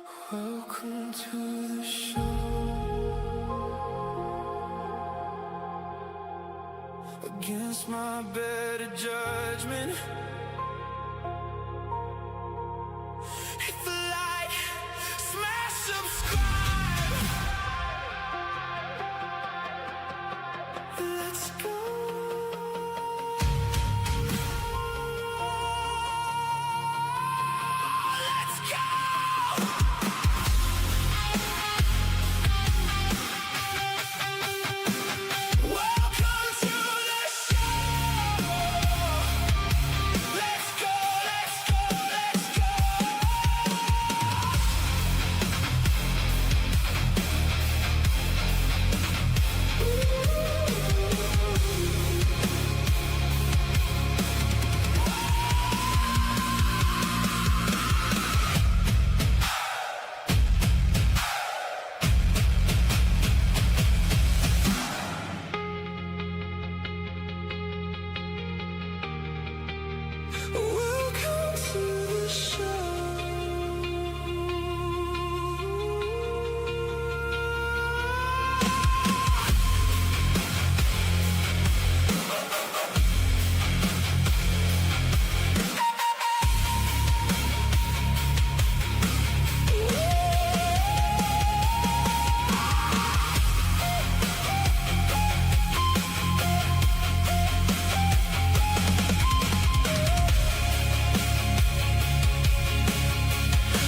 Welcome to the show. Against my better judgment, hit the like, smash subscribe. Let's go. Let's go. Welcome to the show. Let's go, let's go, let's go. Welcome to the show.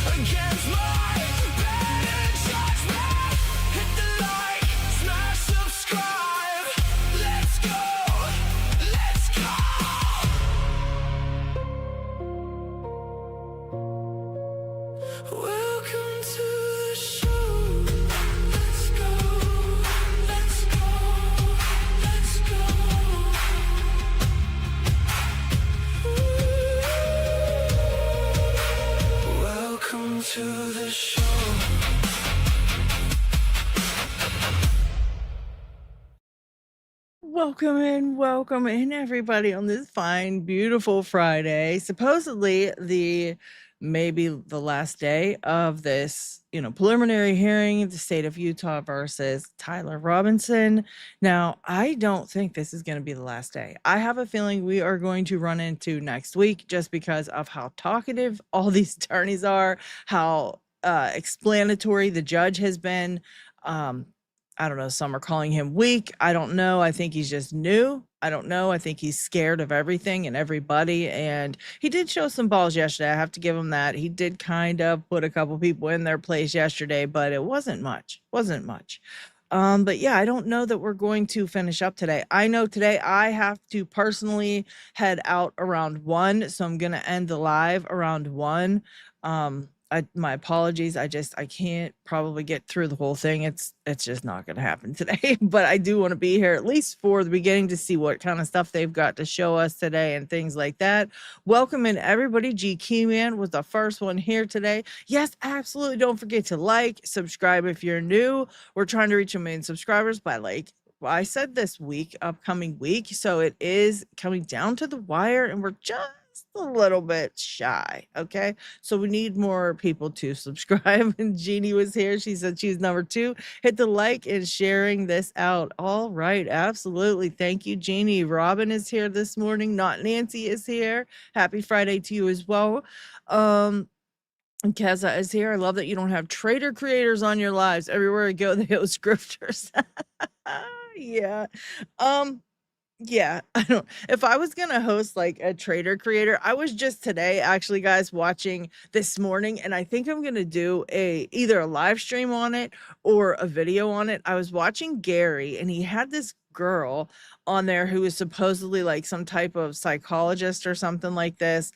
Against my better judgment, hit the like, smash subscribe. Let's go, let's go. Welcome to the show. Let's go, let's go, let's go. Welcome to the show. Welcome in, everybody, on this fine, beautiful Friday. Supposedly maybe the last day of this, preliminary hearing, the state of Utah versus Tyler Robinsin. Now, I don't think this is going to be the last day. I have a feeling we are going to run into next week just because of how talkative all these attorneys are, how explanatory the judge has been. I don't know. Some are calling him weak. I don't know. I think he's just new. I don't know. I think he's scared of everything and everybody. And he did show some balls yesterday. I have to give him that. He did kind of put a couple people in their place yesterday, but it wasn't much. But yeah, I don't know that we're going to finish up today. I know today I have to personally head out around 1. So I'm going to end the live around 1. My apologies. I can't probably get through the whole thing. It's just not going to happen today, but I do want to be here at least for the beginning to see what kind of stuff they've got to show us today and things like that. Welcome in, everybody. G Keyman was the first one here today. Yes, absolutely. Don't forget to like, subscribe if you're new. We're trying to reach 1 million subscribers by I said this upcoming week. So it is coming down to the wire and we're just a little bit shy. Okay. So we need more people to subscribe. And Jeannie was here. She said she's number 2. Hit the like and sharing this out. All right. Absolutely. Thank you, Jeannie. Robin is here this morning. Not Nancy is here. Happy Friday to you as well. And Keza is here. I love that you don't have trader creators on your lives. Everywhere you go, they host grifters. Yeah. Yeah, if I was gonna host like a trader creator, I was just today actually, guys, watching this morning, and I think I'm gonna do either a live stream on it or a video on it. I was watching Gary, and he had this girl on there who is supposedly like some type of psychologist or something like this,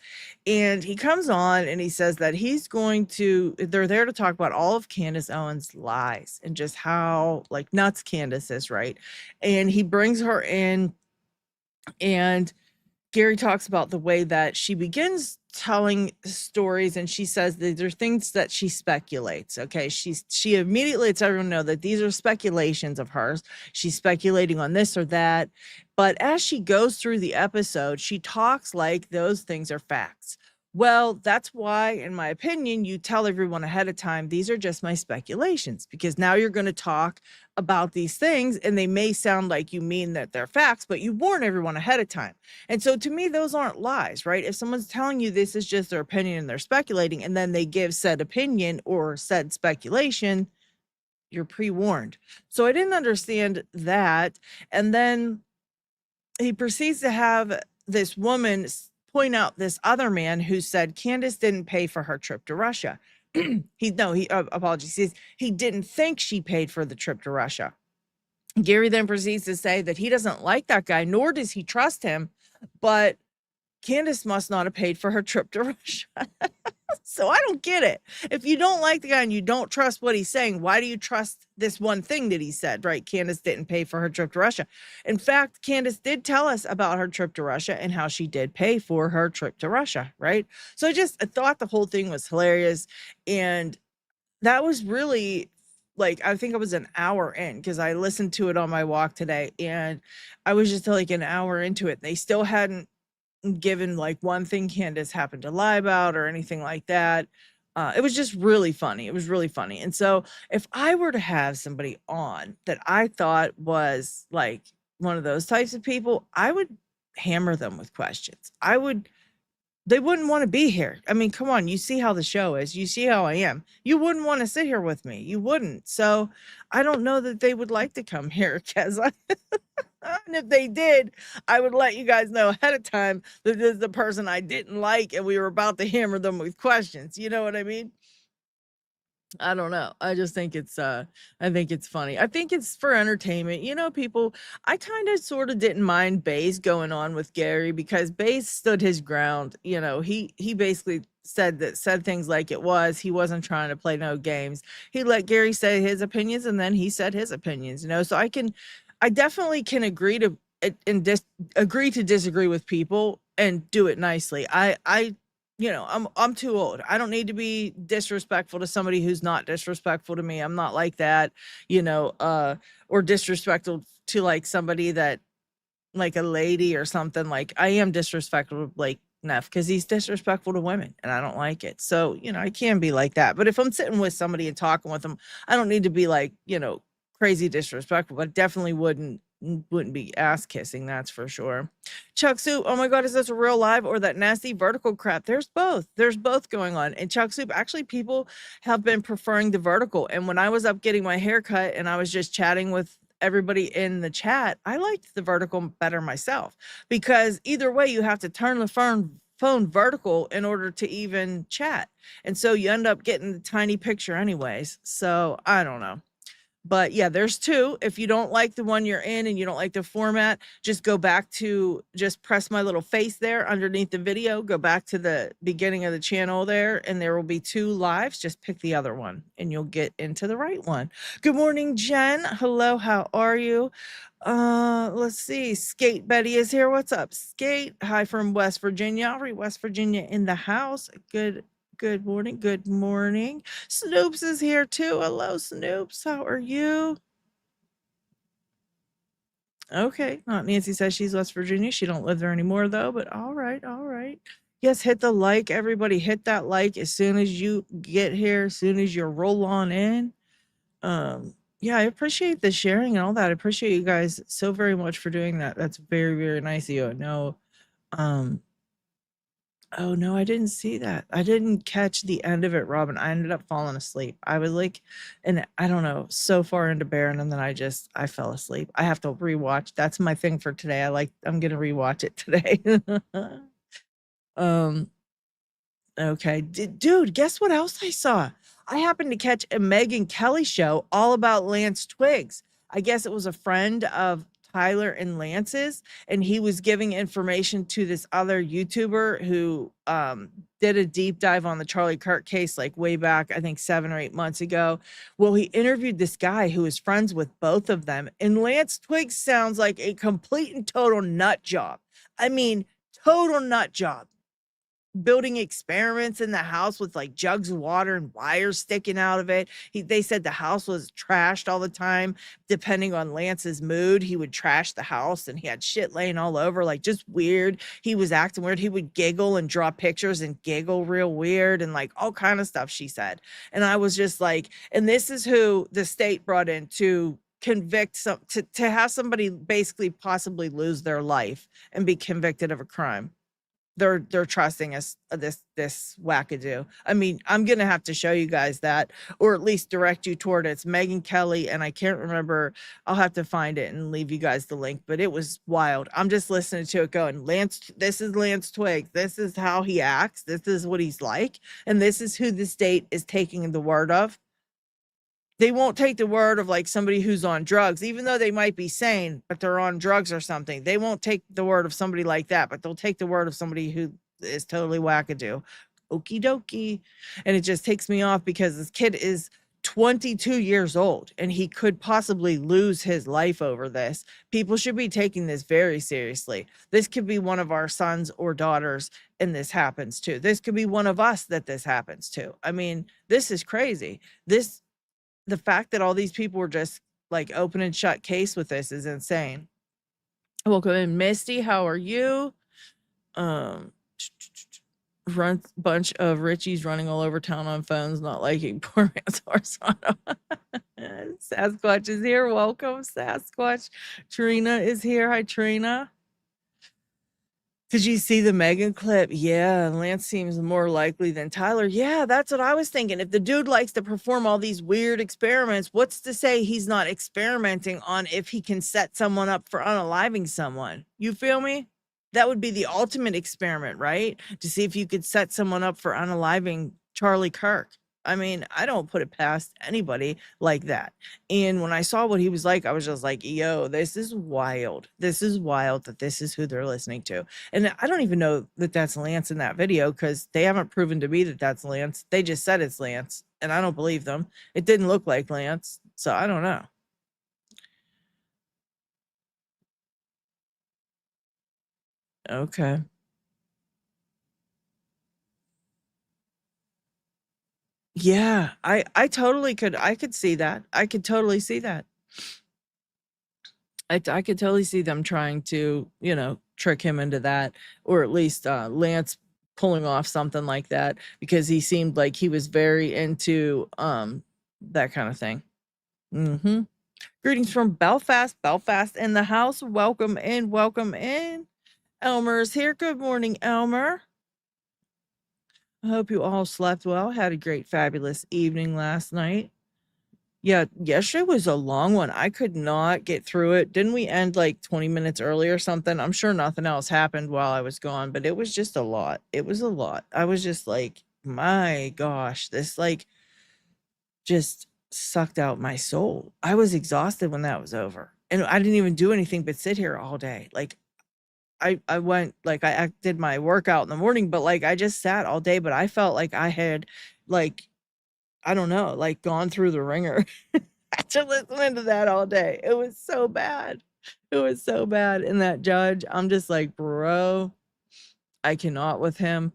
and he comes on and he says that they're there to talk about all of Candace Owens' lies and just how like nuts Candace is, right? And he brings her in. And Gary talks about the way that she begins telling stories, and she says that there's things that she speculates. Okay. She immediately lets everyone know that these are speculations of hers. She's speculating on this or that. But as she goes through the episode, she talks like those things are facts. Well, that's why, in my opinion, you tell everyone ahead of time, these are just my speculations, because now you're going to talk about these things and they may sound like you mean that they're facts, but you warn everyone ahead of time. And so to me, those aren't lies, right? If someone's telling you this is just their opinion and they're speculating, and then they give said opinion or said speculation, you're pre-warned. So I didn't understand that. And then he proceeds to have this woman point out this other man who said Candace didn't pay for her trip to Russia. Apologies. He didn't think she paid for the trip to Russia. Gary then proceeds to say that he doesn't like that guy, nor does he trust him, but Candace must not have paid for her trip to Russia. So I don't get it. If you don't like the guy and you don't trust what he's saying, why do you trust this one thing that he said, right? Candace didn't pay for her trip to Russia. In fact, Candace did tell us about her trip to Russia and how she did pay for her trip to Russia, right? So I thought the whole thing was hilarious. And that was really, like, I think I was an hour in, because I listened to it on my walk today, and I was just like an hour into it. They still hadn't given like one thing Candace happened to lie about or anything like that. It was just really funny. It was really funny. And so if I were to have somebody on that I thought was like one of those types of people, I would hammer them with questions. They wouldn't want to be here. I mean, come on, you see how the show is. You see how I am. You wouldn't want to sit here with me. You wouldn't. So I don't know that they would like to come here, because and if they did, I would let you guys know ahead of time that this is the person I didn't like and we were about to hammer them with questions. You know what I mean? I don't know. I just think I think it's funny. I think it's for entertainment. People, I kind of sort of didn't mind Bays going on with Gary, because Bays stood his ground. He basically said things like it was. He wasn't trying to play no games. He let Gary say his opinions, and then he said his opinions, so I definitely can agree to agree to disagree with people and do it nicely. I'm too old. I don't need to be disrespectful to somebody who's not disrespectful to me. I'm not like that, or disrespectful to like somebody that, like a lady or something. Like, I am disrespectful, like Neff, because he's disrespectful to women and I don't like it. So, I can be like that. But if I'm sitting with somebody and talking with them, I don't need to be like, crazy disrespectful, but definitely wouldn't be ass kissing, that's for sure. Chuck Soup, oh my god, is this a real live or that nasty vertical crap? There's both going on. And Chuck Soup, actually, people have been preferring the vertical. And when I was up getting my hair cut and I was just chatting with everybody in the chat, I liked the vertical better myself, because either way you have to turn the phone vertical in order to even chat, and so you end up getting the tiny picture anyways. So I don't know. But yeah, there's two. If you don't like the one you're in and you don't like the format, just just press my little face there underneath the video, go back to the beginning of the channel there, and there will be two lives. Just pick the other one and you'll get into the right one. Good morning, Jen. Hello, how are you? Let's see. Skate Betty is here. What's up, Skate? Hi from West Virginia. West Virginia in the house. Good morning. Good morning. Snoops is here too. Hello, Snoops. How are you? Okay. Nancy says she's West Virginia. She don't live there anymore though, but all right. All right. Yes, hit the like. Everybody hit that like as soon as you get here, as soon as you roll on in. Yeah, I appreciate the sharing and all that. I appreciate you guys so very much for doing that. That's very, very nice of you. No, um, Oh, no, I didn't see that. I didn't catch the end of it, Robin. I ended up falling asleep. I was like, and I don't know, so far into Baron, and then I fell asleep. I have to rewatch. That's my thing for today. I'm gonna rewatch it today. um, okay. Dude, guess what else I saw? I happened to catch a Megan Kelly show all about Lance Twiggs. I guess it was a friend of Tyler and Lance's, and he was giving information to this other YouTuber who did a deep dive on the Charlie Kirk case, like way back, I think 7 or 8 months ago. Well, he interviewed this guy who is friends with both of them, and Lance Twiggs sounds like a complete and total nut job. I mean, total nut job. building experiments in the house with like jugs of water and wires sticking out of it. They said the house was trashed all the time. Depending on Lance's mood, he would trash the house and he had shit laying all over, like just weird. He was acting weird. He would giggle and draw pictures and giggle real weird and like all kind of stuff, she said. And I was just like, and this is who the state brought in to convict to have somebody basically possibly lose their life and be convicted of a crime. They're trusting us this wackadoo. I mean, I'm gonna have to show you guys that, or at least direct you toward it. It's Megyn Kelly, and I can't remember. I'll have to find it and leave you guys the link. But it was wild. I'm just listening to it going, Lance. This is Lance Twigg. This is how he acts. This is what he's like, and this is who the state is taking the word of. They won't take the word of like somebody who's on drugs, even though they might be sane, but they're on drugs or something. They won't take the word of somebody like that, but they'll take the word of somebody who is totally wackadoo. Okie dokie. And it just takes me off because this kid is 22 years old and he could possibly lose his life over this. People should be taking this very seriously. This could be one of our sons or daughters and this happens to. This could be one of us that this happens to. I mean, this is crazy. The fact that all these people were just like open and shut case with this is insane. Welcome in, Misty. How are you? Bunch of Richies running all over town on phones, not liking poor man's Horsano. Sasquatch is here. Welcome, Sasquatch. Trina is here. Hi, Trina. Did you see the Megyn clip? Yeah, Lance seems more likely than Tyler. Yeah, that's what I was thinking. If the dude likes to perform all these weird experiments, what's to say he's not experimenting on if he can set someone up for unaliving someone? You feel me? That would be the ultimate experiment, right? To see if you could set someone up for unaliving Charlie Kirk. I mean, I don't put it past anybody like that. And when I saw what he was like, I was just like, yo, this is wild. This is wild that this is who they're listening to. And I don't even know that that's Lance in that video because they haven't proven to me that that's Lance. They just said it's Lance, and I don't believe them. It didn't look like Lance, so I don't know. Okay. Yeah, I totally could. I could see that. I could totally see that. I could totally see them trying to, trick him into that, or at least Lance pulling off something like that because he seemed like he was very into that kind of thing. Mm-hmm. Greetings from Belfast. Belfast in the house. Welcome in. Welcome in. Elmer's here. Good morning, Elmer. I hope you all slept well. Had a great, fabulous evening last night. Yeah, yesterday was a long one. I could not get through it. Didn't we end like 20 minutes early or something? I'm sure nothing else happened while I was gone, but it was just a lot. It was a lot. I was just like, my gosh, this like just sucked out my soul. I was exhausted when that was over. And I didn't even do anything but sit here all day. Like I went, like I did my workout in the morning, but like I just sat all day, but I felt like I had like, I don't know, like gone through the ringer after listening to that all day. It was so bad. It was so bad. And that judge, I'm just like, bro, I cannot with him.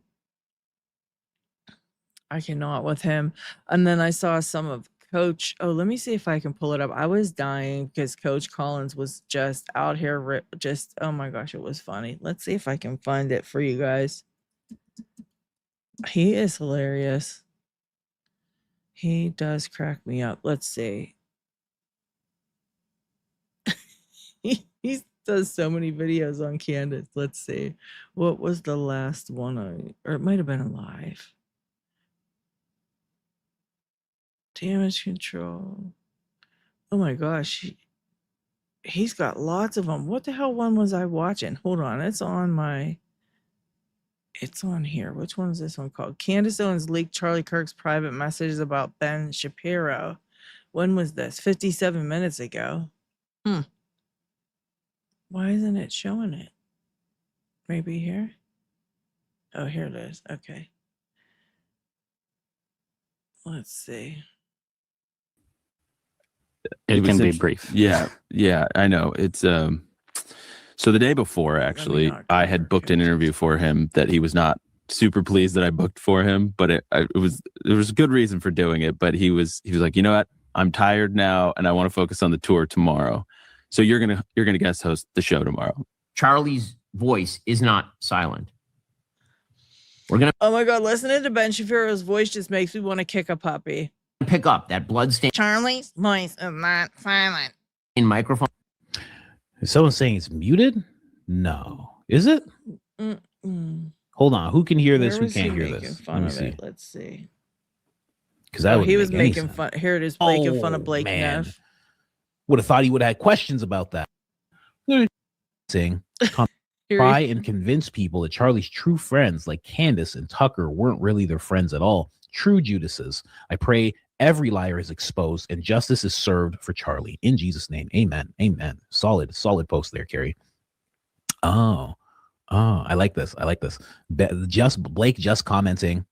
I cannot with him. And then I saw some of Coach. Oh, let me see if I can pull it up. I was dying because Coach Collins was just out here. Just, oh my gosh, it was funny. Let's see if I can find it for you guys. He is hilarious. He does crack me up. Let's see. he does so many videos on Candace. Let's see. What was the last one? Or it might have been a live. Damage control. Oh my gosh. He's got lots of them. What the hell one was I watching? Hold on. It's on here. Which one is this one called? Candace Owens leaked Charlie Kirk's private messages about Ben Shapiro. When was this? 57 minutes ago. Why isn't it showing it? Maybe here? Oh, here it is. Okay. Let's see. It can be brief. Yeah, I know. It's so the day before, actually, I had booked an interview for him that he was not super pleased that I booked for him, but it was a good reason for doing it. But he was like, you know what? I'm tired now, and I want to focus on the tour tomorrow. So you're gonna guest host the show tomorrow. Charlie's voice is not silent. We're gonna Oh my God, listening to Ben Shapiro's voice just makes me want to kick a puppy. pick up that bloodstained Charlie's voice is not silent. microphone. Is someone saying it's muted? No. Is it? Mm-mm. Hold on. Who can hear this? Where Who was he can't hear making this? fun Let me of see. it? Let's see. Because that He was make any making sense. fun. Here it is, making fun of Blake man. Neff. Would have thought he would have had questions about that. Saying, Here try he- and convince people that Charlie's true friends like Candace and Tucker weren't really their friends at all. True Judases. I pray every liar is exposed and justice is served for Charlie. In Jesus' name. Amen. Amen. Solid post there, Carrie. Oh, I like this. Blake just commenting.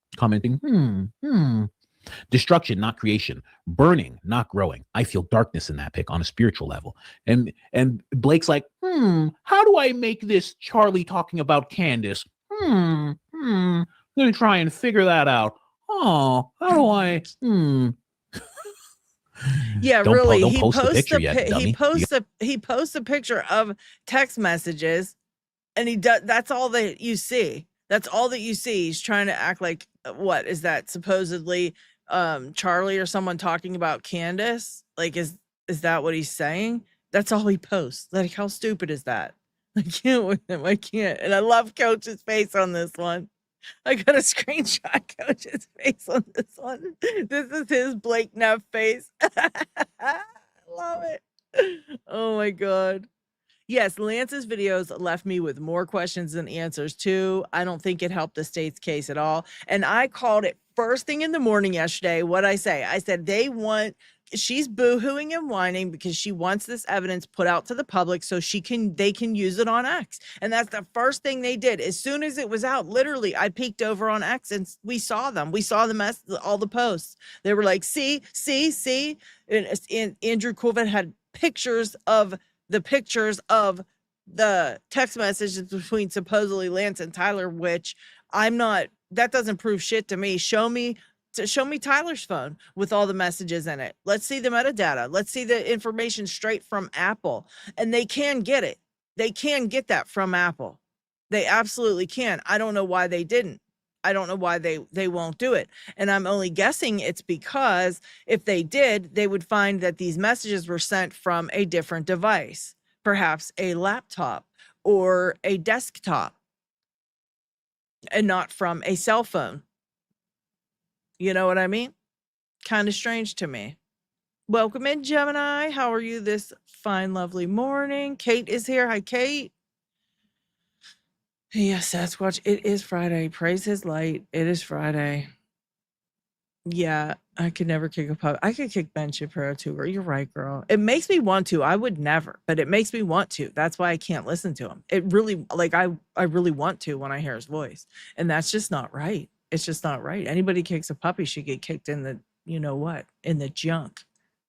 Destruction, not creation. Burning, not growing. I feel darkness in that pic on a spiritual level. And Blake's like, how do I make this Charlie talking about Candace? I'm gonna try and figure that out. Oh, how do I? Yeah, Don't really. don't He post the posts picture yet, dummy. he posts a picture of text messages, and he does. That's all that you see. That's all that you see. He's trying to act like what is that supposedly Charlie or someone talking about Candace? Like, is that what he's saying? That's all he posts. Like, how stupid is that? I can't with him. I can't. And I love Coach's face on this one. I got a screenshot Coach's face on this one. This is his Blake Neff face. I love it. Oh my God. Yes, Lance's videos left me with more questions than answers too. I don't think it helped the state's case at all. And I called it first thing in the morning yesterday. What'd I say? I said she's boohooing and whining because she wants this evidence put out to the public so they can use it on X. And that's the first thing they did. As soon as it was out, literally, I peeked over on X and we saw them. We saw all the posts. They were like, see. And Andrew Corbett had pictures of the text messages between supposedly Lance and Tyler, which that doesn't prove shit to me. Show me Tyler's phone with all the messages in it. Let's see the metadata. Let's see the information straight from Apple. And they can get it. They can get that from Apple. They absolutely can. I don't know why they didn't. I don't know why they won't do it. And I'm only guessing it's because if they did, they would find that these messages were sent from a different device, perhaps a laptop or a desktop, and not from a cell phone. You know what I mean? Kind of strange to me. Welcome in, Gemini. How are you this fine, lovely morning? Kate is here. Hi, Kate. Yes, Sasquatch. It is Friday. Praise his light. It is Friday. Yeah, I could never kick a pup. I could kick Ben Shapiro too. Girl. You're right, girl. It makes me want to. I would never, but it makes me want to. That's why I can't listen to him. It really, I really want to when I hear his voice, and that's just not right. It's just not right. Anybody kicks a puppy should get kicked in the, you know what, in the junk.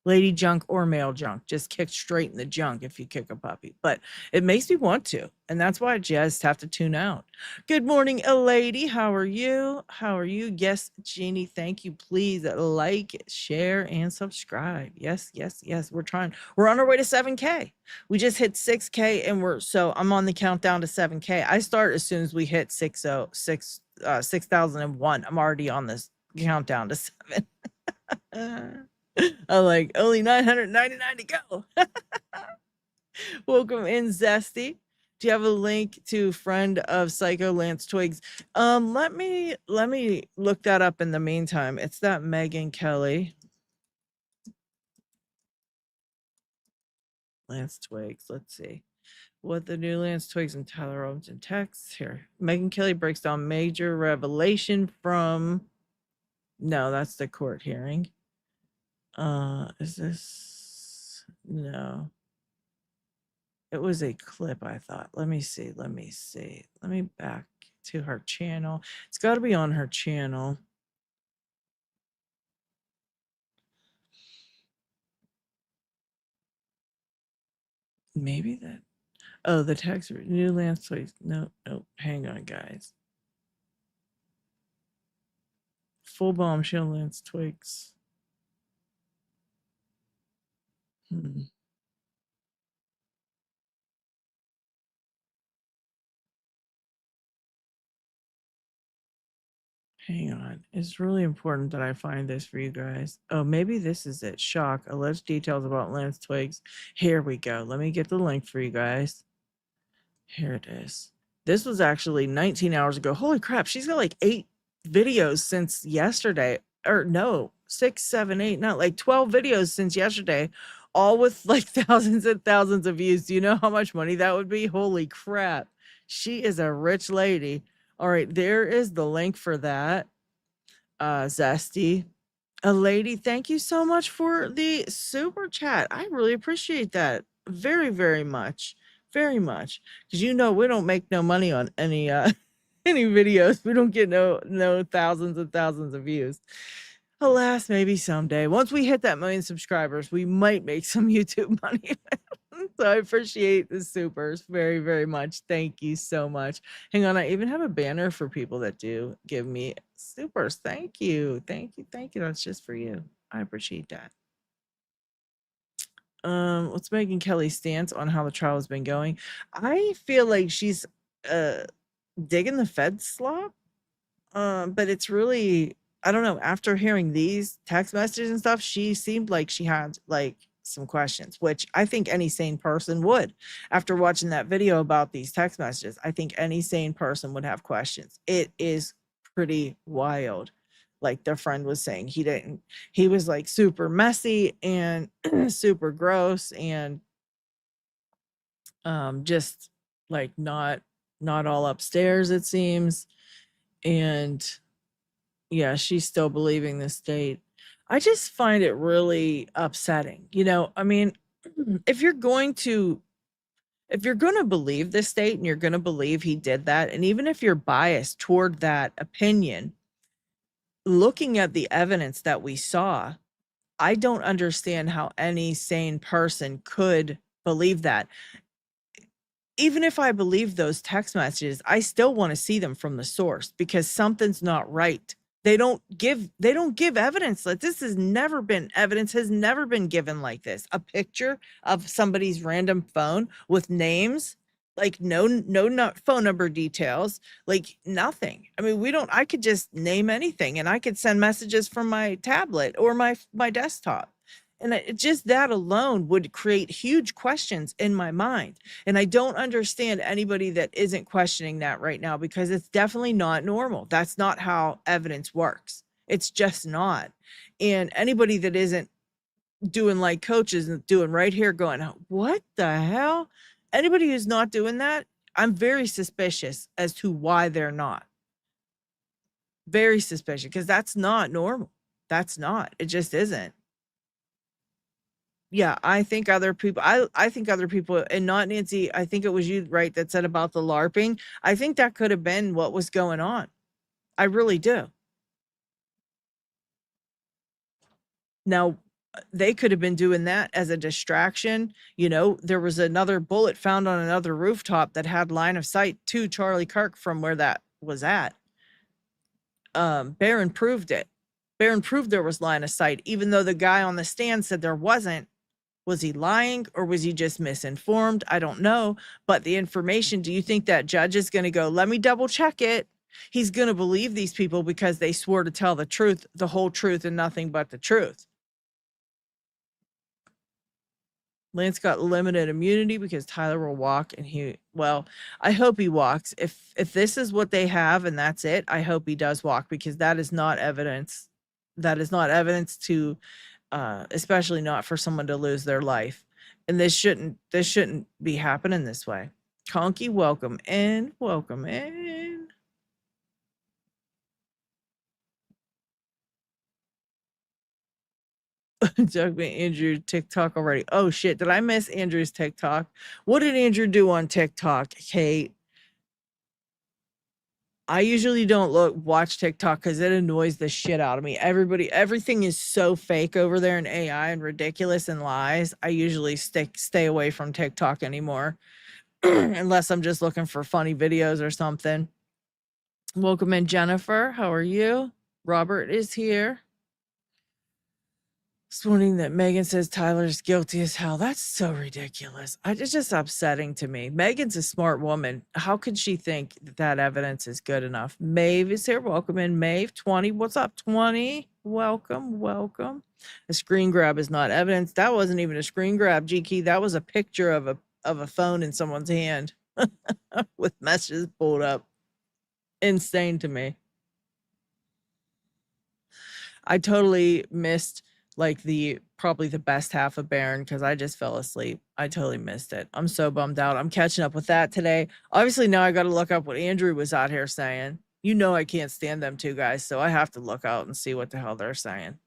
Lady junk or male junk, just kicked straight in the junk if you kick a puppy. But it makes me want to, and that's why I just have to tune out. Good morning, lady. How are you? How are you? Yes, Jeannie, thank you. Please like, share, and subscribe. Yes. We're trying. We're on our way to 7K. We just hit 6K, and I'm on the countdown to 7K. I start as soon as we hit 6,001. I'm already on this countdown to 7. I'm like, only 999 to go. Welcome in, Zesty. Do you have a link to friend of Psycho Lance Twigs? Let me look that up in the meantime. It's that Megan Kelly. Lance Twigs. Let's see what the new Lance Twigs and Tyler Robinsin texts here. Megan Kelly breaks down major revelation from. No, that's the court hearing. Is this? No. It was a clip, I thought. Let me see. Let me back to her channel. It's got to be on her channel. Maybe that. Oh, the text. New Lance Twigs. No. Hang on, guys. Full bombshell Lance Twigs. Hang on. It's really important that I find this for you guys. Oh, maybe this is it. Shock. Alleged details about Lance Twigs. Here we go. Let me get the link for you guys. Here it is. This was actually 19 hours ago. Holy crap. She's got like 8 videos since yesterday. Or no, 6, 7, 8, not like 12 videos since yesterday, all with like thousands and thousands of views. Do you know how much money that would be? Holy crap. She is a rich lady. All right, there is the link for that. Zesty. A lady, thank you so much for the super chat. I really appreciate that. Very, very much. Very much. Because you know we don't make no money on any any videos. We don't get no thousands and thousands of views. Alas, maybe someday. Once we hit that 1 million subscribers, we might make some YouTube money. So I appreciate the supers very, very much. Thank you so much. Hang on, I even have a banner for people that do give me supers. Thank you. Thank you. Thank you. That's just for you. I appreciate that. What's Megan Kelly's stance on how the trial has been going? I feel like she's digging the Fed slop. But it's really, I don't know, after hearing these text messages and stuff, she seemed like she had like some questions, which I think any sane person would. He watching that video about these text messages, I think any sane person would have questions. It is pretty wild. Like their friend was saying, he was like super messy and super gross and just like not all upstairs, it seems. And yeah, she's still believing the state. I just find it really upsetting. You know, I mean, if you're going to believe the state and you're going to believe he did that, and even if you're biased toward that opinion, looking at the evidence that we saw, I don't understand how any sane person could believe that. Even if I believe those text messages, I still want to see them from the source because something's not right. They don't give evidence. Like this has never been given like this. A picture of somebody's random phone with names, like no phone number details, like nothing. I mean, I could just name anything and I could send messages from my tablet or my desktop. And just that alone would create huge questions in my mind. And I don't understand anybody that isn't questioning that right now because it's definitely not normal. That's not how evidence works. It's just not. And anybody that isn't doing like coaches and doing right here going, what the hell? Anybody who's not doing that, I'm very suspicious as to why they're not. Very suspicious because that's not normal. That's not. It just isn't. Yeah, I think other people, I think other people, and not Nancy, I think it was you, right, that said about the LARPing. I think that could have been what was going on. I really do. Now, they could have been doing that as a distraction. You know, there was another bullet found on another rooftop that had line of sight to Charlie Kirk from where that was at. Barron proved it. Barron proved there was line of sight, even though the guy on the stand said there wasn't. Was he lying or was he just misinformed? I don't know. But the information, do you think that judge is going to go, let me double check it? He's going to believe these people because they swore to tell the truth, the whole truth and nothing but the truth. Lance got limited immunity because Tyler will walk and I hope he walks. If this is what they have and that's it, I hope he does walk because that is not evidence. That is not evidence to especially not for someone to lose their life. And this shouldn't be happening this way. Conky, welcome in. Welcome in. Doug made Andrew TikTok already. Oh shit, did I miss Andrew's TikTok? What did Andrew do on TikTok, Kate? I usually don't watch TikTok because it annoys the shit out of me. Everything is so fake over there in AI and ridiculous and lies. I usually stay away from TikTok anymore unless I'm just looking for funny videos or something. Welcome in, Jennifer. How are you? Robert is here. This morning that Megan says Tyler's guilty as hell. That's so ridiculous. It's just upsetting to me. Megan's a smart woman. How could she think that evidence is good enough? Maeve is here. Welcome in, Maeve. 20. What's up, 20? Welcome, welcome. A screen grab is not evidence. That wasn't even a screen grab, G-Key. That was a picture of a phone in someone's hand with messages pulled up. Insane to me. I totally missed like probably the best half of Baron because I just fell asleep. I totally missed it. I'm so bummed out. I'm catching up with that today. Obviously now I got to look up what Andrew was out here saying. You know I can't stand them two guys, so I have to look out and see what the hell they're saying.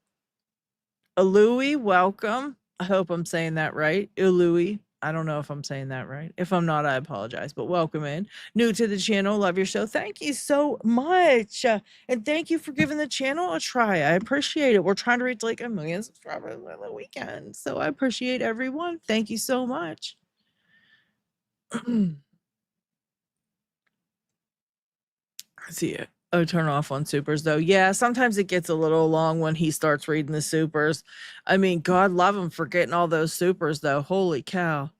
Louie, welcome. I hope I'm saying that right. Louie. I don't know if I'm saying that right. If I'm not, I apologize, but welcome in. New to the channel, love your show. Thank you so much. And thank you for giving the channel a try. I appreciate it. We're trying to reach like 1 million subscribers by the weekend. So I appreciate everyone. Thank you so much. See it. Oh, turn off on supers though. Yeah, sometimes it gets a little long when he starts reading the supers. I mean, God love him for getting all those supers though. Holy cow.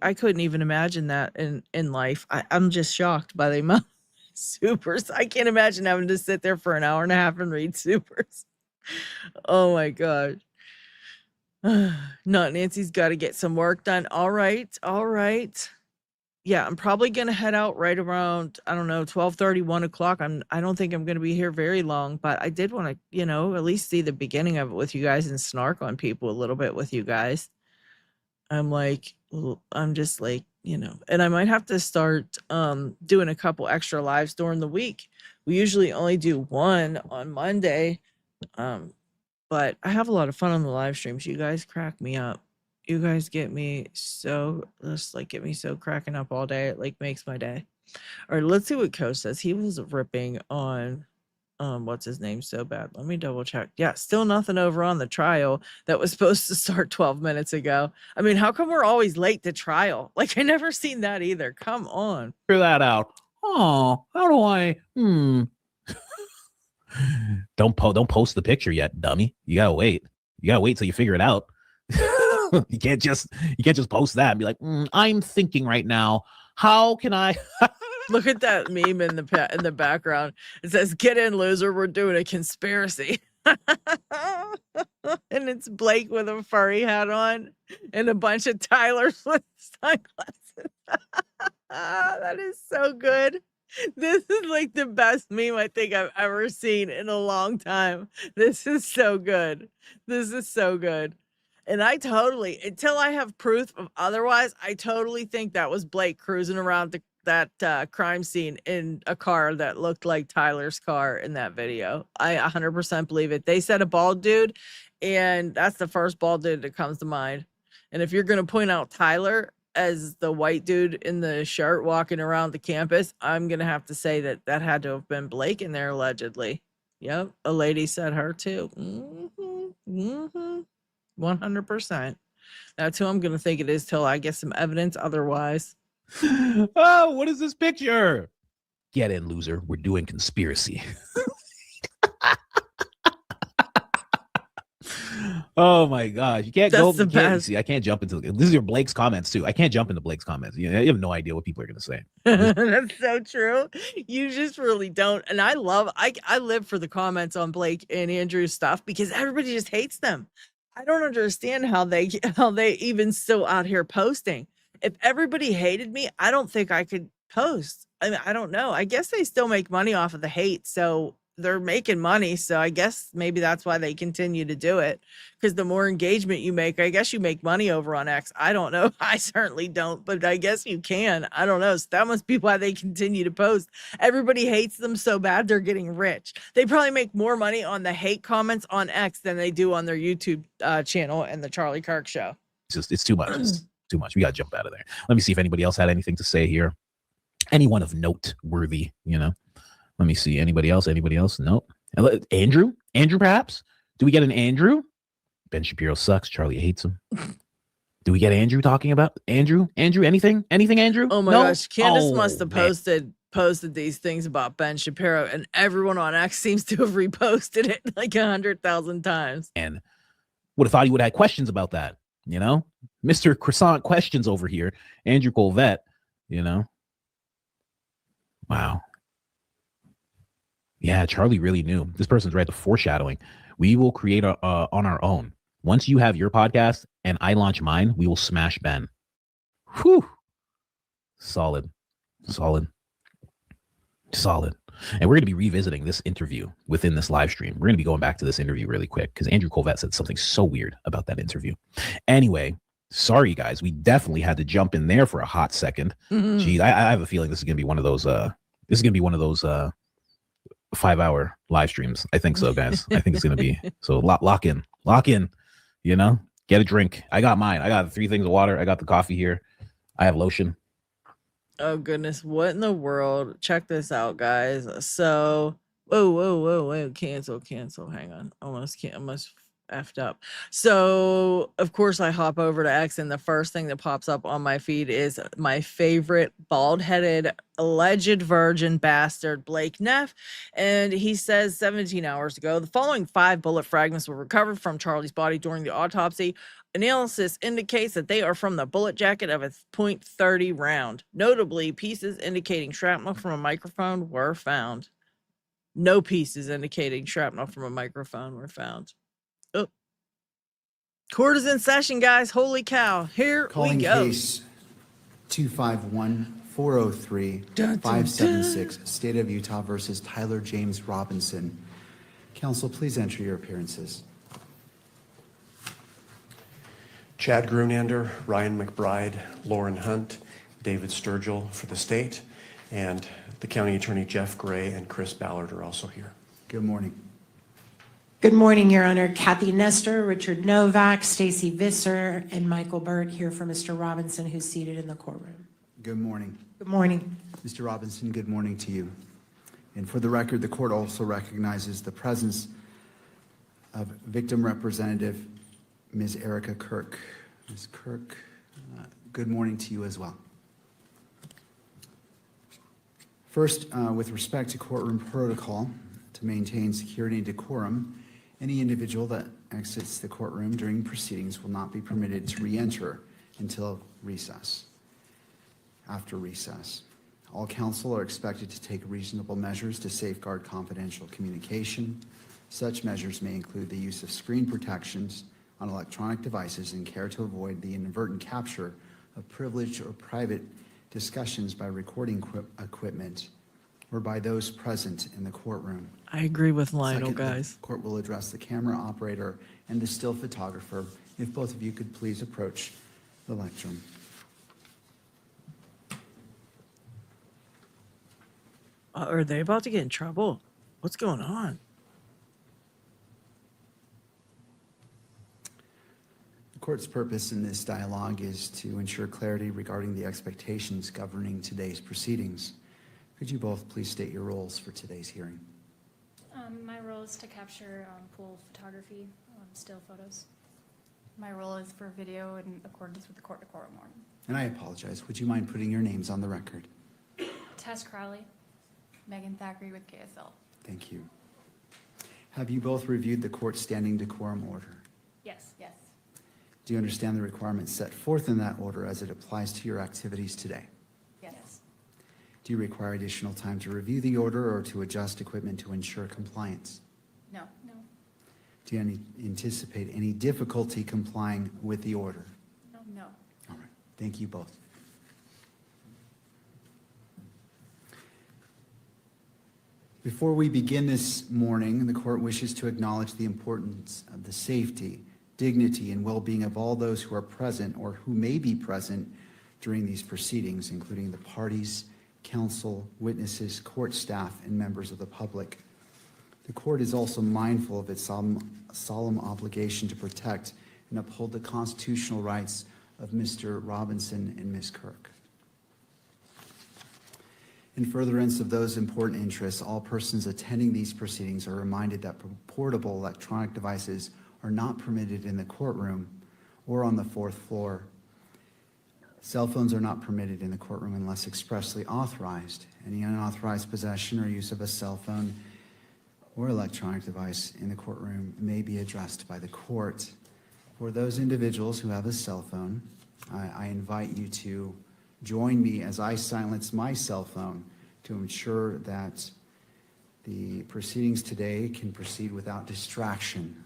I couldn't even imagine that in life. I'm just shocked by the amount of supers. I can't imagine having to sit there for an hour and a half and read supers. Oh my God. Not Nancy's got to get some work done. All right. All right. Yeah, I'm probably going to head out right around, I don't know, 12:30, 1 o'clock. I don't think I'm going to be here very long, but I did want to, at least see the beginning of it with you guys and snark on people a little bit with you guys. I'm just like, and I might have to start doing a couple extra lives during the week. We usually only do one on Monday, but I have a lot of fun on the live streams. You guys crack me up. You guys get me so cracking up all day. It like makes my day. All right, let's see what Coach says. He was ripping on what's his name so bad. Let me double check. Yeah, still nothing over on the trial that was supposed to start 12 minutes ago. I mean, how come we're always late to trial? Like I never seen that either. Come on. Figure that out. Oh, how do I Don't post the picture yet, dummy. You gotta wait. You gotta wait till you figure it out. You can't just post that and be like, I'm thinking right now, how can I Look at that meme in the background. It says, "Get in, loser. We're doing a conspiracy." And it's Blake with a furry hat on and a bunch of Tylers with sunglasses. That is so good. This is like the best meme I think I've ever seen in a long time. This is so good. This is so good. And I totally, until I have proof of otherwise, I totally think that was Blake cruising around that crime scene in a car that looked like Tyler's car in that video. I 100% believe it. They said a bald dude, and that's the first bald dude that comes to mind. And if you're going to point out Tyler as the white dude in the shirt walking around the campus, I'm going to have to say that had to have been Blake in there allegedly. Yep, a lady said her too. 100%. That's who I'm going to think it is till I get some evidence otherwise. Oh, what is this picture? Get in, loser. We're doing conspiracy. Oh my gosh. You can't That's go. the best. See, I can't jump into this. Is your Blake's comments too. I can't jump into Blake's comments. You have no idea what people are going to say. That's so true. You just really don't. And I live for the comments on Blake and Andrew's stuff because everybody just hates them. I don't understand how they even still out here posting. If everybody hated me, I don't think I could post. I mean, I don't know. I guess they still make money off of the hate. So they're making money. So I guess maybe that's why they continue to do it. Because the more engagement you make, I guess you make money over on X. I don't know. I certainly don't, but I guess you can. I don't know. So that must be why they continue to post. Everybody hates them so bad they're getting rich. They probably make more money on the hate comments on X than they do on their YouTube channel and the Charlie Kirk show. It's too much. It's too much. We got to jump out of there. Let me see if anybody else had anything to say here. Anyone of note worthy, Let me see. Anybody else? Nope. Andrew, perhaps? Do we get an Andrew? Ben Shapiro sucks. Charlie hates him. Do we get Andrew talking about Andrew? Anything, Andrew? Oh my gosh. Candace must have posted posted these things about Ben Shapiro, and everyone on X seems to have reposted it like 100,000 times. And would have thought he would have had questions about that, you know? Mr. Croissant questions over here, Andrew Colvette, you know? Wow. Yeah, Charlie really knew. This person's right, the foreshadowing. We will create on our own. Once you have your podcast and I launch mine, we will smash Ben. Whew. Solid. And we're going to be revisiting this interview within this live stream. We're going to be going back to this interview really quick because Andrew Colvette said something so weird about that interview. Anyway, sorry, guys. We definitely had to jump in there for a hot second. Geez, I have a feeling this is going to be one of those 5-hour live streams. I think so, guys. I think it's going to be. So lock in, you know, get a drink. I got mine. I got 3 things of water. I got the coffee here. I have lotion. Oh goodness, what in the world? Check this out, guys. So, whoa, cancel. Hang on, almost effed up. So, of course, I hop over to X, and the first thing that pops up on my feed is my favorite bald-headed alleged virgin bastard, Blake Neff, and he says 17 hours ago, the following 5 bullet fragments were recovered from Charlie's body during the autopsy. Analysis indicates that they are from the bullet jacket of a .30 round. Notably, pieces indicating shrapnel from a microphone were found. No pieces indicating shrapnel from a microphone were found. Oh. Court is in session, guys. Holy cow. Here Calling we go. case 251-403-576, State of Utah versus Tyler James Robinson. Counsel, please enter your appearances. Chad Grunander, Ryan McBride, Lauren Hunt, David Sturgill for the state, and the county attorney Jeff Gray and Chris Ballard are also here. Good morning. Good morning, Your Honor. Kathy Nestor, Richard Novak, Stacy Visser, and Michael Burt here for Mr. Robinson, who's seated in the courtroom. Good morning. Good morning. Mr. Robinson, good morning to you. And for the record, the court also recognizes the presence of victim representative Ms. Erika Kirk. Ms. Kirk, good morning to you as well. First, with respect to courtroom protocol, to maintain security and decorum, any individual that exits the courtroom during proceedings will not be permitted to re-enter until recess. After recess, all counsel are expected to take reasonable measures to safeguard confidential communication. Such measures may include the use of screen protections on electronic devices and care to avoid the inadvertent capture of privileged or private discussions by recording equipment or by those present in the courtroom. I agree with Lionel, Second, guys. the court will address the camera operator and the still photographer. If both of you could please approach the lectern. Are they about to get in trouble? What's going on? The court's purpose in this dialogue is to ensure clarity regarding the expectations governing today's proceedings. Could you both please state your roles for today's hearing? My role is to capture pool photography, still photos. My role is for video in accordance with the court-to-court norm. And I apologize. Would you mind putting your names on the record? Tess Crowley. Megan Thackeray with KSL. Thank you. Have you both reviewed the court's standing decorum order? Yes. Yes. Do you understand the requirements set forth in that order as it applies to your activities today? Yes. Do you require additional time to review the order or to adjust equipment to ensure compliance? No. No. Do you anticipate any difficulty complying with the order? No. All right. Thank you both. Before we begin this morning, the court wishes to acknowledge the importance of the safety, dignity, and well-being of all those who are present or who may be present during these proceedings, including the parties, counsel, witnesses, court staff, and members of the public. The court is also mindful of its solemn obligation to protect and uphold the constitutional rights of Mr. Robinson and Ms. Kirk. In furtherance of those important interests, all persons attending these proceedings are reminded that portable electronic devices are not permitted in the courtroom or on the fourth floor. Cell phones are not permitted in the courtroom unless expressly authorized. Any unauthorized possession or use of a cell phone or electronic device in the courtroom may be addressed by the court. For those individuals who have a cell phone, I invite you to join me as I silence my cell phone to ensure that the proceedings today can proceed without distraction.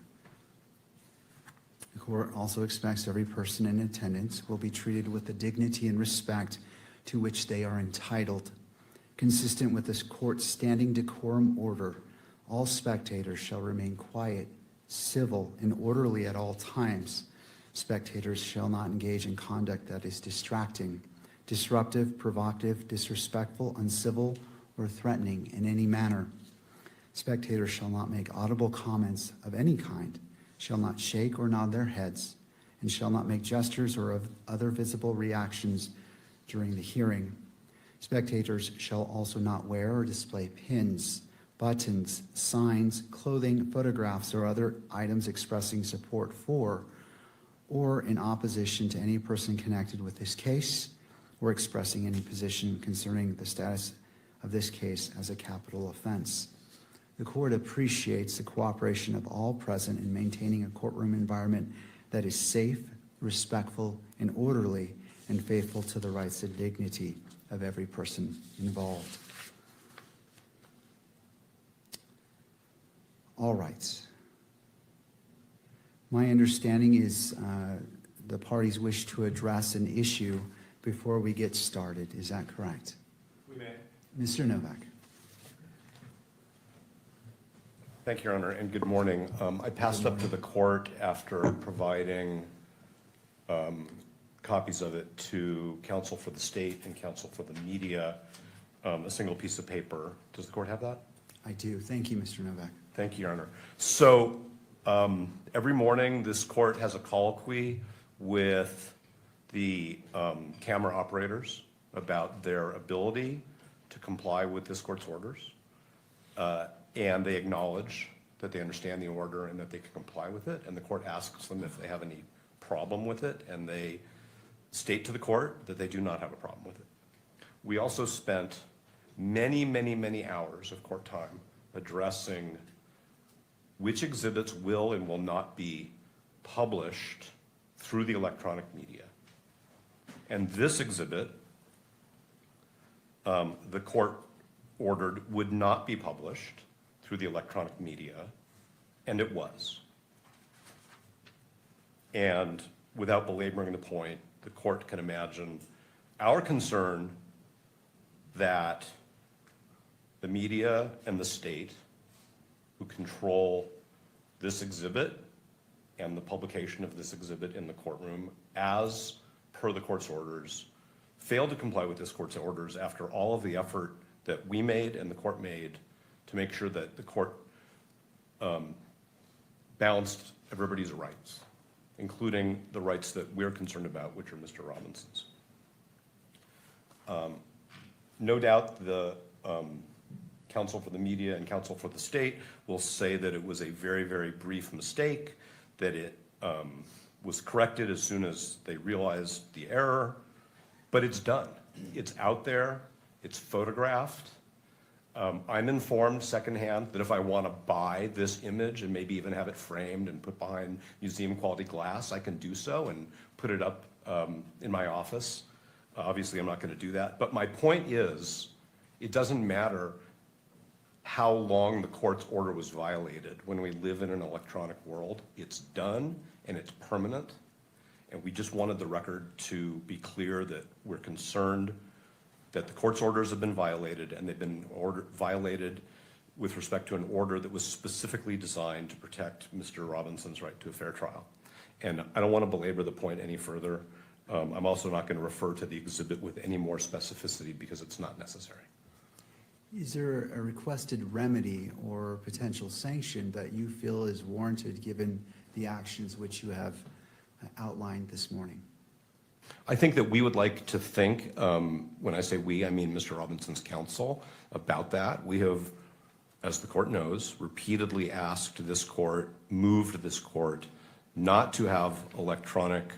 The court also expects every person in attendance will be treated with the dignity and respect to which they are entitled. Consistent with this court's standing decorum order, all spectators shall remain quiet, civil, and orderly at all times. Spectators shall not engage in conduct that is distracting, disruptive, provocative, disrespectful, uncivil, or threatening in any manner. Spectators shall not make audible comments of any kind, shall not shake or nod their heads, and shall not make gestures or of other visible reactions during the hearing. Spectators shall also not wear or display pins, buttons, signs, clothing, photographs, or other items expressing support for or in opposition to any person connected with this case or expressing any position concerning the status of this case as a capital offense. The court appreciates the cooperation of all present in maintaining a courtroom environment that is safe, respectful, and orderly, and faithful to the rights and dignity of every person involved. All right. My understanding is the parties wish to address an issue before we get started. Is that correct? We may. Mr. Novak. Thank you, Your Honor, and good morning. I passed up to the court after providing copies of it to counsel for the state and counsel for the media, a single piece of paper. Does the court have that? I do. Thank you, Mr. Novak. Thank you, Your Honor. So every morning, this court has a colloquy with the camera operators about their ability to comply with this court's orders. And they acknowledge that they understand the order and that they can comply with it. And the court asks them if they have any problem with it, and they state to the court that they do not have a problem with it. We also spent many, many, many hours of court time addressing which exhibits will and will not be published through the electronic media. And this exhibit, the court ordered would not be published through the electronic media, and it was. And without belaboring the point, the court can imagine our concern that the media and the state who control this exhibit and the publication of this exhibit in the courtroom as per the court's orders failed to comply with this court's orders after all of the effort that we made and the court made to make sure that the court balanced everybody's rights, including the rights that we're concerned about, which are Mr. Robinson's. No doubt the counsel for the media and counsel for the state will say that it was a very, very brief mistake, that it was corrected as soon as they realized the error, but it's done. It's out there, it's photographed. I'm informed secondhand that if I want to buy this image and maybe even have it framed and put behind museum quality glass, I can do so and put it up in my office. Obviously, I'm not going to do that. But my point is, it doesn't matter how long the court's order was violated. When we live in an electronic world, it's done and it's permanent. And we just wanted the record to be clear that we're concerned that the court's orders have been violated, and they've been violated with respect to an order that was specifically designed to protect Mr. Robinson's right to a fair trial. And I don't want to belabor the point any further. I'm also not going to refer to the exhibit with any more specificity because it's not necessary. Is there a requested remedy or potential sanction that you feel is warranted given the actions which you have outlined this morning? I think that we would like to think, when I say we, I mean Mr. Robinson's counsel, about that. We have, as the court knows, repeatedly asked this court, moved this court, not to have electronic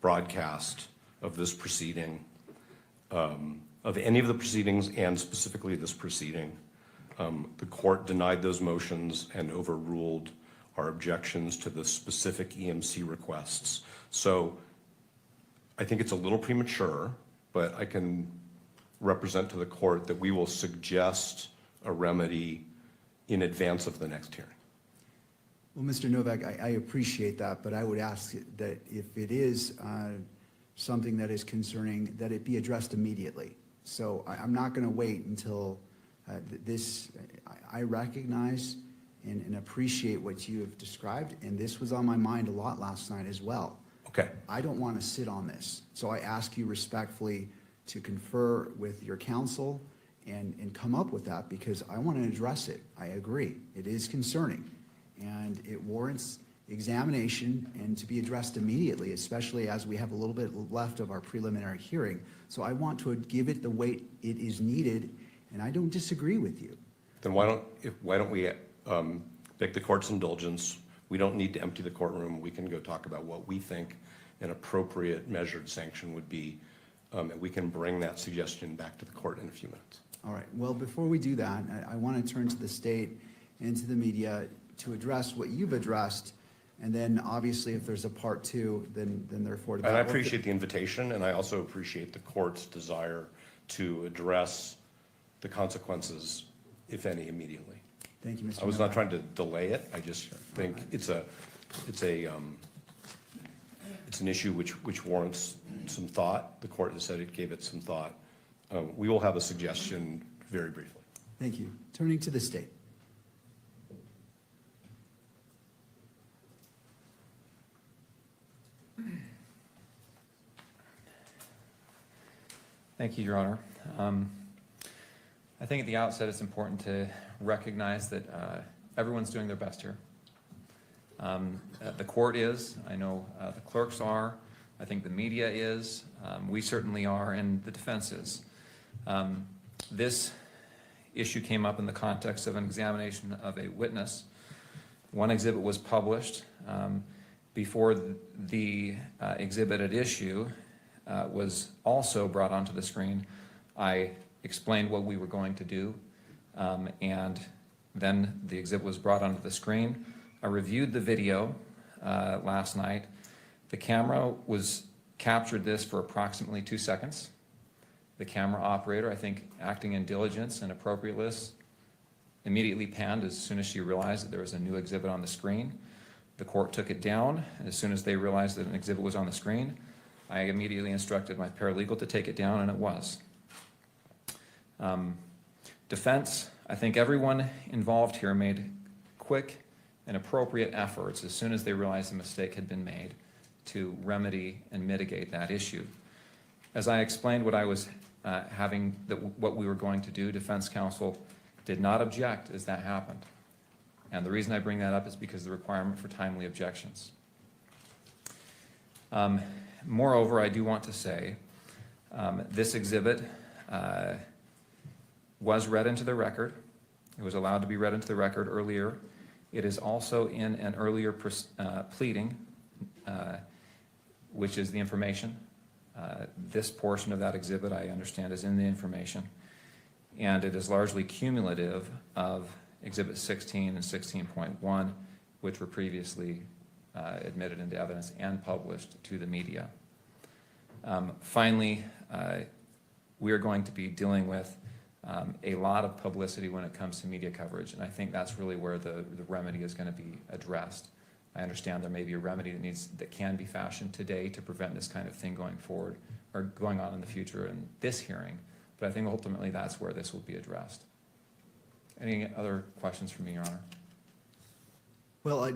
broadcast of this proceeding, of any of the proceedings and specifically this proceeding. The court denied those motions and overruled our objections to the specific EMC requests. So I think it's a little premature, but I can represent to the court that we will suggest a remedy in advance of the next hearing. Well, Mr. Novak, I appreciate that, but I would ask that if it is something that is concerning, that it be addressed immediately. So I'm not going to wait until I recognize and appreciate what you have described, and this was on my mind a lot last night as well. Okay. I don't want to sit on this. So I ask you respectfully to confer with your counsel and come up with that, because I want to address it. I agree. It is concerning, and it warrants examination and to be addressed immediately, especially as we have a little bit left of our preliminary hearing. So I want to give it the weight it is needed, and I don't disagree with you. Then why don't we beg the court's indulgence? We don't need to empty the courtroom. We can go talk about what we think an appropriate measured sanction would be, and we can bring that suggestion back to the court in a few minutes. All right. Well, before we do that, I want to turn to the state and to the media to address what you've addressed. And then obviously if there's a part two, then therefore. And I appreciate the invitation, and I also appreciate the court's desire to address the consequences, if any, immediately. Thank you, Mr. I was not Novak. trying to delay it. I just think it's an issue which warrants some thought. The court has said it gave it some thought. We will have a suggestion very briefly. Thank you. Turning to the state. Thank you, Your Honor. I think at the outset it's important to recognize that everyone's doing their best here. The court is, I know the clerks are, I think the media is, we certainly are, and the defense is. This issue came up in the context of an examination of a witness. One exhibit was published. Before the exhibit at issue was also brought onto the screen, I explained what we were going to do, and then the exhibit was brought onto the screen. I reviewed the video last night. The camera captured this for approximately 2 seconds. The camera operator, I think acting in diligence and appropriateness, immediately panned as soon as she realized that there was a new exhibit on the screen. The court took it down, and as soon as they realized that an exhibit was on the screen, I immediately instructed my paralegal to take it down, and it was. Defense, I think everyone involved here made quick and appropriate efforts as soon as they realized a mistake had been made to remedy and mitigate that issue. As I explained what I was what we were going to do, defense counsel did not object as that happened. And the reason I bring that up is because of the requirement for timely objections. Moreover, I do want to say this exhibit was read into the record. It was allowed to be read into the record earlier. It is also in an earlier pleading, which is the information. This portion of that exhibit, I understand, is in the information. And it is largely cumulative of Exhibit 16 and 16.1, which were previously admitted into evidence and published to the media. Finally, we are going to be dealing with a lot of publicity when it comes to media coverage, and I think that's really where the remedy is going to be addressed. I understand there may be a remedy that can be fashioned today to prevent this kind of thing going forward or going on in the future in this hearing, but I think ultimately that's where this will be addressed. Any other questions from me, Your Honor? Well,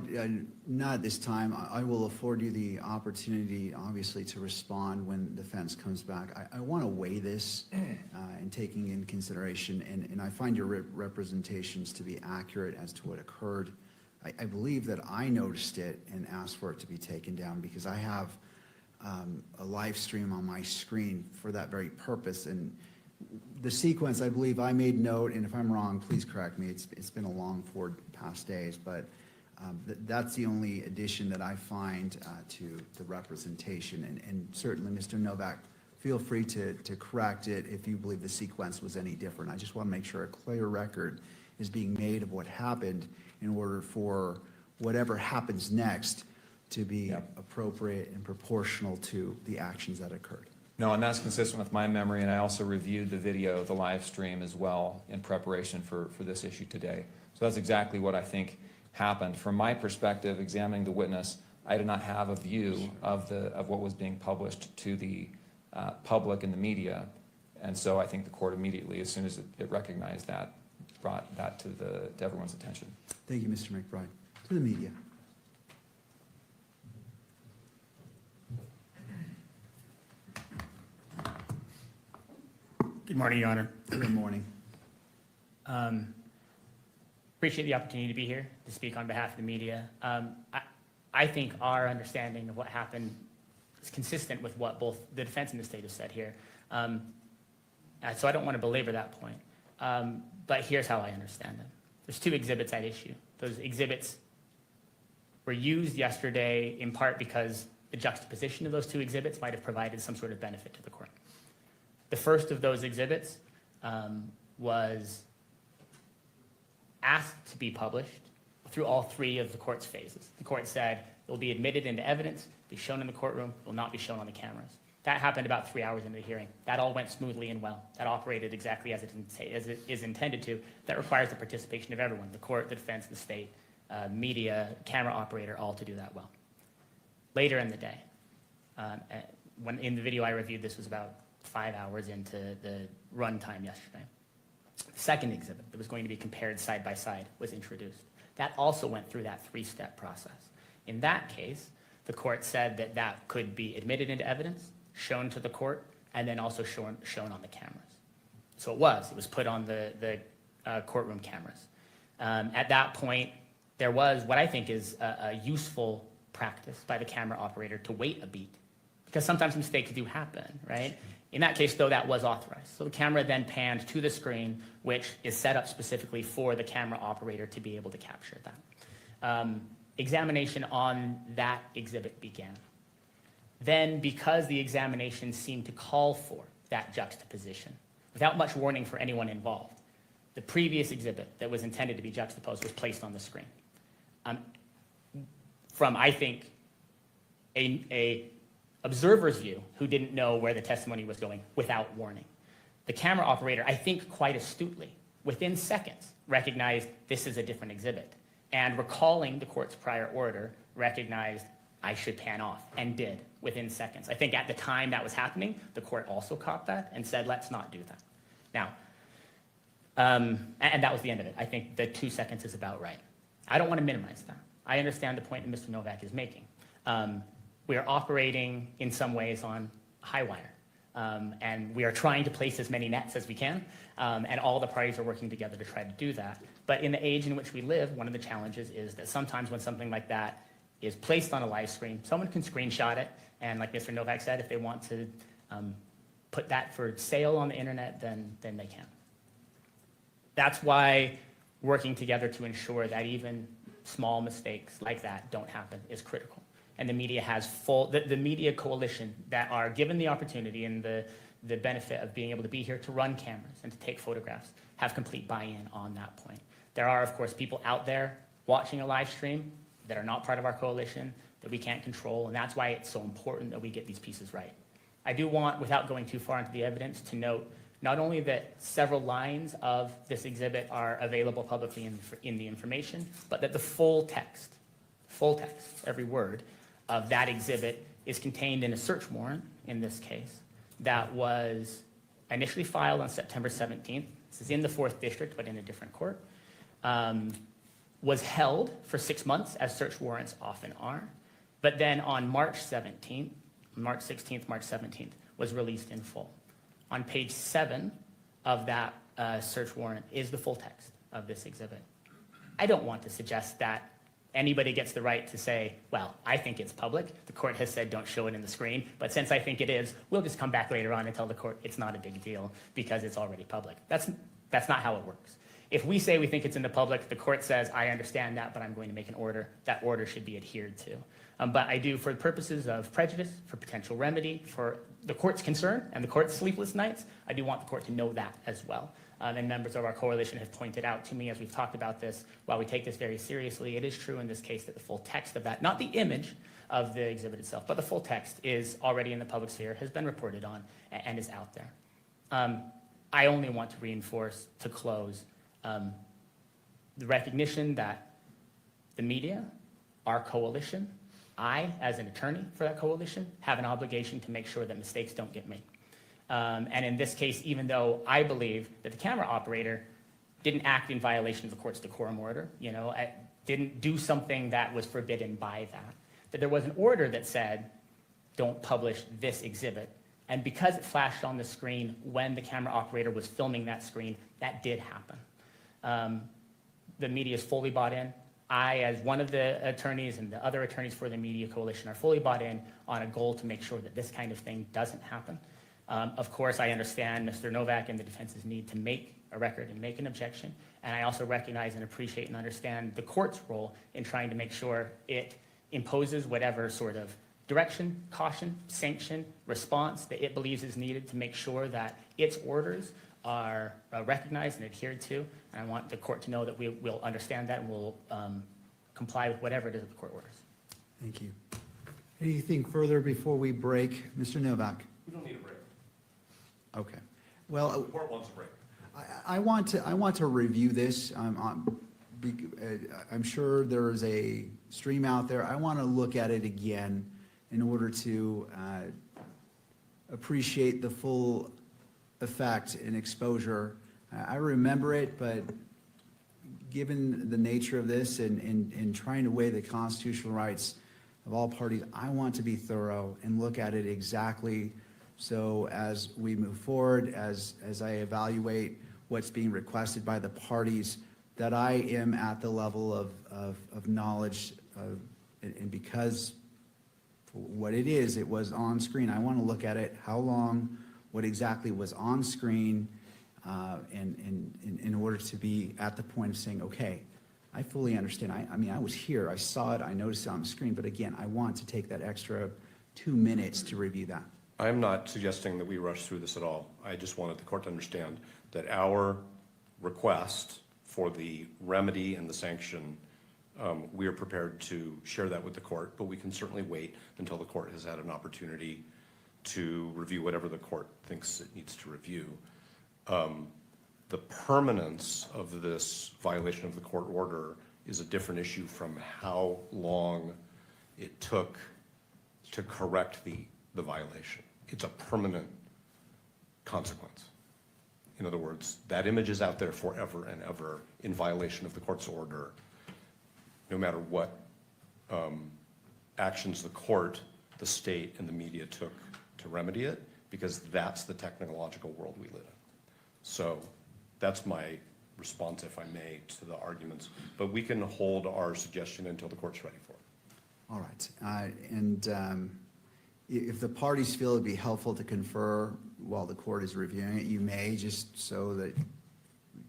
not at this time. I will afford you the opportunity, obviously, to respond when defense comes back. I want to weigh this and taking in consideration, and I find your representations to be accurate as to what occurred. I believe that I noticed it and asked for it to be taken down because I have a live stream on my screen for that very purpose. And the sequence, I believe I made note, and if I'm wrong, please correct me. It's been a long 4 past days, but That's the only addition that I find to the representation. And certainly, Mr. Novak, feel free to correct it if you believe the sequence was any different. I just want to make sure a clear record is being made of what happened in order for whatever happens next to be appropriate and proportional to the actions that occurred. No, and that's consistent with my memory, and I also reviewed the video, the live stream as well, in preparation for this issue today. So that's exactly what I think happened. From my perspective, examining the witness, I did not have a view of what was being published to the public and the media, and so I think the court immediately, as soon as it recognized that, brought that to everyone's attention. Thank you, Mr. McBride. To the media. Good morning, Your Honor. Good morning. Appreciate the opportunity to be here to speak on behalf of the media. I think our understanding of what happened is consistent with what both the defense and the state have said here. So I don't want to belabor that point. But here's how I understand them. There's two exhibits at issue. Those exhibits were used yesterday in part because the juxtaposition of those two exhibits might have provided some sort of benefit to the court. The first of those exhibits was asked to be published through all three of the court's phases. The court said it will be admitted into evidence, be shown in the courtroom, will not be shown on the cameras. That happened about 3 hours into the hearing. That all went smoothly and well. That operated exactly as it is intended to. That requires the participation of everyone, the court, the defense, the state, media, camera operator, all to do that well. Later in the day, when in the video I reviewed, this was about 5 hours into the runtime yesterday. The second exhibit that was going to be compared side by side was introduced. That also went through that three-step process. In that case, the court said that that could be admitted into evidence, shown to the court, and then also shown on the cameras. So it was put on the courtroom cameras. At that point, there was what I think is a useful practice by the camera operator to wait a beat, because sometimes mistakes do happen, right? In that case, though, that was authorized. So the camera then panned to the screen, which is set up specifically for the camera operator to be able to capture that. Examination on that exhibit began. Then, because the examination seemed to call for that juxtaposition, without much warning for anyone involved, the previous exhibit that was intended to be juxtaposed was placed on the screen. From, I think, a observer's view who didn't know where the testimony was going without warning. The camera operator, I think quite astutely, within seconds, recognized this is a different exhibit, and recalling the court's prior order, recognized I should pan off, and did within seconds. I think at the time that was happening, the court also caught that and said, let's not do that. Now, and that was the end of it. I think the 2 seconds is about right. I don't want to minimize that. I understand the point that Mr. Novak is making. We are operating in some ways on high wire, and we are trying to place as many nets as we can, and all the parties are working together to try to do that. But in the age in which we live, one of the challenges is that sometimes when something like that is placed on a live stream, someone can screenshot it, and like Mr. Novak said, if they want to put that for sale on the internet, then they can. That's why working together to ensure that even small mistakes like that don't happen is critical. And the media has the media coalition that are given the opportunity and the benefit of being able to be here to run cameras and to take photographs have complete buy-in on that point. There are, of course, people out there watching a live stream that are not part of our coalition that we can't control, and that's why it's so important that we get these pieces right. I do want, without going too far into the evidence, to note not only that several lines of this exhibit are available publicly in the information, but that the full text, every word, of that exhibit is contained in a search warrant, in this case, that was initially filed on September 17th. This is in the 4th District, but in a different court. Was held for 6 months, as search warrants often are, but then on March 16th, March 17th, was released in full. On page 7 of that search warrant is the full text of this exhibit. I don't want to suggest that anybody gets the right to say, well, I think it's public. The court has said don't show it in the screen, but since I think it is, we'll just come back later on and tell the court it's not a big deal because it's already public. That's not how it works. if we say we think it's in the public, the court says, I understand that, but I'm going to make an order, that order should be adhered to. But I do, for the purposes of prejudice, for potential remedy, for the court's concern and the court's sleepless nights, I do want the court to know that as well. And members of our coalition have pointed out to me as we've talked about this, while we take this very seriously, it is true in this case that the full text of that, not the image of the exhibit itself, but the full text is already in the public sphere, has been reported on, and is out there. I only want to reinforce, to close, the recognition that the media, our coalition, I, as an attorney for that coalition, have an obligation to make sure that mistakes don't get made. And in this case, even though I believe that the camera operator didn't act in violation of the court's decorum order, didn't do something that was forbidden by that there was an order that said, don't publish this exhibit. And because it flashed on the screen when the camera operator was filming that screen, that did happen. The media is fully bought in. I, as one of the attorneys and the other attorneys for the media coalition, are fully bought in on a goal to make sure that this kind of thing doesn't happen. Of course, I understand Mr. Novak and the defense's need to make a record and make an objection. And I also recognize and appreciate and understand the court's role in trying to make sure it imposes whatever sort of direction, caution, sanction, response that it believes is needed to make sure that its orders are recognized and adhered to. And I want the court to know that we will understand that and will comply with whatever it is that the court orders. Thank you. Anything further before we break? Mr. Novak? We don't need a break. Okay. Well, The court wants a break. I want to review this. I'm sure there is a stream out there. I want to look at it again in order to appreciate the full effect and exposure. I remember it, but given the nature of this and trying to weigh the constitutional rights of all parties, I want to be thorough and look at it exactly. So as we move forward, as I evaluate what's being requested by the parties, that I am at the level of knowledge, and because for what it is, it was on screen. I want to look at it, how long, what exactly was on screen, and in order to be at the point of saying, okay, I fully understand. I mean, I was here, I saw it, I noticed it on the screen, but again, I want to take that extra 2 minutes to review that. I'm not suggesting that we rush through this at all. I just wanted the court to understand that our request for the remedy and the sanction, we are prepared to share that with the court, but we can certainly wait until the court has had an opportunity to review whatever the court thinks it needs to review. The permanence of this violation of the court order is a different issue from how long it took to correct the violation. It's a permanent consequence. In other words, that image is out there forever and ever in violation of the court's order, no matter what actions the court, the state, and the media took to remedy it, because that's the technological world we live in. So that's my response, if I may, to the arguments. But we can hold our suggestion until the court's ready for it. All right. If the parties feel it'd be helpful to confer while the court is reviewing it, you may, just so that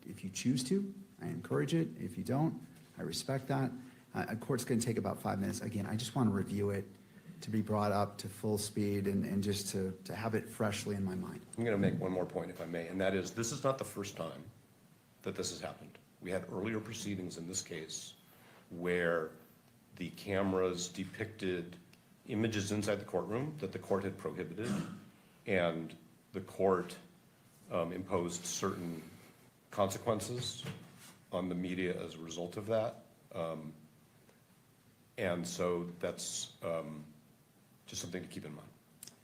if you choose to, I encourage it. If you don't, I respect that. A court's going to take about 5 minutes. Again, I just want to review it, to be brought up to full speed and just to have it freshly in my mind. I'm going to make one more point, if I may, and that is this is not the first time that this has happened. We had earlier proceedings in this case where the cameras depicted images inside the courtroom that the court had prohibited, and the court imposed certain consequences on the media as a result of that. And so that's just something to keep in mind,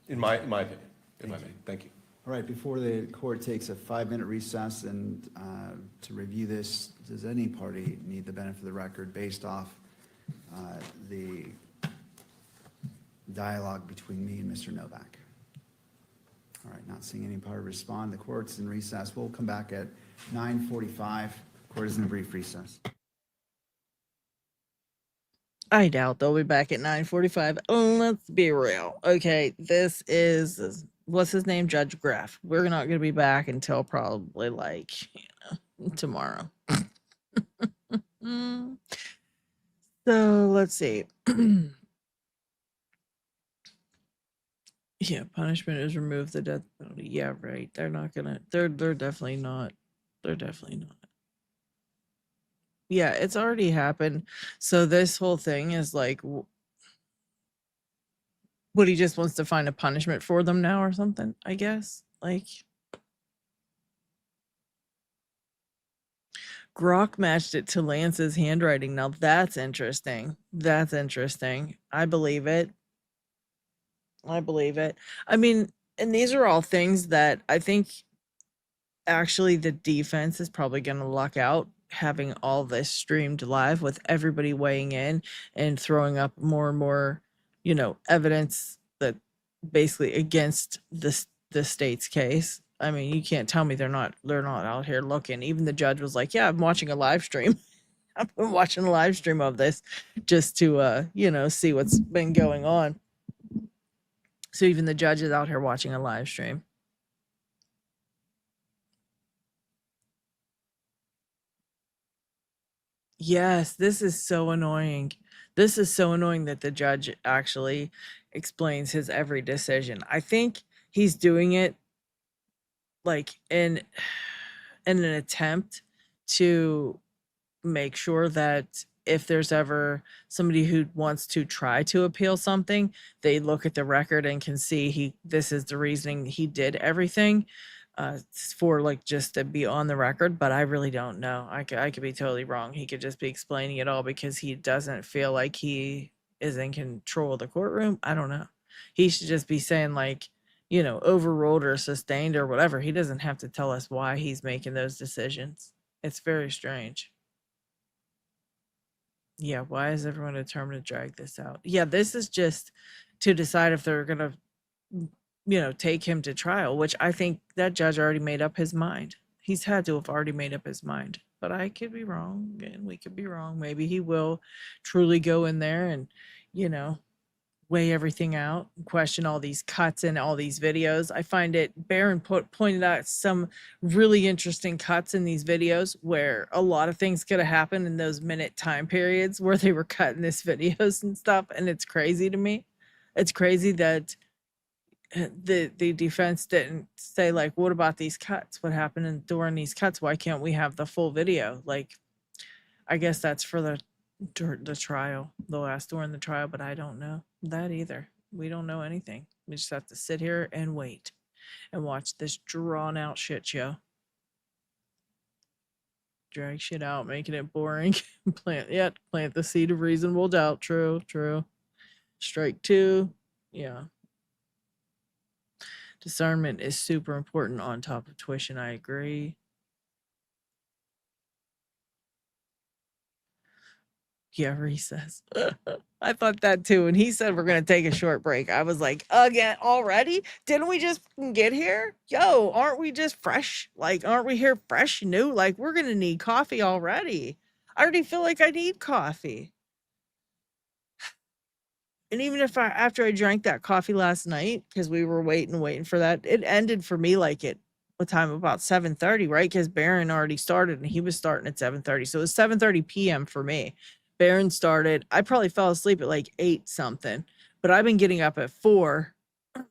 in my opinion, if I may. Thank you. All right, before the court takes a 5-minute recess and to review this, does any party need the benefit of the record based off the dialogue between me and Mr. Novak? All right, not seeing any party respond. The court's in recess. We'll come back at 9:45. Court is in a brief recess. I doubt they'll be back at 9:45. Let's be real. Okay, this is, what's his name? Judge Graff. We're not going to be back until probably tomorrow. Mm. So let's see. Yeah, punishment is remove the death penalty. Yeah, right. They're not gonna. They're definitely not. They're definitely not. Yeah, it's already happened. So this whole thing is like, what he just wants to find a punishment for them now or something. I guess. Like, Grok matched it to Lance's handwriting. Now that's interesting. That's interesting. I believe it. I believe it. I mean, and these are all things that I think actually the defense is probably going to luck out having all this streamed live with everybody weighing in and throwing up more and more, evidence that basically against the state's case. I mean, you can't tell me they're not out here looking. Even the judge was like, "Yeah, I'm watching a live stream." I've been watching a live stream of this just to see what's been going on. So even the judge is out here watching a live stream. Yes, this is so annoying. This is so annoying that the judge actually explains his every decision. I think he's doing it like in an attempt to make sure that if there's ever somebody who wants to try to appeal something, they look at the record and can see this is the reasoning he did everything. For like just to be on the record, but I really don't know. I could be totally wrong. He could just be explaining it all because he doesn't feel like he is in control of the courtroom. I don't know. He should just be saying like, overruled or sustained or whatever. He doesn't have to tell us why he's making those decisions. It's very strange. Yeah, why is everyone determined to drag this out? Yeah, this is just to decide if they're gonna take him to trial, which I think that judge already made up his mind. He's had to have already made up his mind, but I could be wrong and we could be wrong. Maybe he will truly go in there and, weigh everything out, question all these cuts and all these videos. I find it, Barron pointed out some really interesting cuts in these videos where a lot of things could have happened in those minute time periods where they were cutting this videos and stuff. And it's crazy to me. It's crazy that the defense didn't say like, what about these cuts? What happened during these cuts? Why can't we have the full video? Like, I guess that's for the trial. They'll ask during the trial, but I don't know that either. We don't know anything. We just have to sit here and wait and watch this drawn out shit show. Drag shit out, making it boring. plant the seed of reasonable doubt. True. Strike two. Yeah. Discernment is super important on top of tuition. I agree. Yeah, recess. I thought that too. And he said we're going to take a short break. I was like, again, already? Didn't we just get here? Yo, aren't we just fresh? Like, aren't we here fresh, new? Like, we're going to need coffee already. I already feel like I need coffee. And even if after I drank that coffee last night, because we were waiting for that, it ended for me like at what time? About 7:30, right? Because Barron already started and he was starting at 7:30. So it was 7:30 p.m. for me. Barron started. I probably fell asleep at like 8 something, but I've been getting up at 4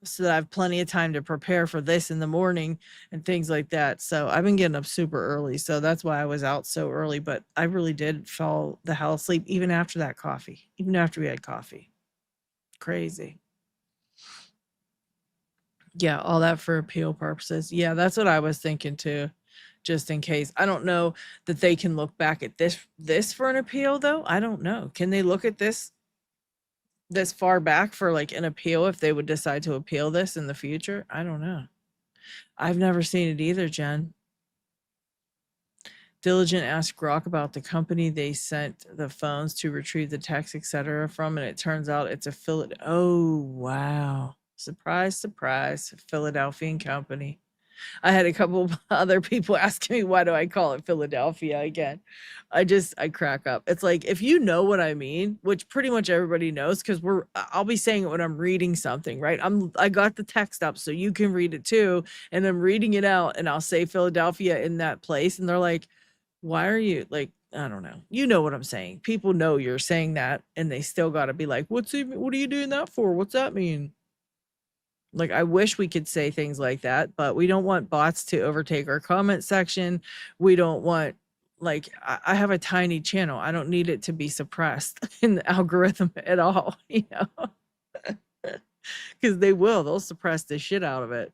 so that I have plenty of time to prepare for this in the morning and things like that. So I've been getting up super early. So that's why I was out so early, but I really did fall the hell asleep even after that coffee, even after we had coffee. Crazy. Yeah, all that for appeal purposes. Yeah, that's what I was thinking too, just in case. I don't know that they can look back at this for an appeal though. I don't know. Can they look at this far back for like an appeal if they would decide to appeal this in the future? I don't know. I've never seen it either, Jen. Diligent asked Grok about the company they sent the phones to retrieve the text, etc. from, and it turns out it's a oh wow. Surprise, surprise, Philadelphian company. I had a couple of other people asking me, why do I call it Philadelphia again? I crack up. It's like, if you know what I mean, which pretty much everybody knows, because I'll be saying it when I'm reading something, right? I got the text up so you can read it too. And I'm reading it out and I'll say Philadelphia in that place. And they're like, Why are you like, I don't know. You know what I'm saying. People know you're saying that and they still got to be like, what are you doing that for? What's that mean? Like, I wish we could say things like that, but we don't want bots to overtake our comment section. We don't want, like, I have a tiny channel. I don't need it to be suppressed in the algorithm at all, you know, because they'll suppress the shit out of it.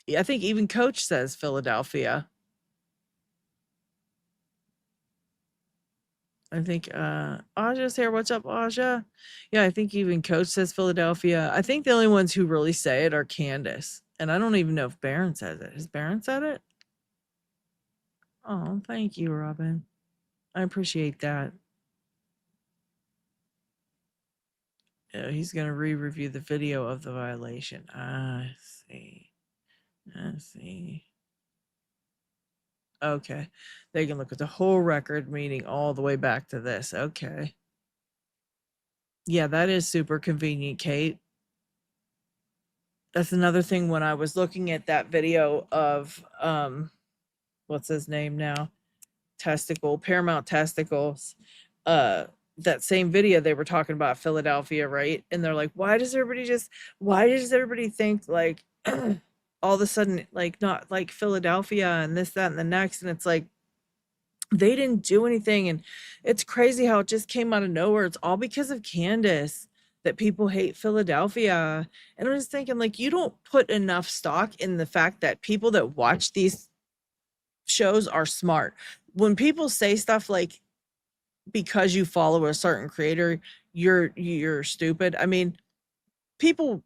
Yeah, I think even Coach says Philadelphia. I think Aja's here. What's up, Aja? Yeah, I think even Coach says Philadelphia. I think the only ones who really say it are Candace. And I don't even know if Barron says it. Has Barron said it? Oh, thank you, Robin. I appreciate that. Yeah, he's gonna re-review the video of the violation. I see. I see. Okay. They can look at the whole record, meaning all the way back to this. Okay. Yeah, that is super convenient, Kate. That's another thing when I was looking at that video of what's his name now? Paramount Testicles. That same video they were talking about Philadelphia, right? And they're like, why does everybody think like all of a sudden, like, not like Philadelphia and this, that, and the next? And it's like, they didn't do anything. And it's crazy how it just came out of nowhere. It's all because of Candace that people hate Philadelphia. And I'm just thinking, like, you don't put enough stock in the fact that people that watch these shows are smart. When people say stuff like, because you follow a certain creator, you're stupid. I mean, people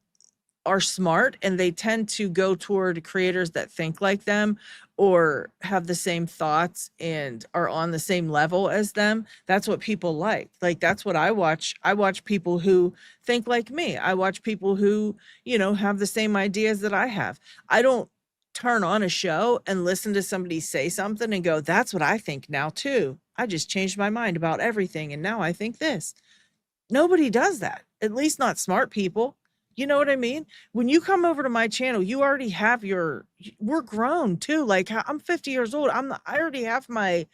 are smart and they tend to go toward creators that think like them or have the same thoughts and are on the same level as them. That's what people like. Like, that's what I watch. I watch people who think like me. I watch people who, you know, have the same ideas that I have. I don't turn on a show and listen to somebody say something and go, that's what I think now too. I just changed my mind about everything and now I think this. Nobody does that. At least not smart people. You know what I mean? When you come over to my channel, you already have we're grown too. Like, I'm 50 years old. I already have my,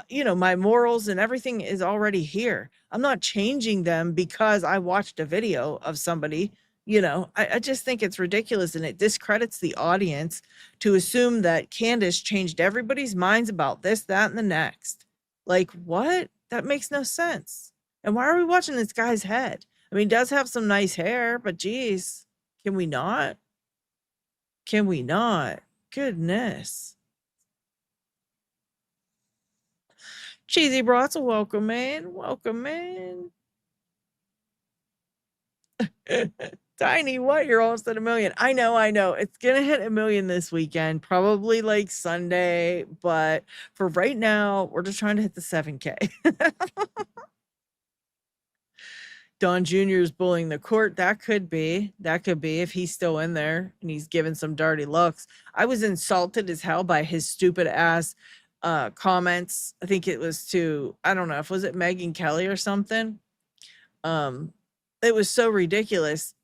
you know, my morals and everything is already here. I'm not changing them because I watched a video of somebody. You know, I just think it's ridiculous and it discredits the audience to assume that Candace changed everybody's minds about this, that, and the next. Like, what? That makes no sense. And why are we watching this guy's head? I mean, he does have some nice hair, but geez, can we not? Can we not? Goodness. Cheesy Brats, welcome, man. Welcome, man. Tiny, what? You're almost at 1 million. I know. It's gonna hit 1 million this weekend, probably like Sunday. But for right now, we're just trying to hit the 7K. Don Jr. is bullying the court. That could be if he's still in there and he's giving some dirty looks. I was insulted as hell by his stupid ass comments. I think it was to, I don't know if was it Megyn Kelly or something. It was so ridiculous.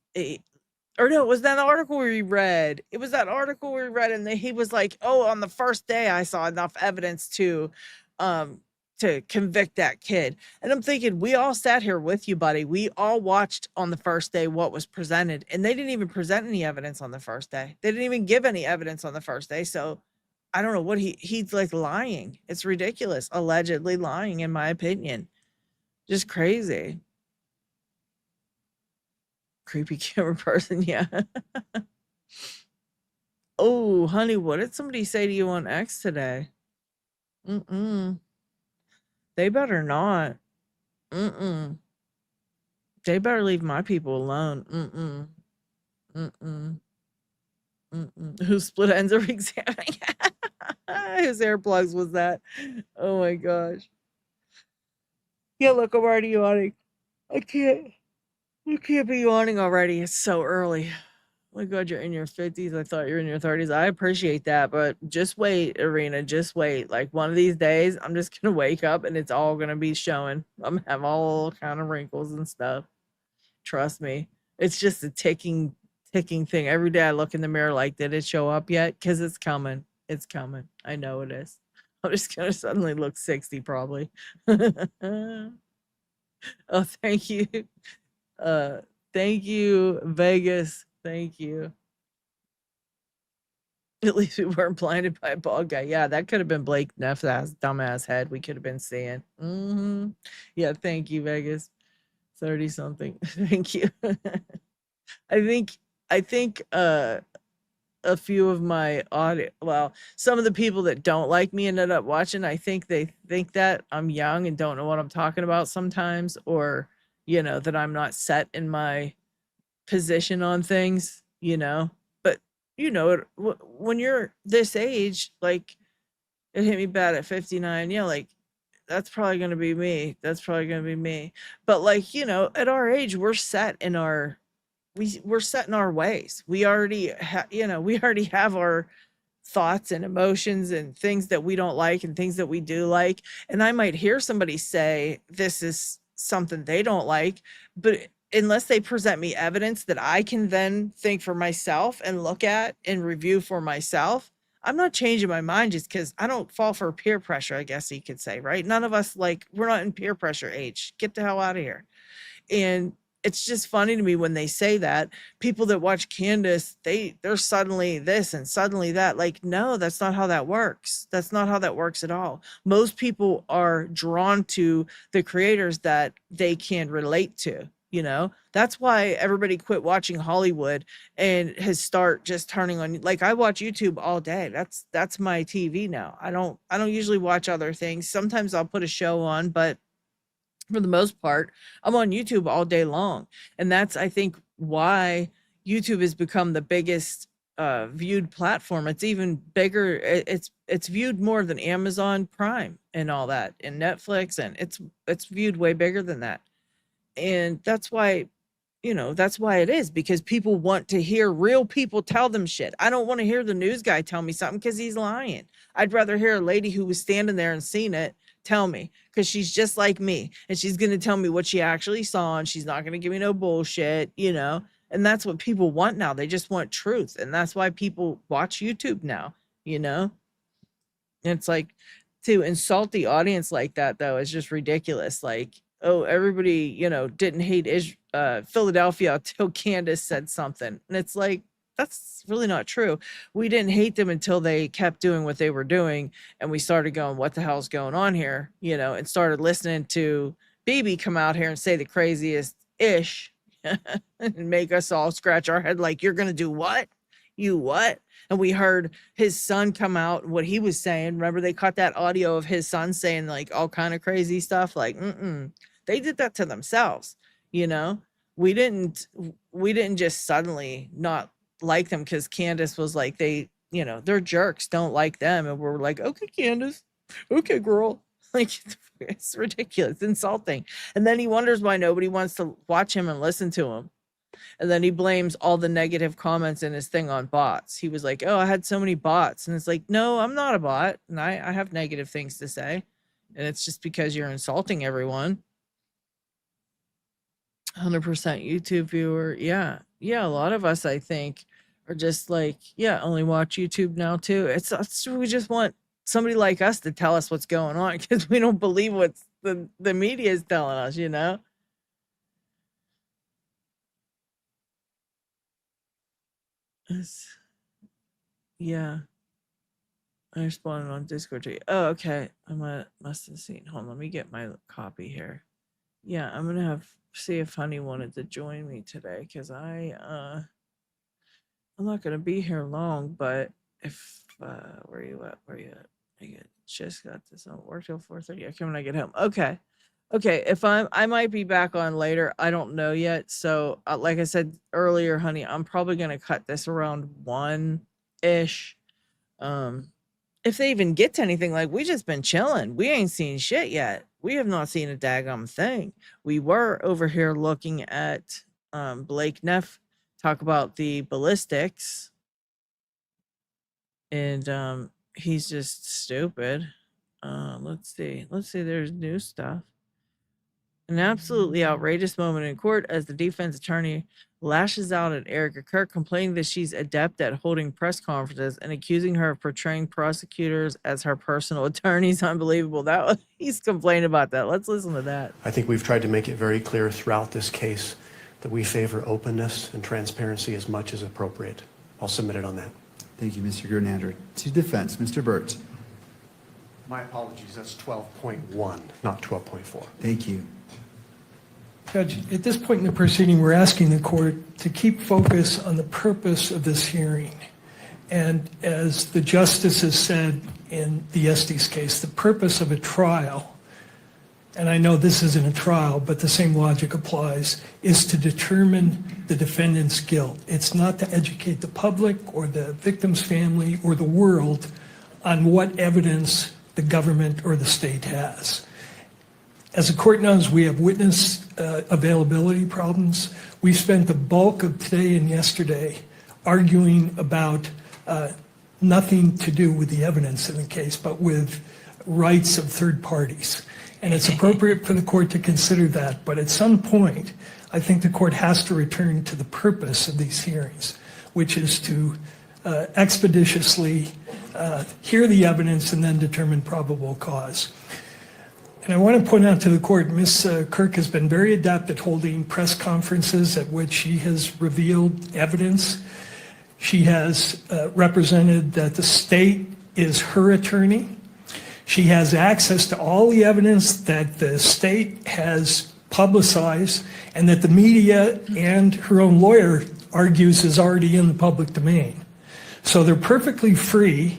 Or no, it was that article we read. It was that article we read, and he was like, "Oh, on the first day, I saw enough evidence to convict that kid." And I'm thinking, we all sat here with you, buddy. We all watched on the first day what was presented, and they didn't even present any evidence on the first day. They didn't even give any evidence on the first day. So I don't know what he's like lying. It's ridiculous. Allegedly lying, in my opinion. Just crazy. Creepy camera person, yeah. Oh, honey, what did somebody say to you on X today? They better not. They better leave my people alone. Who split ends are examining? Whose hair plugs was that? Oh my gosh. Yeah, look, I'm already yawning. I can't be yawning already. It's so early. Oh my God, you're in your 50s. I thought you were in your 30s. I appreciate that, but just wait, Erika. Just wait. Like, one of these days, I'm just gonna wake up and it's all gonna be showing. I'm gonna have all kind of wrinkles and stuff. Trust me. It's just a ticking ticking thing. Every day I look in the mirror like, did it show up yet? Because it's coming. It's coming. I know it is. I'm just gonna suddenly look 60 probably. Oh, thank you. Thank you, Vegas. Thank you. At least we weren't blinded by a bald guy. Yeah, that could have been Blake Neff's ass, dumbass head. We could have been seeing. Yeah, thank you, Vegas. 30 something. Thank you. I think a few of my some of the people that don't like me ended up watching. I think they think that I'm young and don't know what I'm talking about sometimes, or that I'm not set in my position on things, but when you're this age, like, it hit me bad at 59. Yeah, like, that's probably going to be me. But like, at our age, we're set in our we're set in our ways. We already have our thoughts and emotions and things that we don't like and things that we do like. And I might hear somebody say this is something they don't like, but unless they present me evidence that I can then think for myself and look at and review for myself, I'm not changing my mind just because I don't fall for peer pressure, I guess you could say, right? None of us, like, we're not in peer pressure age. Get the hell out of here. And it's just funny to me when they say that. People that watch Candace, they're suddenly this and suddenly that. Like, no, that's not how that works. That's not how that works at all. Most people are drawn to the creators that they can relate to. That's why everybody quit watching Hollywood and has start just turning on. Like, I watch YouTube all day. That's my TV now. I don't usually watch other things. Sometimes I'll put a show on, but for the most part, I'm on YouTube all day long. And that's, I think, why YouTube has become the biggest viewed platform. It's even bigger. It's viewed more than Amazon Prime and all that, and Netflix, and it's viewed way bigger than that. And that's why it is, because people want to hear real people tell them shit. I don't want to hear the news guy tell me something because he's lying. I'd rather hear a lady who was standing there and seen it tell me, because she's just like me and she's going to tell me what she actually saw, and she's not going to give me no bullshit, and that's what people want now. They just want truth. And that's why people watch YouTube now, and it's like, to insult the audience like that, though, is just ridiculous. Like, oh, everybody, didn't hate Philadelphia until Candace said something. And it's like, that's really not true. We didn't hate them until they kept doing what they were doing. And we started going, what the hell's going on here? And started listening to BB come out here and say the craziest ish and make us all scratch our head like, you're going to do what? You what? And we heard his son come out, what he was saying. Remember, they caught that audio of his son saying like all kind of crazy stuff. Like, they did that to themselves. We didn't just suddenly not like them because Candace was like, they're jerks, don't like them. And we're like, okay, Candace, okay, girl. Like, it's ridiculous, it's insulting. And then he wonders why nobody wants to watch him and listen to him. And then he blames all the negative comments in his thing on bots. He was like, oh, I had so many bots. And it's like, no, I'm not a bot. And I have negative things to say. And it's just because you're insulting everyone. 100% YouTube viewer. Yeah. A lot of us, I think, are just like, only watch YouTube now too. We just want somebody like us to tell us what's going on, because we don't believe what the media is telling us, Yeah. I responded on Discord to you. Oh, okay. Must have seen. Hold on, let me get my copy here. Yeah, I'm gonna see if Honey wanted to join me today, because I'm not gonna be here long, but if where you at? I just got this on work till 4:30. Okay, when I get home. Okay. If I might be back on later. I don't know yet. So like I said earlier, Honey, I'm probably gonna cut this around 1-ish. If they even get to anything, like, we just been chilling. We ain't seen shit yet. We have not seen a daggum thing. We were over here looking at Blake Neff talk about the ballistics, and he's just stupid. Let's see. There's new stuff. An absolutely outrageous moment in court as the defense attorney lashes out at Erika Kirk, complaining that she's adept at holding press conferences and accusing her of portraying prosecutors as her personal attorneys. Unbelievable. He's complaining about that. Let's listen to that. I think we've tried to make it very clear throughout this case that we favor openness and transparency as much as appropriate. I'll submit it on that. Thank you, Mr. Gernander. To defense, Mr. Burt. My apologies, that's 12.1, not 12.4. Thank you. Judge, at this point in the proceeding, we're asking the court to keep focus on the purpose of this hearing. And as the justices said in the Estes case, the purpose of a trial, and I know this isn't a trial, but the same logic applies, is to determine the defendant's guilt. It's not to educate the public or the victim's family or the world on what evidence the government or the state has. As the court knows, we have witness availability problems. We spent the bulk of today and yesterday arguing about nothing to do with the evidence in the case, but with rights of third parties. And it's appropriate for the court to consider that. But at some point, I think the court has to return to the purpose of these hearings, which is to expeditiously hear the evidence and then determine probable cause. And I want to point out to the court, Ms. Kirk has been very adept at holding press conferences at which she has revealed evidence. She has represented that the state is her attorney. She has access to all the evidence that the state has publicized and that the media and her own lawyer argues is already in the public domain. So they're perfectly free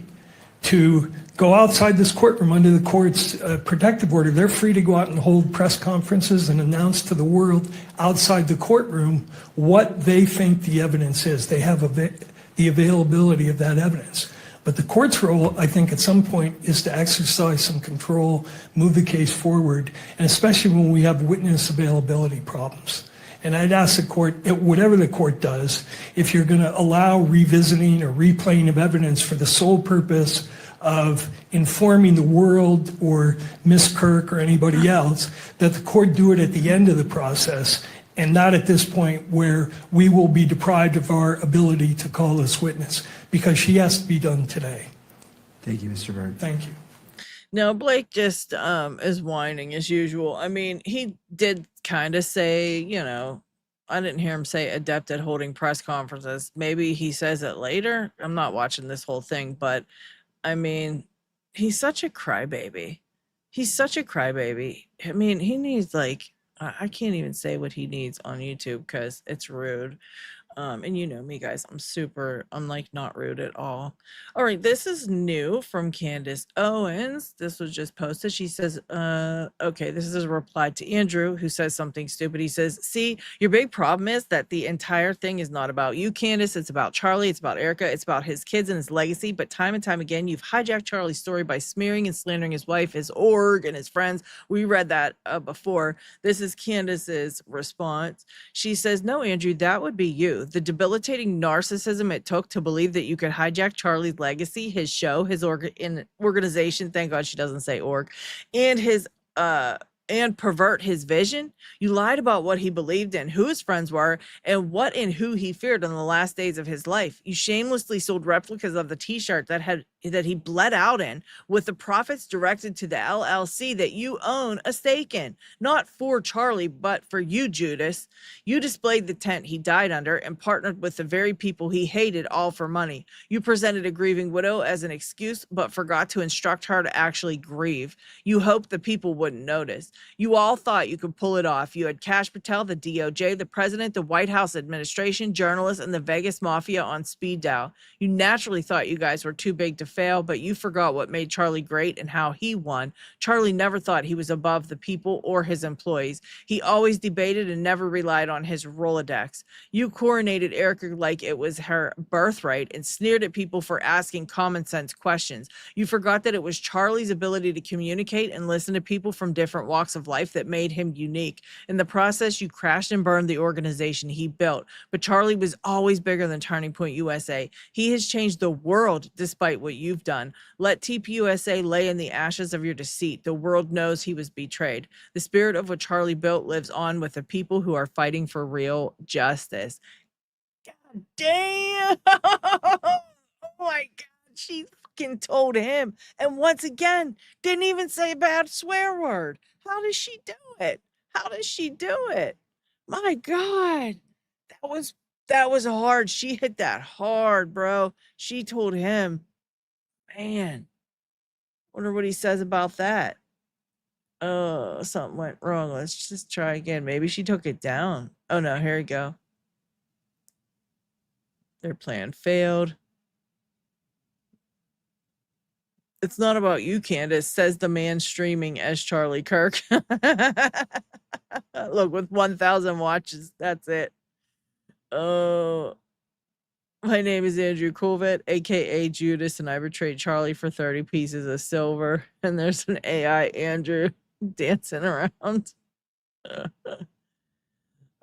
to go outside this courtroom under the court's protective order. They're free to go out and hold press conferences and announce to the world outside the courtroom what they think the evidence is. They have the availability of that evidence. But the court's role, I think, at some point is to exercise some control, move the case forward, and especially when we have witness availability problems. And I'd ask the court, whatever the court does, if you're going to allow revisiting or replaying of evidence for the sole purpose of informing the world or Ms. Kirk or anybody else, that the court do it at the end of the process and not at this point where we will be deprived of our ability to call this witness, because she has to be done today. Thank you, Mr. Byrd. Thank you. No, Blake just is whining as usual. I mean, he did kind of say, I didn't hear him say adept at holding press conferences. Maybe he says it later. I'm not watching this whole thing, but I mean, he's such a crybaby. He's such a crybaby. I mean, he needs I can't even say what he needs on YouTube because it's rude. And you know me, guys, I'm not rude at all. All right, this is new from Candace Owens. This was just posted. She says, okay, this is a reply to Andrew, who says something stupid. He says, see, your big problem is that the entire thing is not about you, Candace. It's about Charlie. It's about Erika. It's about his kids and his legacy. But time and time again, you've hijacked Charlie's story by smearing and slandering his wife, his org, and his friends. We read that before. This is Candace's response. She says, no, Andrew, that would be you. The debilitating narcissism it took to believe that you could hijack Charlie's legacy, his show, his organization, thank God she doesn't say org, and his and pervert his vision. You lied about what he believed in, who his friends were, and what and who he feared in the last days of his life. You shamelessly sold replicas of the t-shirt that he bled out in, with the profits directed to the LLC that you own a stake in. Not for Charlie, but for you, Judas. You displayed the tent he died under and partnered with the very people he hated, all for money. You presented a grieving widow as an excuse, but forgot to instruct her to actually grieve. You hoped the people wouldn't notice. You all thought you could pull it off. You had Kash Patel, the DOJ, the president, the White House administration, journalists, and the Vegas mafia on speed dial. You naturally thought you guys were too big to fail, but you forgot what made Charlie great and how he won. Charlie never thought he was above the people or his employees. He always debated and never relied on his Rolodex. You coronated Erika like it was her birthright and sneered at people for asking common sense questions. You forgot that it was Charlie's ability to communicate and listen to people from different walks of life that made him unique. In the process, you crashed and burned the organization he built. But Charlie was always bigger than Turning Point USA. He has changed the world despite what you've done. Let TPUSA lay in the ashes of your deceit. The world knows he was betrayed. The spirit of what Charlie built lives on with the people who are fighting for real justice. God damn. Oh my God. She fucking told him. And once again, didn't even say a bad swear word. How does she do it? How does she do it? My God. That was hard. She hit that hard, bro. She told him, man, wonder what he says about that. Oh, something went wrong. Let's just try again. Maybe she took it down. Oh no, here we go. Their plan failed. It's not about you, Candace, says the man streaming as Charlie Kirk. Look, with 1,000 watches, that's it. Oh, my name is Andrew Colvett, aka Judas, and I betrayed Charlie for 30 pieces of silver. And there's an AI Andrew dancing around.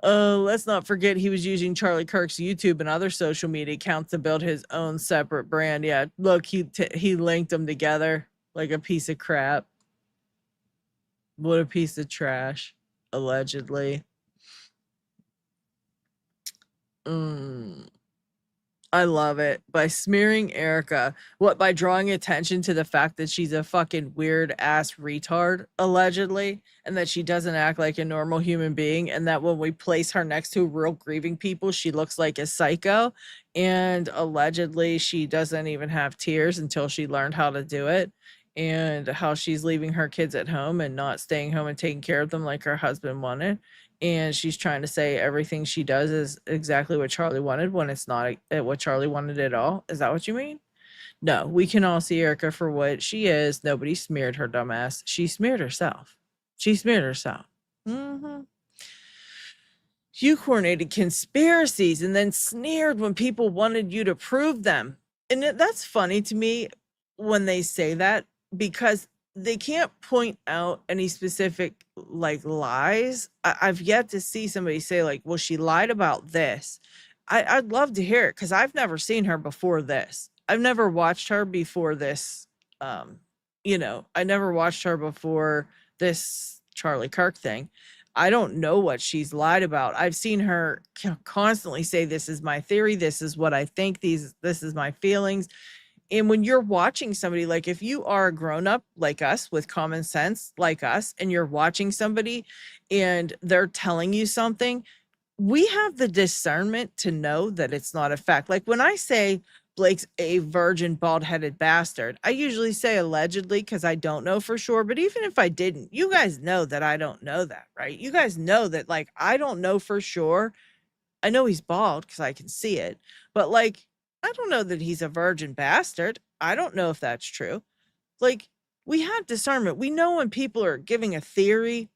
Let's not forget he was using Charlie Kirk's YouTube and other social media accounts to build his own separate brand. Yeah, look, he linked them together like a piece of crap. What a piece of trash, allegedly. I love it. By smearing Erika. What, by drawing attention to the fact that she's a fucking weird ass retard, allegedly, and that she doesn't act like a normal human being, and that when we place her next to real grieving people, she looks like a psycho, and allegedly she doesn't even have tears until she learned how to do it, and how she's leaving her kids at home and not staying home and taking care of them like her husband wanted. And she's trying to say everything she does is exactly what Charlie wanted when it's not what Charlie wanted at all. Is that what you mean? No, we can all see Erika for what she is. Nobody smeared her, dumbass. She smeared herself. She smeared herself. You coordinated conspiracies and then sneered when people wanted you to prove them. And that's funny to me when they say that, because they can't point out any specific like lies. I've yet to see somebody say like, well, she lied about this. I'd love to hear it, because I've never seen her before this. I've never watched her before this. I never watched her before this Charlie Kirk thing. I don't know what she's lied about. I've seen her constantly say, this is my theory. This is what I think. This is my feelings. And when you're watching somebody, like if you are a grown-up like us with common sense like us, and you're watching somebody and they're telling you something, we have the discernment to know that it's not a fact. Like when I say Blake's a virgin, bald-headed bastard, I usually say allegedly because I don't know for sure. But even if I didn't, you guys know that I don't know that, right? You guys know that, like, I don't know for sure. I know he's bald because I can see it. But like, I don't know that he's a virgin bastard. I don't know if that's true. Like, we have discernment. We know when people are giving a theory,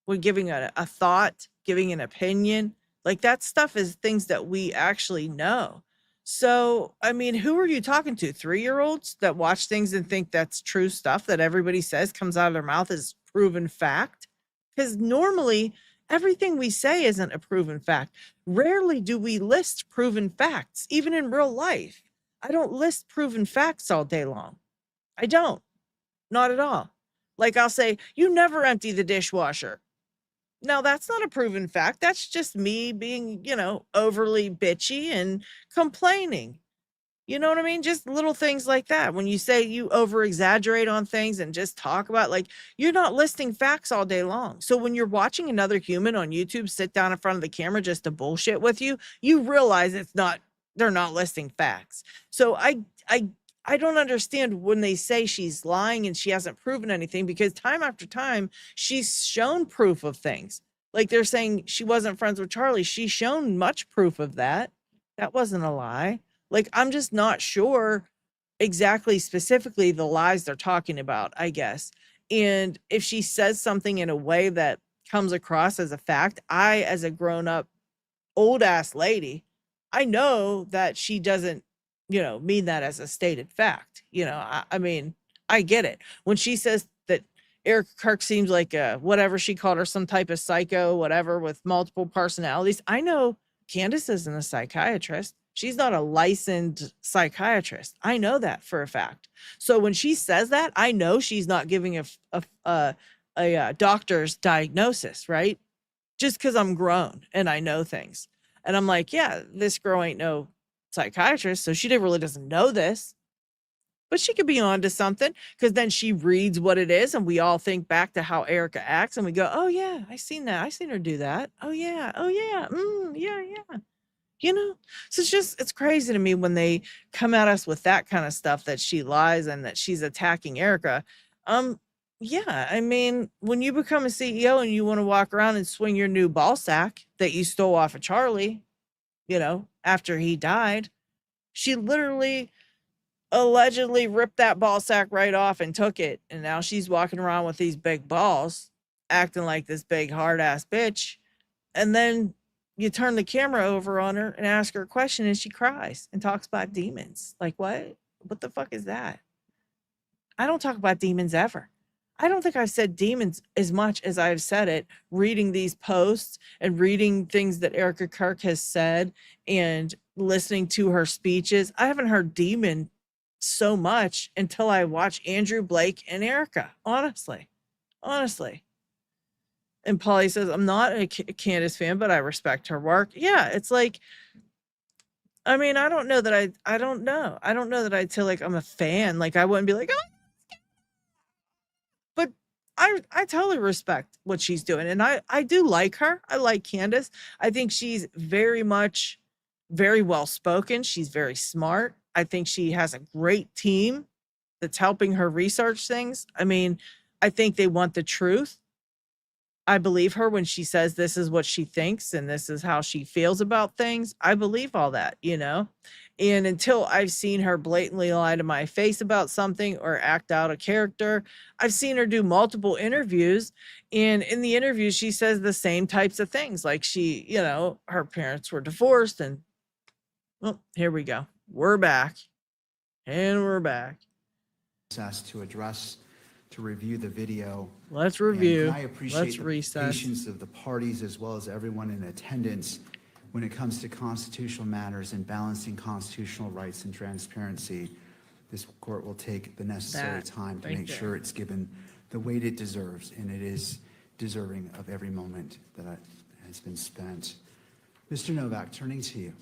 when giving a thought, giving an opinion. Like, that stuff is things that we actually know. So, I mean, who are you talking to? 3-year-olds that watch things and think that's true stuff that everybody says comes out of their mouth is proven fact? Because normally, everything we say isn't a proven fact. Rarely do we list proven facts, even in real life. I don't list proven facts all day long. I don't. Not at all. Like I'll say, you never empty the dishwasher. Now, that's not a proven fact. That's just me being, overly bitchy and complaining. You know what I mean? Just little things like that. When you say you over exaggerate on things and just talk about, like, you're not listing facts all day long. So when you're watching another human on YouTube sit down in front of the camera just to bullshit with you, you realize they're not listing facts. So I don't understand when they say she's lying and she hasn't proven anything, because time after time, she's shown proof of things. Like they're saying she wasn't friends with Charlie. She's shown much proof of that. That wasn't a lie. Like, I'm just not sure exactly specifically the lies they're talking about, I guess. And if she says something in a way that comes across as a fact, I, as a grown-up old ass lady, I know that she doesn't, mean that as a stated fact. I mean, I get it. When she says that Erika Kirk seems like whatever she called her, some type of psycho, whatever, with multiple personalities, I know Candace isn't a psychiatrist. She's not a licensed psychiatrist. I know that for a fact. So when she says that, I know she's not giving a doctor's diagnosis, right? Just because I'm grown and I know things. And I'm like, yeah, this girl ain't no psychiatrist, so she really doesn't know this. But she could be onto something, because then she reads what it is and we all think back to how Erika acts and we go, oh yeah, I seen that. I seen her do that. Oh yeah. Oh yeah. Yeah. You know, so it's crazy to me when they come at us with that kind of stuff, that she lies and that she's attacking Erika. Yeah, I mean, when you become a CEO and you want to walk around and swing your new ball sack that you stole off of Charlie, after he died, she literally allegedly ripped that ball sack right off and took it. And now she's walking around with these big balls, acting like this big hard ass bitch. And then you turn the camera over on her and ask her a question and she cries and talks about demons. Like, what the fuck is that? I don't talk about demons ever. I don't think I've said demons as much as I've said it reading these posts and reading things that Erika Kirk has said and listening to her speeches. I haven't heard demon so much until I watch Andrew, Blake, and Erika. Honestly. And Polly says, I'm not a Candace fan, but I respect her work. Yeah, it's like, I mean, I don't know that I don't know. I don't know that I'd say like I'm a fan. Like I wouldn't be like, oh, but I totally respect what she's doing. And I do like her. I like Candace. I think she's very well spoken. She's very smart. I think she has a great team that's helping her research things. I mean, I think they want the truth. I believe her when she says this is what she thinks and this is how she feels about things. I believe all that, and until I've seen her blatantly lie to my face about something or act out a character, I've seen her do multiple interviews. And in the interviews, she says the same types of things. Like her parents were divorced and, well, here we go. We're back. And we're back. To address, to review the video. Let's review. And I appreciate Let's the recess. patience of the parties as well as everyone in attendance when it comes to constitutional matters and balancing constitutional rights and transparency. This court will take the necessary time to make sure it's given the weight it deserves, and it is deserving of every moment that has been spent. Mr. Novak, turning to you.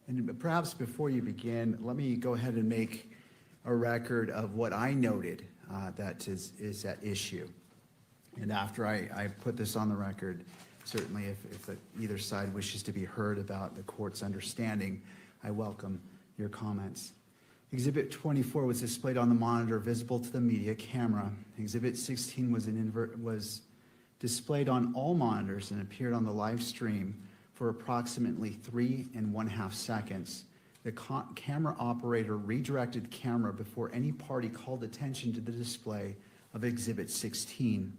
And perhaps before you begin, let me go ahead and make a record of what I noted that is at issue. And after I put this on the record, certainly if either side wishes to be heard about the court's understanding, I welcome your comments. Exhibit 24 was displayed on the monitor visible to the media camera. Exhibit 16 was displayed on all monitors and appeared on the live stream for approximately 3.5 seconds. The camera operator redirected the camera before any party called attention to the display of Exhibit 16.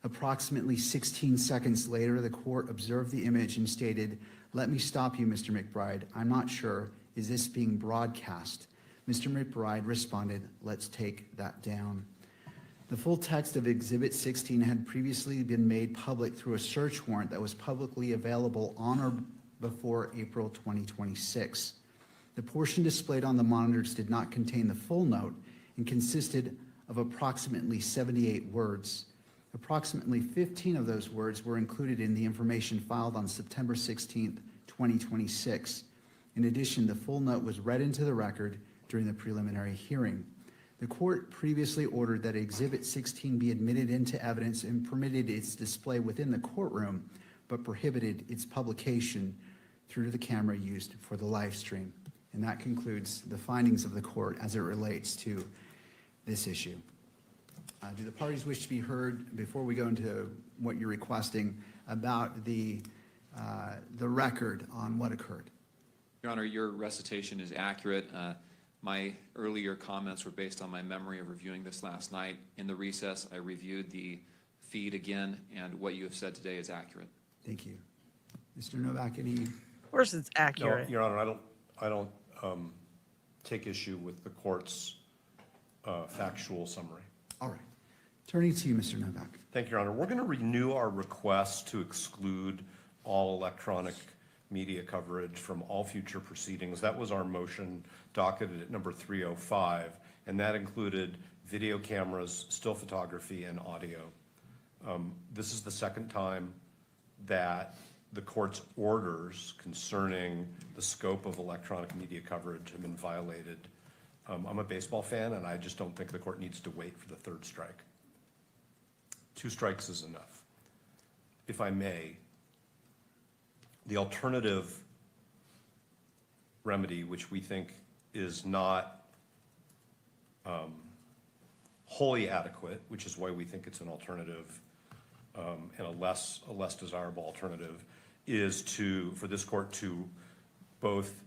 Approximately 16 seconds later, the court observed the image and stated, "Let me stop you, Mr. McBride. I'm not sure. Is this being broadcast?" Mr. McBride responded, "Let's take that down." The full text of Exhibit 16 had previously been made public through a search warrant that was publicly available on or before April 2026. The portion displayed on the monitors did not contain the full note and consisted of approximately 78 words. Approximately 15 of those words were included in the information filed on September 16th, 2026. In addition, the full note was read into the record during the preliminary hearing. The court previously ordered that Exhibit 16 be admitted into evidence and permitted its display within the courtroom, but prohibited its publication through the camera used for the live stream. And that concludes the findings of the court as it relates to this issue. Do the parties wish to be heard before we go into what you're requesting about the record on what occurred? Your Honor, your recitation is accurate. My earlier comments were based on my memory of reviewing this last night. In the recess, I reviewed the feed again, and what you have said today is accurate. Thank you. Mr. Novak, any? Of course it's accurate. No, Your Honor, I don't take issue with the court's factual summary. All right. Turning to you, Mr. Novak. Thank you, Your Honor. We're going to renew our request to exclude all electronic media coverage from all future proceedings. That was our motion docketed at number 305, and that included video cameras, still photography, and audio. This is the second time that the court's orders concerning the scope of electronic media coverage have been violated. I'm a baseball fan, and I just don't think the court needs to wait for the third strike. 2 strikes is enough. If I may, the alternative remedy, which we think is not wholly adequate, which is why we think it's an alternative and a less desirable alternative, is for this court to both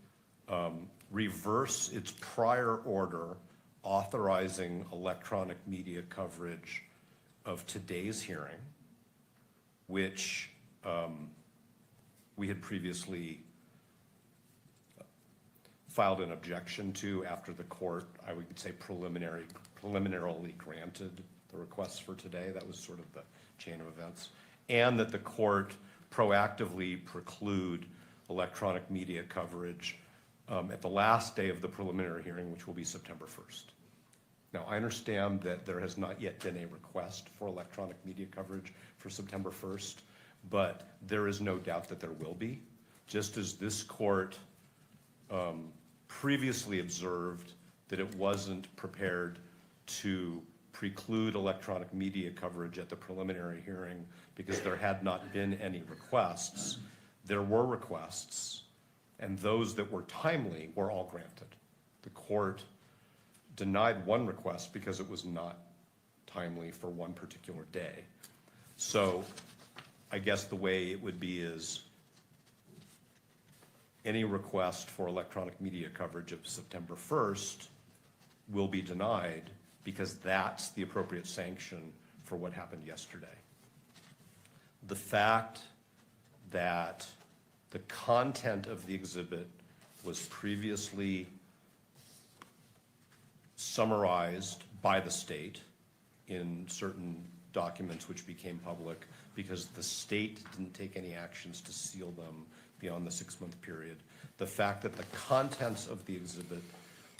reverse its prior order authorizing electronic media coverage of today's hearing, which we had previously filed an objection to after the court, I would say preliminarily granted the requests for today. That was sort of the chain of events. And that the court proactively preclude electronic media coverage at the last day of the preliminary hearing, which will be September 1st. Now, I understand that there has not yet been a request for electronic media coverage for September 1st, but there is no doubt that there will be. Just as this court previously observed that it wasn't prepared to preclude electronic media coverage at the preliminary hearing because there had not been any requests, there were requests, and those that were timely were all granted. The court denied one request because it was not timely for one particular day. So I guess the way it would be is any request for electronic media coverage of September 1st will be denied because that's the appropriate sanction for what happened yesterday. The fact that the content of the exhibit was previously summarized by the state in certain documents which became public because the state didn't take any actions to seal them beyond the 6-month period. The fact that the contents of the exhibit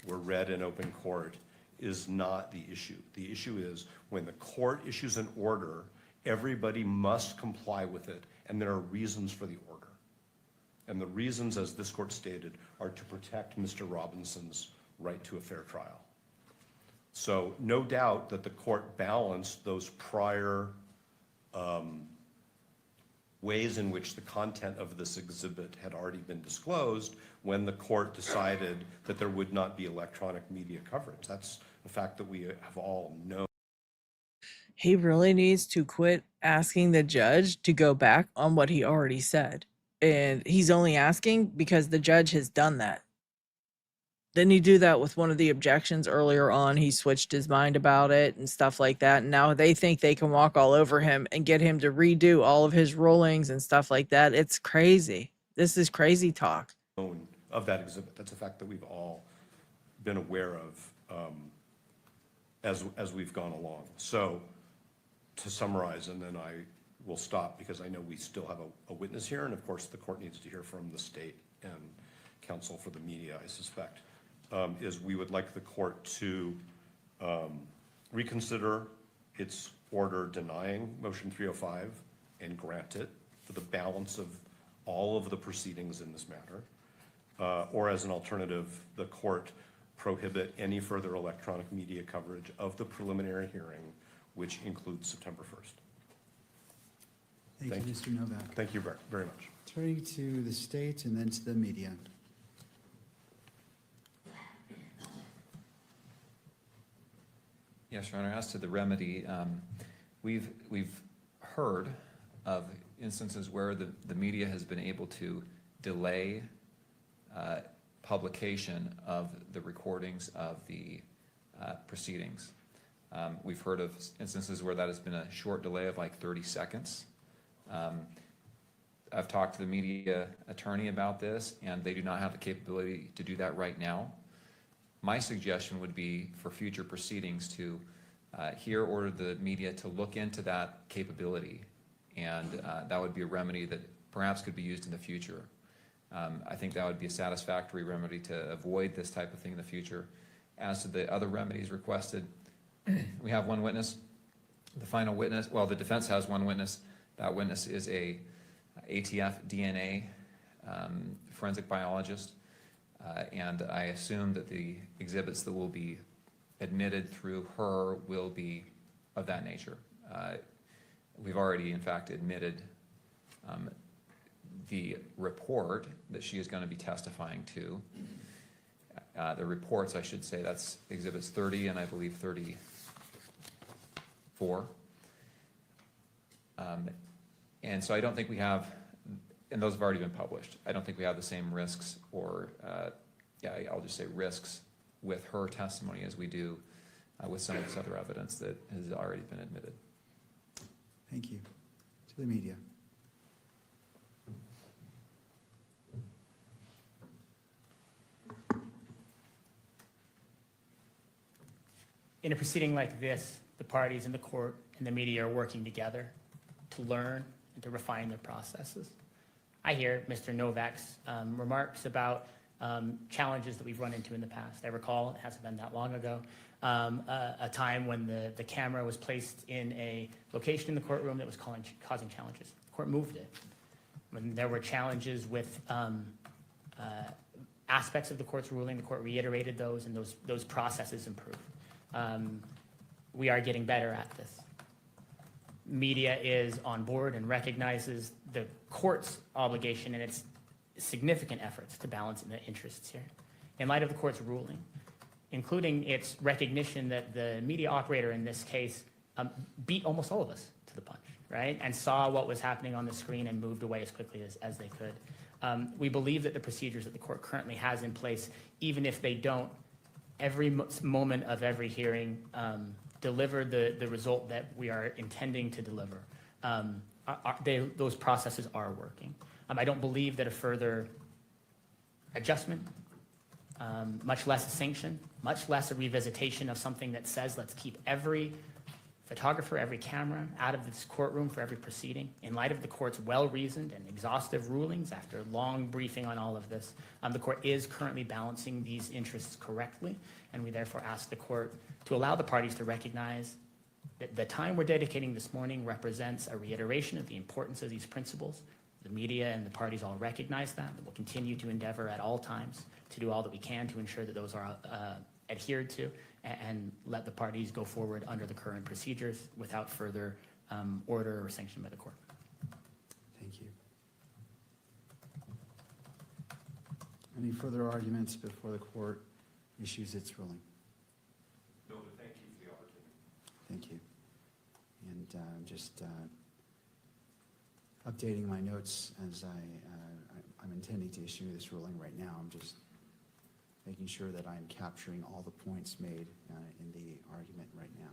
were read in open court is not the issue. The issue is when the court issues an order, everybody must comply with it, and there are reasons for the order. And the reasons, as this court stated, are to protect Mr. Robinson's right to a fair trial. So no doubt that the court balanced those prior ways in which the content of this exhibit had already been disclosed when the court decided that there would not be electronic media coverage. That's a fact that we have all known. He really needs to quit asking the judge to go back on what he already said. And he's only asking because the judge has done that. Didn't he do that with one of the objections earlier on? He switched his mind about it and stuff like that. And now they think they can walk all over him and get him to redo all of his rulings and stuff like that. It's crazy. This is crazy talk. Of that exhibit. That's a fact that we've all been aware of as we've gone along. So to summarize, and then I will stop because I know we still have a witness here, and of course the court needs to hear from the state and counsel for the media, I suspect, is we would like the court to reconsider its order denying motion 305 and grant it for the balance of all of the proceedings in this matter. Or as an alternative, the court prohibit any further electronic media coverage of the preliminary hearing, which includes September 1st. Thank you, Mr. Novak. Thank you very much. Turning to the state and then to the media. Yes, Your Honor, as to the remedy, we've heard of instances where the media has been able to delay publication of the recordings of the proceedings. We've heard of instances where that has been a short delay of like 30 seconds. I've talked to the media attorney about this, and they do not have the capability to do that right now. My suggestion would be for future proceedings to order the media to look into that capability, and that would be a remedy that perhaps could be used in the future. I think that would be a satisfactory remedy to avoid this type of thing in the future. As to the other remedies requested, we have one witness. The final witness, well, the defense has one witness. That witness is a ATF DNA forensic biologist. And I assume that the exhibits that will be admitted through her will be of that nature. We've already, in fact, admitted the report that she is going to be testifying to. The reports, I should say, that's exhibits 30 and I believe 34. And so I don't think we have, and those have already been published, I don't think we have the same risks or, I'll just say risks with her testimony as we do with some of this other evidence that has already been admitted. Thank you. To the media. In a proceeding like this, the parties in the court and the media are working together to learn and to refine their processes. I hear Mr. Novak's remarks about challenges that we've run into in the past. I recall, it hasn't been that long ago, a time when the camera was placed in a location in the courtroom that was causing challenges. The court moved it. When there were challenges with aspects of the court's ruling, the court reiterated those, and those processes improved. We are getting better at this. Media is on board and recognizes the court's obligation and its significant efforts to balance the interests here. In light of the court's ruling, including its recognition that the media operator in this case beat almost all of us to the punch, right? And saw what was happening on the screen and moved away as quickly as they could. We believe that the procedures that the court currently has in place, even if they don't, every moment of every hearing deliver the result that we are intending to deliver. Those processes are working. I don't believe that a further adjustment, much less a sanction, much less a revisitation of something that says let's keep every photographer, every camera out of this courtroom for every proceeding. In light of the court's well-reasoned and exhaustive rulings after long briefing on all of this, the court is currently balancing these interests correctly, and we therefore ask the court to allow the parties to recognize that the time we're dedicating this morning represents a reiteration of the importance of these principles. The media and the parties all recognize that. We'll continue to endeavor at all times to do all that we can to ensure that those are adhered to, and let the parties go forward under the current procedures without further order or sanction by the court. Thank you. Any further arguments before the court issues its ruling? No, but thank you for the opportunity. Thank you. And just updating my notes as I'm intending to issue this ruling right now. I'm just making sure that I'm capturing all the points made in the argument right now.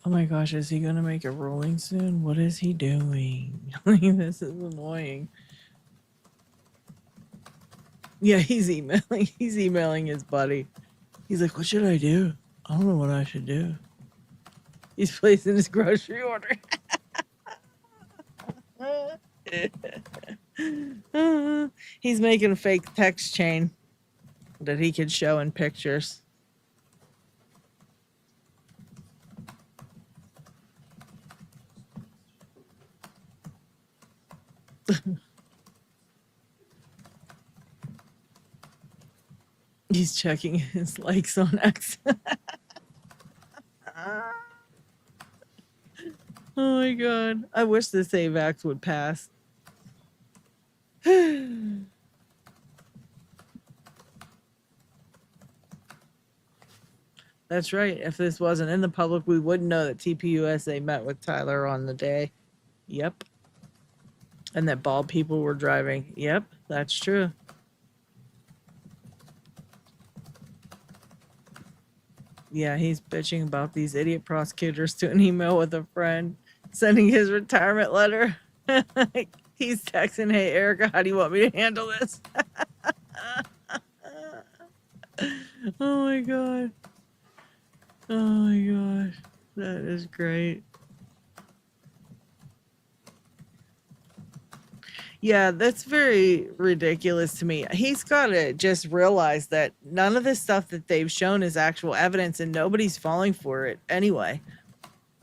Oh my gosh, is he gonna make a ruling soon? What is he doing? This is annoying. Yeah, he's emailing. He's emailing his buddy. He's like, "What should I do? I don't know what I should do." He's placing his grocery order. He's making a fake text chain that he could show in pictures. He's checking his likes on X. Oh my god. I wish this AVAX would pass. That's right. If this wasn't in the public, we wouldn't know that TPUSA met with Tyler on the day. Yep. And that bald people were driving. Yep, that's true. Yeah, he's bitching about these idiot prosecutors to an email with a friend, sending his retirement letter. He's texting, "Hey, Erika, how do you want me to handle this?" Oh my god. Oh my gosh. That is great. Yeah, that's very ridiculous to me. He's got to just realize that none of this stuff that they've shown is actual evidence and nobody's falling for it anyway.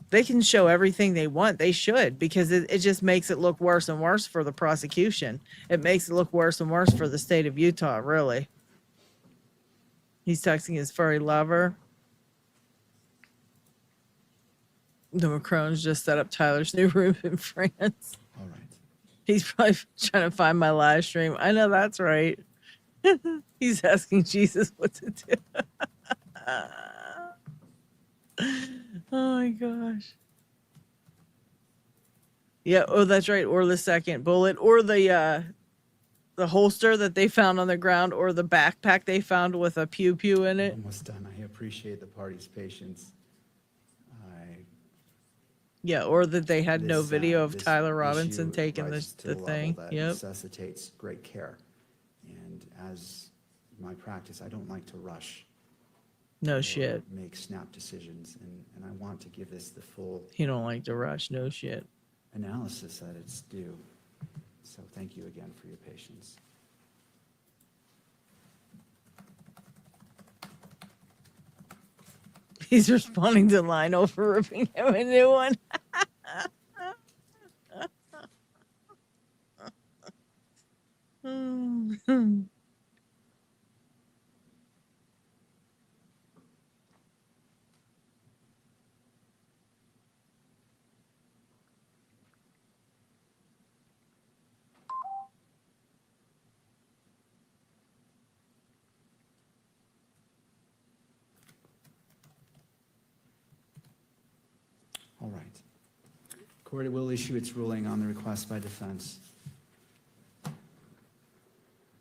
They can show everything they want. They should, because it just makes it look worse and worse for the prosecution. It makes it look worse and worse for the state of Utah, really. He's texting his furry lover. The Macrons just set up Tyler's new room in France. All right. He's probably trying to find my live stream. I know that's right. He's asking Jesus what to do. Oh my gosh. Yeah, oh, that's right. Or the second bullet, or the holster that they found on the ground, or the backpack they found with a pew pew in it. Almost done. I appreciate the party's patience. Yeah, or that they had no video of This Tyler issue Robinson taking rises to the a level thing. that Yep. necessitates great care. And as my practice, I don't like to rush. No or shit. Make snap decisions, and I want to give this the full He don't like to rush. No shit. analysis that it's due. So thank you again for your patience. He's responding to Lionel for ripping him a new one. All right. Court will issue its ruling on the request by defense.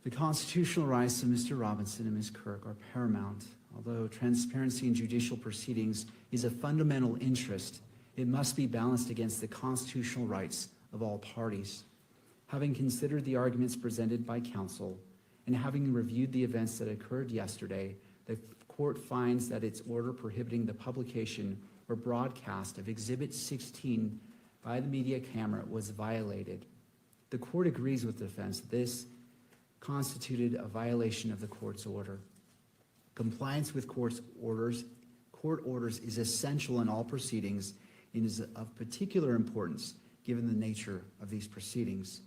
The constitutional rights of Mr. Robinson and Ms. Kirk are paramount. Although transparency in judicial proceedings is a fundamental interest, it must be balanced against the constitutional rights of all parties. Having considered the arguments presented by counsel and having reviewed the events that occurred yesterday, the court finds that its order prohibiting the publication or broadcast of Exhibit 16 by the media camera was violated. The court agrees with the defense that this constituted a violation of the court's order. Compliance with court orders is essential in all proceedings and is of particular importance given the nature of these proceedings.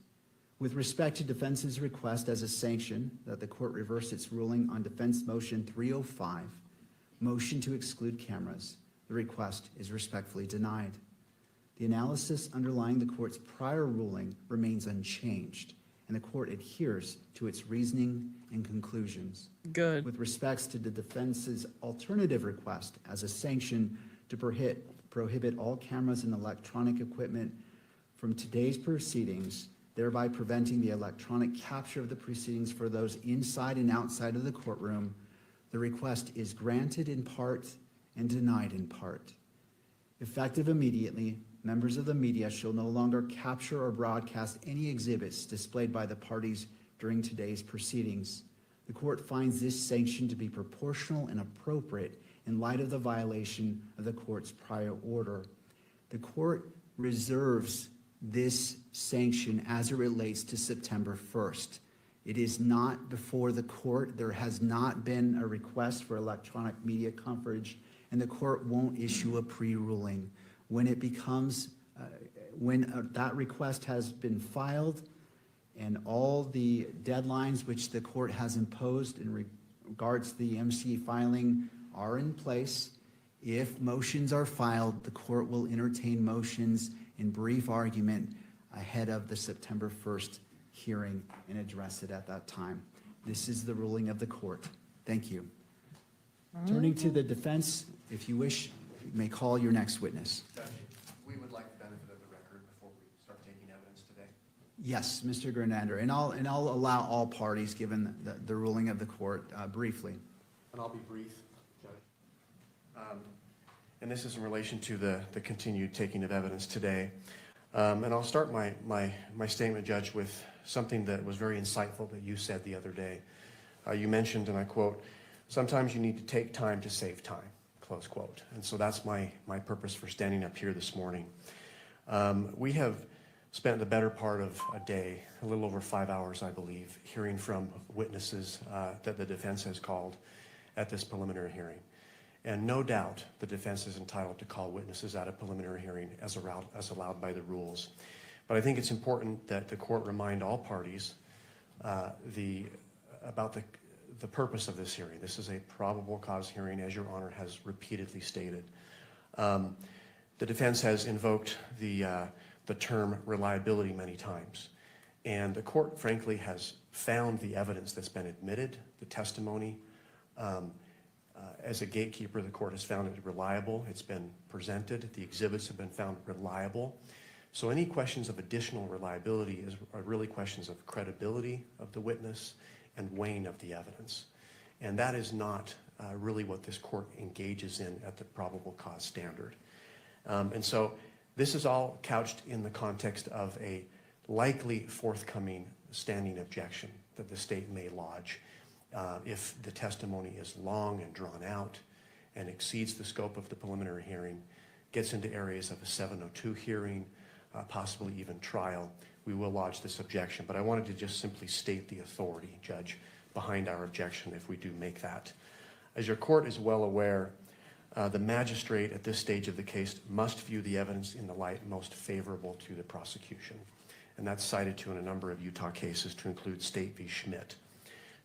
With respect to defense's request as a sanction that the court reverse its ruling on defense motion 305, motion to exclude cameras, the request is respectfully denied. The analysis underlying the court's prior ruling remains unchanged, and the court adheres to its reasoning and conclusions. Good. With respects to the defense's alternative request as a sanction to prohibit all cameras and electronic equipment from today's proceedings, thereby preventing the electronic capture of the proceedings for those inside and outside of the courtroom, the request is granted in part and denied in part. Effective immediately, members of the media shall no longer capture or broadcast any exhibits displayed by the parties during today's proceedings. The court finds this sanction to be proportional and appropriate in light of the violation of the court's prior order. The court reserves this sanction as it relates to September 1st. It is not before the court. There has not been a request for electronic media coverage, and the court won't issue a pre-ruling. When it becomes, that request has been filed and all the deadlines which the court has imposed in regards to the MC filing are in place, if motions are filed, the court will entertain motions in brief argument ahead of the September 1st hearing and address it at that time. This is the ruling of the court. Thank you. Turning to the defense, if you wish, you may call your next witness. Judge, we would like the benefit of the record before we start taking evidence today. Yes, Mr. Gernander, and I'll allow all parties, given the ruling of the court, briefly. And I'll be brief, Judge. And this is in relation to the continued taking of evidence today. And I'll start my statement, Judge, with something that was very insightful that you said the other day. You mentioned, and I quote, "Sometimes you need to take time to save time," close quote. And so that's my purpose for standing up here this morning. We have spent the better part of a day, a little over 5 hours, I believe, hearing from witnesses that the defense has called at this preliminary hearing. And no doubt the defense is entitled to call witnesses at a preliminary hearing as allowed by the rules. But I think it's important that the court remind all parties about the purpose of this hearing. This is a probable cause hearing, as Your Honor has repeatedly stated. The defense has invoked the term reliability many times. And the court, frankly, has found the evidence that's been admitted, the testimony. As a gatekeeper, the court has found it reliable. It's been presented. The exhibits have been found reliable. So any questions of additional reliability are really questions of credibility of the witness and weighing of the evidence. And that is not really what this court engages in at the probable cause standard. And so this is all couched in the context of a likely forthcoming standing objection that the state may lodge if the testimony is long and drawn out and exceeds the scope of the preliminary hearing, gets into areas of a 702 hearing, possibly even trial. We will lodge this objection, but I wanted to just simply state the authority, Judge, behind our objection if we do make that. As your court is well aware, the magistrate at this stage of the case must view the evidence in the light most favorable to the prosecution. And that's cited to in a number of Utah cases, to include State v. Schmidt.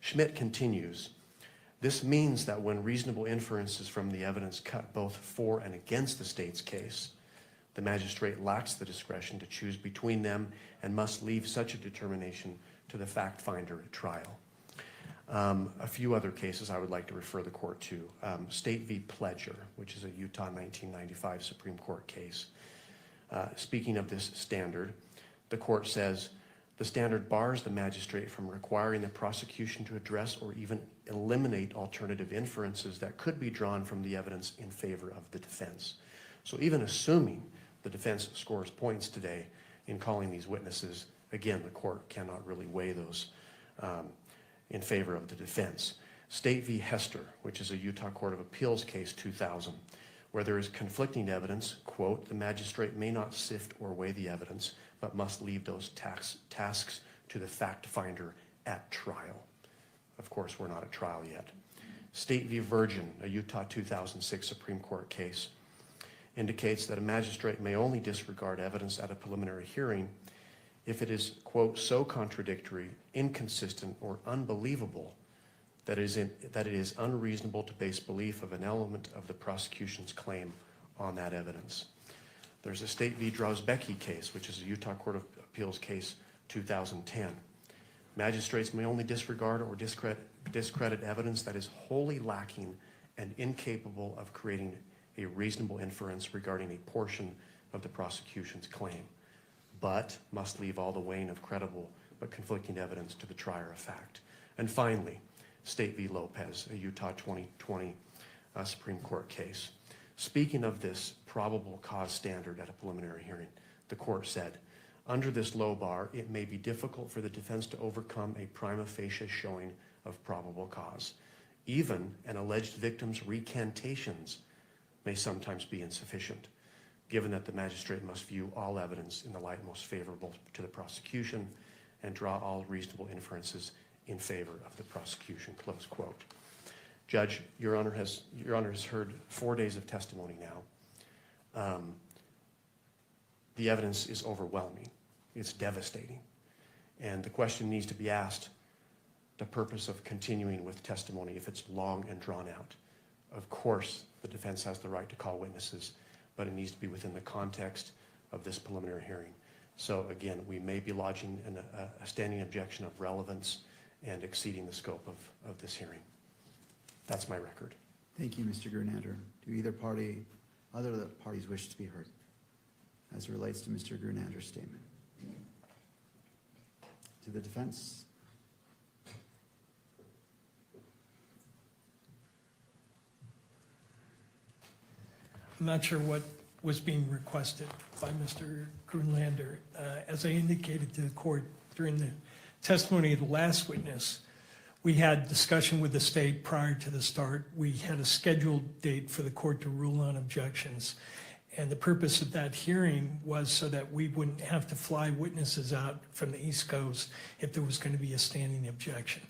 Schmidt continues, "This means that when reasonable inferences from the evidence cut both for and against the state's case, the magistrate lacks the discretion to choose between them and must leave such a determination to the fact finder at trial." A few other cases I would like to refer the court to. State v. Pledger, which is a Utah 1995 Supreme Court case. Speaking of this standard, the court says, "The standard bars the magistrate from requiring the prosecution to address or even eliminate alternative inferences that could be drawn from the evidence in favor of the defense." So even assuming the defense scores points today in calling these witnesses, again, the court cannot really weigh those in favor of the defense. State v. Hester, which is a Utah Court of Appeals case 2000, where there is conflicting evidence, quote, "The magistrate may not sift or weigh the evidence, but must leave those tasks to the fact finder at trial." Of course, we're not at trial yet. State v. Virgin, a Utah 2006 Supreme Court case, indicates that a magistrate may only disregard evidence at a preliminary hearing if it is, quote, "so contradictory, inconsistent, or unbelievable that it is unreasonable to base belief of an element of the prosecution's claim on that evidence." There's a State v. Drozbecki case, which is a Utah Court of Appeals case 2010. Magistrates may only disregard or discredit evidence that is wholly lacking and incapable of creating a reasonable inference regarding a portion of the prosecution's claim, but must leave all the weighing of credible but conflicting evidence to the trier of fact. And finally, State v. Lopez, a Utah 2020 Supreme Court case. Speaking of this probable cause standard at a preliminary hearing. The court said, under this low bar, it may be difficult for the defense to overcome a prima facie showing of probable cause. Even an alleged victim's recantations may sometimes be insufficient, given that the magistrate must view all evidence in the light most favorable to the prosecution and draw all reasonable inferences in favor of the prosecution, close quote. Judge, Your Honor has heard 4 days of testimony now. The evidence is overwhelming. It's devastating. And the question needs to be asked, the purpose of continuing with testimony if it's long and drawn out. Of course, the defense has the right to call witnesses, but it needs to be within the context of this preliminary hearing. So again, we may be lodging a standing objection of relevance and exceeding the scope of this hearing. That's my record. Thank you, Mr. Grunander. Do other parties wish to be heard as it relates to Mr. Grunander's statement? To the defense? I'm not sure what was being requested by Mr. Grunlander. As I indicated to the court during the testimony of the last witness, we had discussion with the state prior to the start. We had a scheduled date for the court to rule on objections. And the purpose of that hearing was so that we wouldn't have to fly witnesses out from the East Coast if there was going to be a standing objection.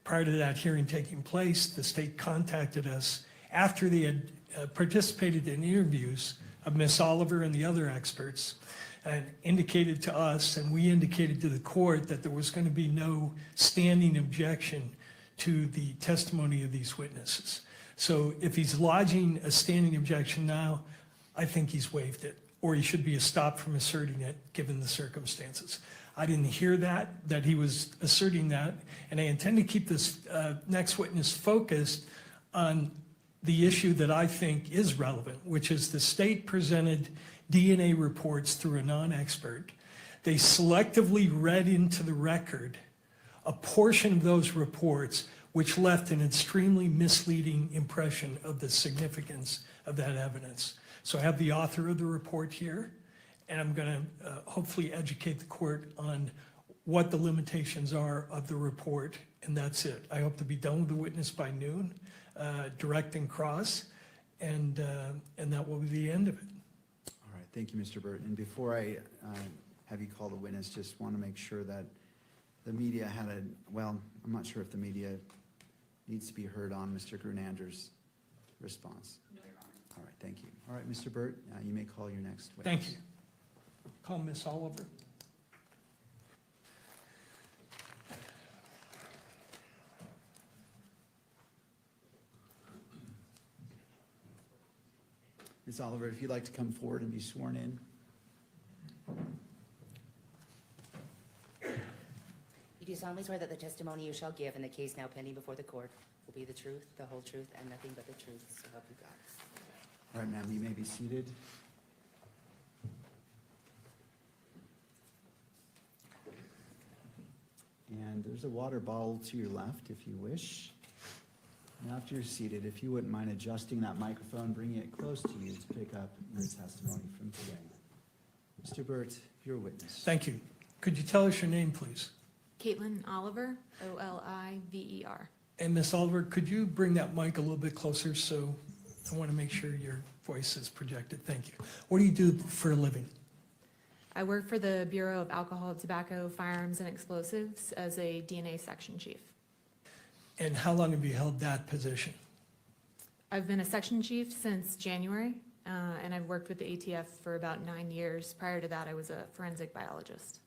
Prior to that hearing taking place, the state contacted us after they had participated in interviews of Ms. Oliver and the other experts, and indicated to us, and we indicated to the court, that there was going to be no standing objection to the testimony of these witnesses. So if he's lodging a standing objection now, I think he's waived it, or he should be stopped from asserting it given the circumstances. I didn't hear that he was asserting that, and I intend to keep this next witness focused on the issue that I think is relevant, which is the state presented DNA reports through a non-expert. They selectively read into the record a portion of those reports which left an extremely misleading impression of the significance of that evidence. So I have the author of the report here, and I'm going to hopefully educate the court on what the limitations are of the report, and that's it. I hope to be done with the witness by noon, direct and cross, and that will be the end of it. All right, thank you, Mr. Burt. And before I have you call the witness, just want to make sure that the media had I'm not sure if the media needs to be heard on Mr. Grunander's response. No, Your Honor. All right, thank you. All right, Mr. Burt, you may call your next witness. Thank you. Call Ms. Oliver. Ms. Oliver, if you'd like to come forward and be sworn in. You do solemnly swear that the testimony you shall give in the case now pending before the court will be the truth, the whole truth, and nothing but the truth, so help you God. All right, ma'am, you may be seated. And there's a water bottle to your left if you wish. And after you're seated, if you wouldn't mind adjusting that microphone, bringing it close to you to pick up your testimony from today. Mr. Burt, you're a witness. Thank you. Could you tell us your name, please? Caitlin Oliver, Oliver. And Ms. Oliver, could you bring that mic a little bit closer, so I want to make sure your voice is projected. Thank you. What do you do for a living? I work for the Bureau of Alcohol, Tobacco, Firearms, and Explosives as a DNA section chief. And how long have you held that position? I've been a section chief since January, and I've worked with the ATF for about 9 years. Prior to that, I was a forensic biologist.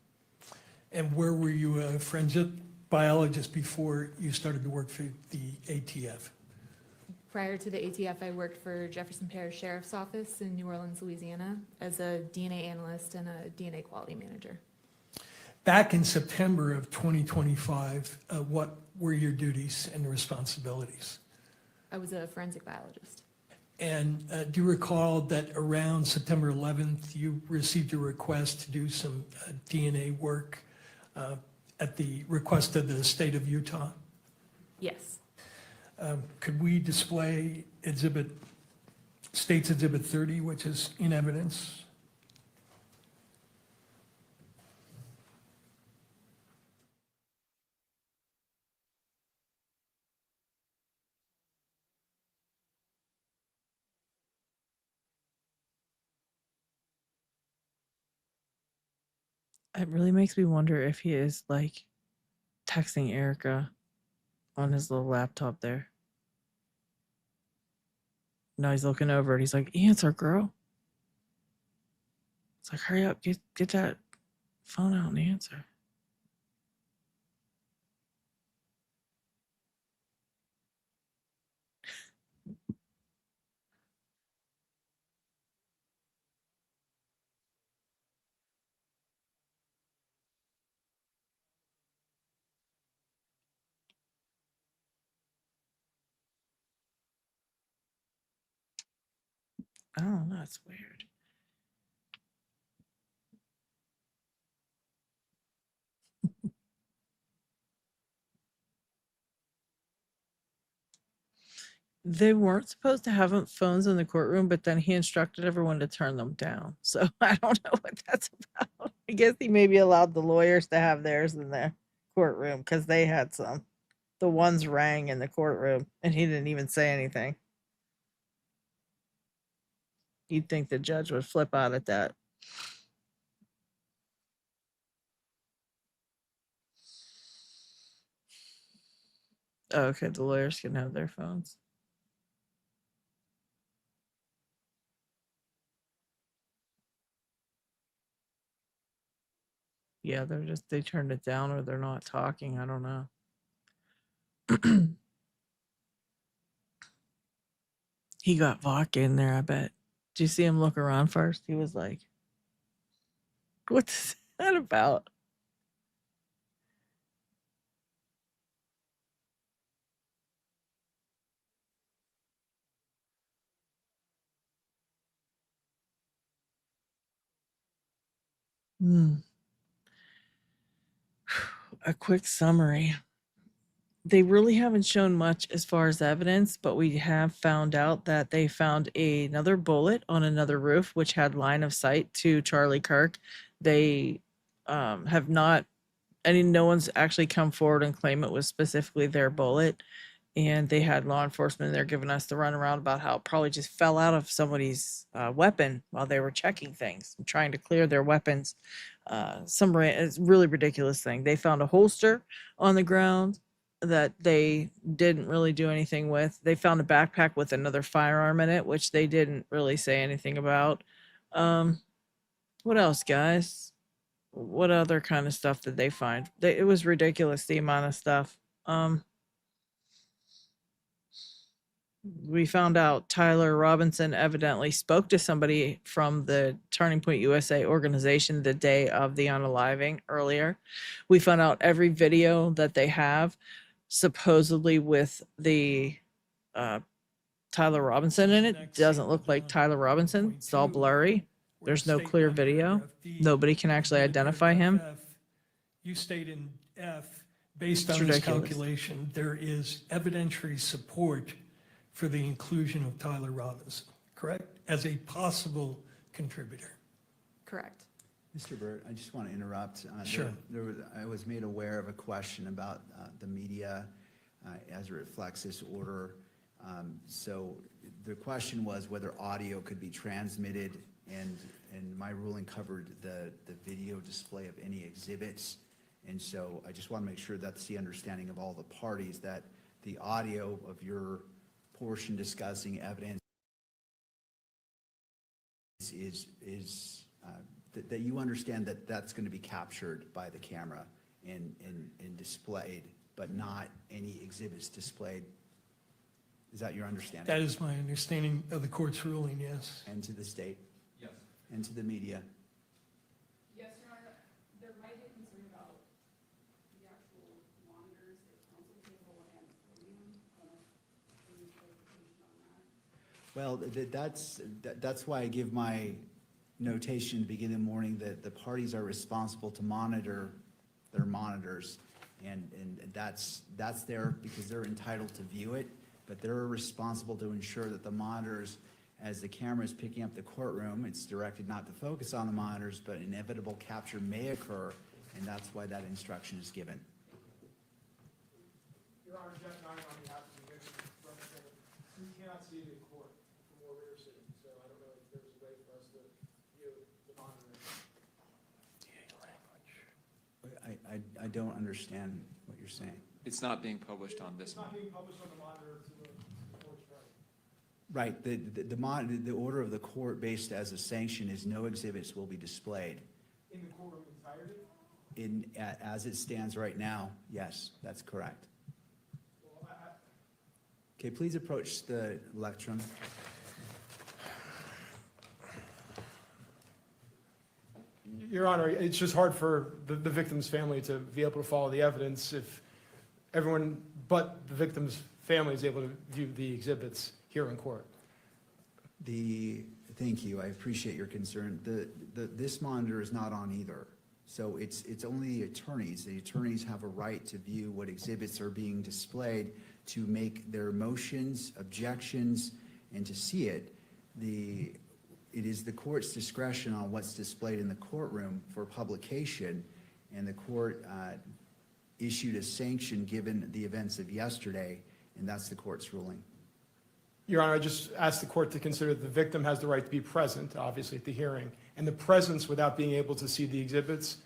And where were you a forensic biologist before you started to work for the ATF? Prior to the ATF, I worked for Jefferson Parish Sheriff's Office in New Orleans, Louisiana, as a DNA analyst and a DNA quality manager. Back in September of 2025, what were your duties and responsibilities? I was a forensic biologist. And do you recall that around September 11th, you received a request to do some DNA work at the request of the state of Utah? Yes. Could we display Exhibit State's Exhibit 30, which is in evidence. It really makes me wonder if he is like texting Erica on his little laptop there. Now he's looking over and he's like, answer, girl. It's like, hurry up, get that phone out and answer. Oh, that's weird. They weren't supposed to have phones in the courtroom, but then he instructed everyone to turn them down. So I don't know what that's about. I guess he maybe allowed the lawyers to have theirs in the courtroom because they had some. The ones rang in the courtroom and he didn't even say anything. You'd think the judge would flip out at that. Oh, okay, the lawyers can have their phones. Yeah, they turned it down or they're not talking. I don't know. He got vodka in there, I bet. Did you see him look around first? He was like, what's that about? A quick summary. They really haven't shown much as far as evidence, but we have found out that they found another bullet on another roof, which had line of sight to Charlie Kirk. They have not, no one's actually come forward and claim it was specifically their bullet. And they had law enforcement there giving us the runaround about how it probably just fell out of somebody's weapon while they were checking things and trying to clear their weapons. It's a really ridiculous thing. They found a holster on the ground that they didn't really do anything with. They found a backpack with another firearm in it, which they didn't really say anything about. What else, guys? What other kind of stuff did they find? It was ridiculous, the amount of stuff. We found out Tyler Robinsin evidently spoke to somebody from the Turning Point USA organization the day of the unaliving earlier. We found out every video that they have supposedly with the Tyler Robinsin in it doesn't look like Tyler Robinsin. It's all blurry. There's no clear video. Nobody can actually identify him. You state in F, based on this calculation, there is evidentiary support for the inclusion of Tyler Robinsin, correct? As a possible contributor. Correct. Mr. Burt, I just want to interrupt. Sure. I was made aware of a question about the media as it reflects this order. So the question was whether audio could be transmitted, and my ruling covered the video display of any exhibits. And so I just want to make sure that's the understanding of all the parties, that the audio of your portion discussing evidence is that you understand that that's going to be captured by the camera and displayed, but not any exhibits displayed. Is that your understanding? That is my understanding of the court's ruling, yes. And to the state? Yes. And to the media? Yes, Your Honor, there might be concern about the actual monitors, the counsel table, and podium. Any clarification on that? Well, that's why I give my notation to begin the morning that the parties are responsible to monitor their monitors. And that's there because they're entitled to view it, but they're responsible to ensure that the monitors As the camera is picking up the courtroom, it's directed not to focus on the monitors, but inevitable capture may occur, and that's why that instruction is given. Your Honor, Jeff Nye on behalf of the victim representative. We cannot see the court from where we're sitting, so I don't know if there's a way for us to view the monitor. I don't understand what you're saying. It's not being published on this It's not being published on the monitor to the court's right. Right, the order of the court based as a sanction is no exhibits will be displayed. In the courtroom entirety? As it stands right now, yes, that's correct. Well, Okay, please approach the lectern. Your Honor, it's just hard for the victim's family to be able to follow the evidence if everyone but the victim's family is able to view the exhibits here in court. Thank you, I appreciate your concern. This monitor is not on either. So it's only the attorneys. The attorneys have a right to view what exhibits are being displayed, to make their motions, objections, and to see it. It is the court's discretion on what's displayed in the courtroom for publication, and the court issued a sanction given the events of yesterday, and that's the court's ruling. Your Honor, I just asked the court to consider the victim has the right to be present, obviously, at the hearing. And the presence without being able to see the exhibits,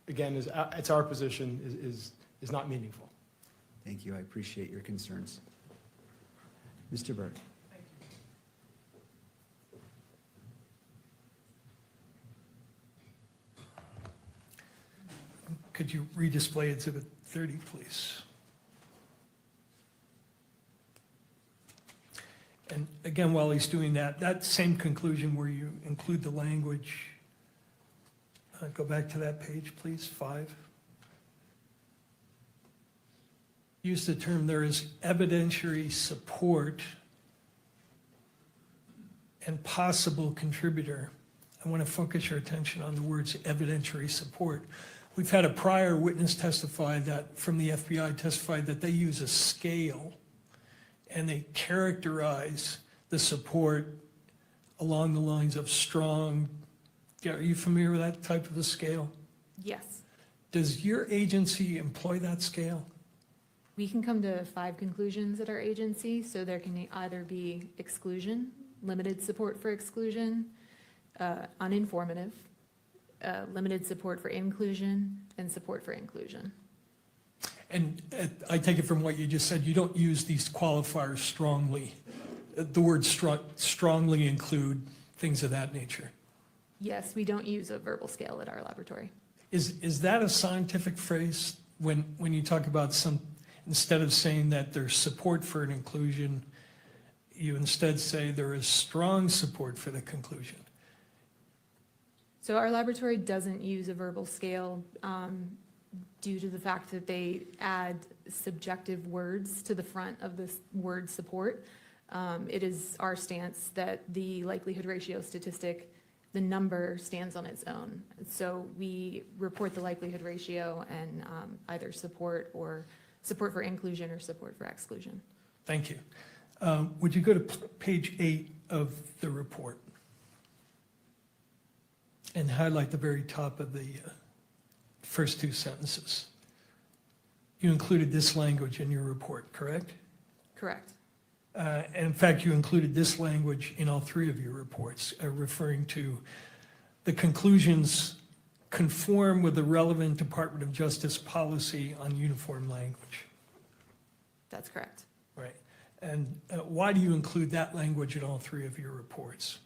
again, it's our position, is not meaningful. Thank you, I appreciate your concerns. Mr. Burke. Could you redisplay Exhibit 30, please? And again, while he's doing that, that same conclusion where you include the language, go back to that page, please, 5. Use the term, there is evidentiary support and possible contributor. I want to focus your attention on the words evidentiary support. We've had a prior witness testify that, from the FBI, testified that they use a scale and they characterize the support along the lines of strong. Yeah, are you familiar with that type of a scale? Yes. Does your agency employ that scale? We can come to 5 conclusions at our agency, so there can either be exclusion, limited support for exclusion, uninformative, limited support for inclusion, and support for inclusion. And I take it from what you just said, you don't use these qualifiers strongly. The word strongly include things of that nature. Yes, we don't use a verbal scale at our laboratory. Is that a scientific phrase when you talk about instead of saying that there's support for an inclusion, you instead say there is strong support for the conclusion? So our laboratory doesn't use a verbal scale due to the fact that they add subjective words to the front of this word support. It is our stance that the likelihood ratio statistic, the number stands on its own. So we report the likelihood ratio and either support for inclusion or support for exclusion. Thank you. Would you go to page 8 of the report and highlight the very top of the first 2 sentences? You included this language in your report, correct? Correct. And in fact, you included this language in all 3 of your reports, referring to the conclusions conform with the relevant Department of Justice policy on uniform language. That's correct. Right. And why do you include that language in all 3 of your reports?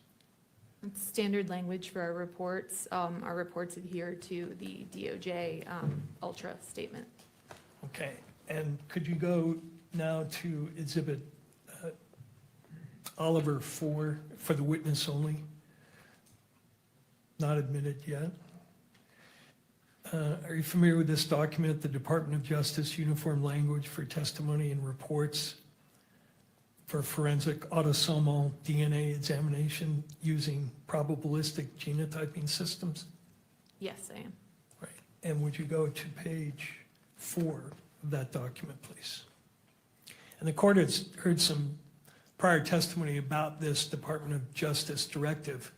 It's standard language for our reports. Our reports adhere to the DOJ Ultra statement. Okay. And could you go now to Exhibit Oliver 4 for the witness only? Not admitted yet. Are you familiar with this document, the Department of Justice Uniform Language for Testimony and Reports for Forensic Autosomal DNA Examination using probabilistic genotyping systems? Yes, I am. Right. And would you go to page 4 of that document, please? And the court has heard some prior testimony about this Department of Justice directive.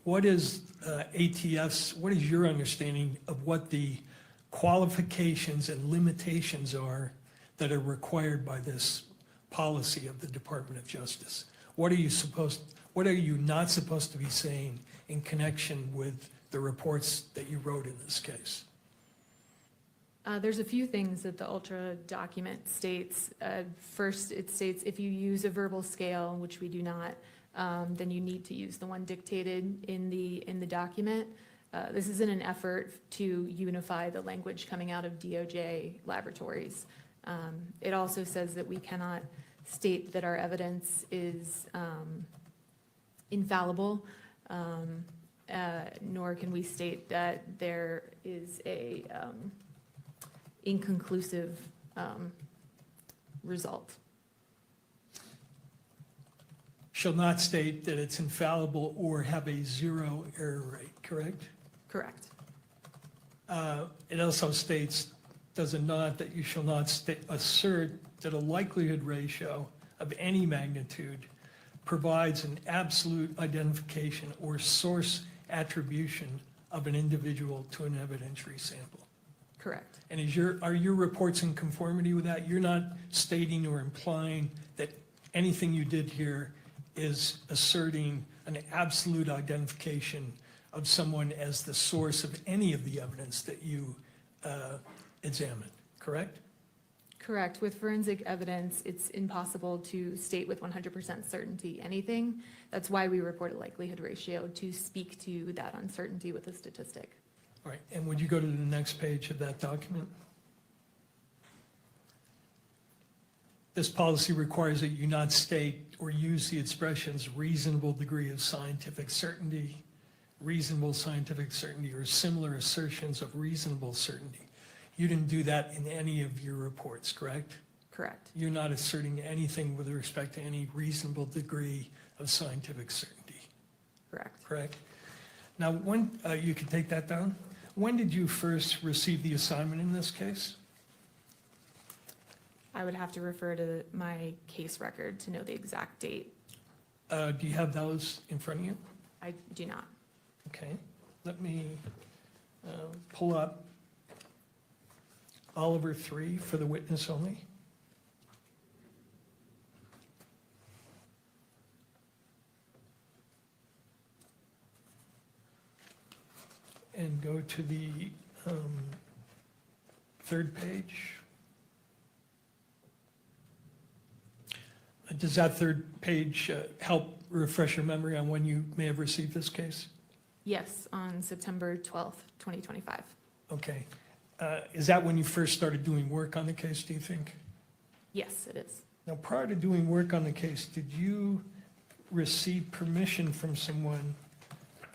What is ATF's, what is your understanding of what the qualifications and limitations are that are required by this policy of the Department of Justice? What are you not supposed to be saying in connection with the reports that you wrote in this case? There's a few things that the Ultra document states. First, it states if you use a verbal scale, which we do not, then you need to use the one dictated in the document. This is in an effort to unify the language coming out of DOJ laboratories. It also says that we cannot state that our evidence is infallible, nor can we state that there is a inconclusive result. Shall not state that it's infallible or have a 0 error rate, correct? Correct. It also states, does it not, that you shall not assert that a likelihood ratio of any magnitude provides an absolute identification or source attribution of an individual to an evidentiary sample. Correct. And are your reports in conformity with that? You're not stating or implying that anything you did here is asserting an absolute identification of someone as the source of any of the evidence that you examined, correct? Correct. With forensic evidence, it's impossible to state with 100% certainty anything. That's why we report a likelihood ratio, to speak to that uncertainty with a statistic. All right, and would you go to the next page of that document? This policy requires that you not state or use the expressions reasonable degree of scientific certainty, reasonable scientific certainty, or similar assertions of reasonable certainty. You didn't do that in any of your reports, correct? Correct. You're not asserting anything with respect to any reasonable degree of scientific certainty. Correct. Correct? Now, when, you can take that down. When did you first receive the assignment in this case? I would have to refer to my case record to know the exact date. Do you have those in front of you? I do not. Okay, let me pull up Oliver 3 for the witness only. And go to the third page. Does that third page help refresh your memory on when you may have received this case? Yes, on September 12th, 2025. Okay. Is that when you first started doing work on the case, do you think? Yes, it is. Now, prior to doing work on the case, did you receive permission from someone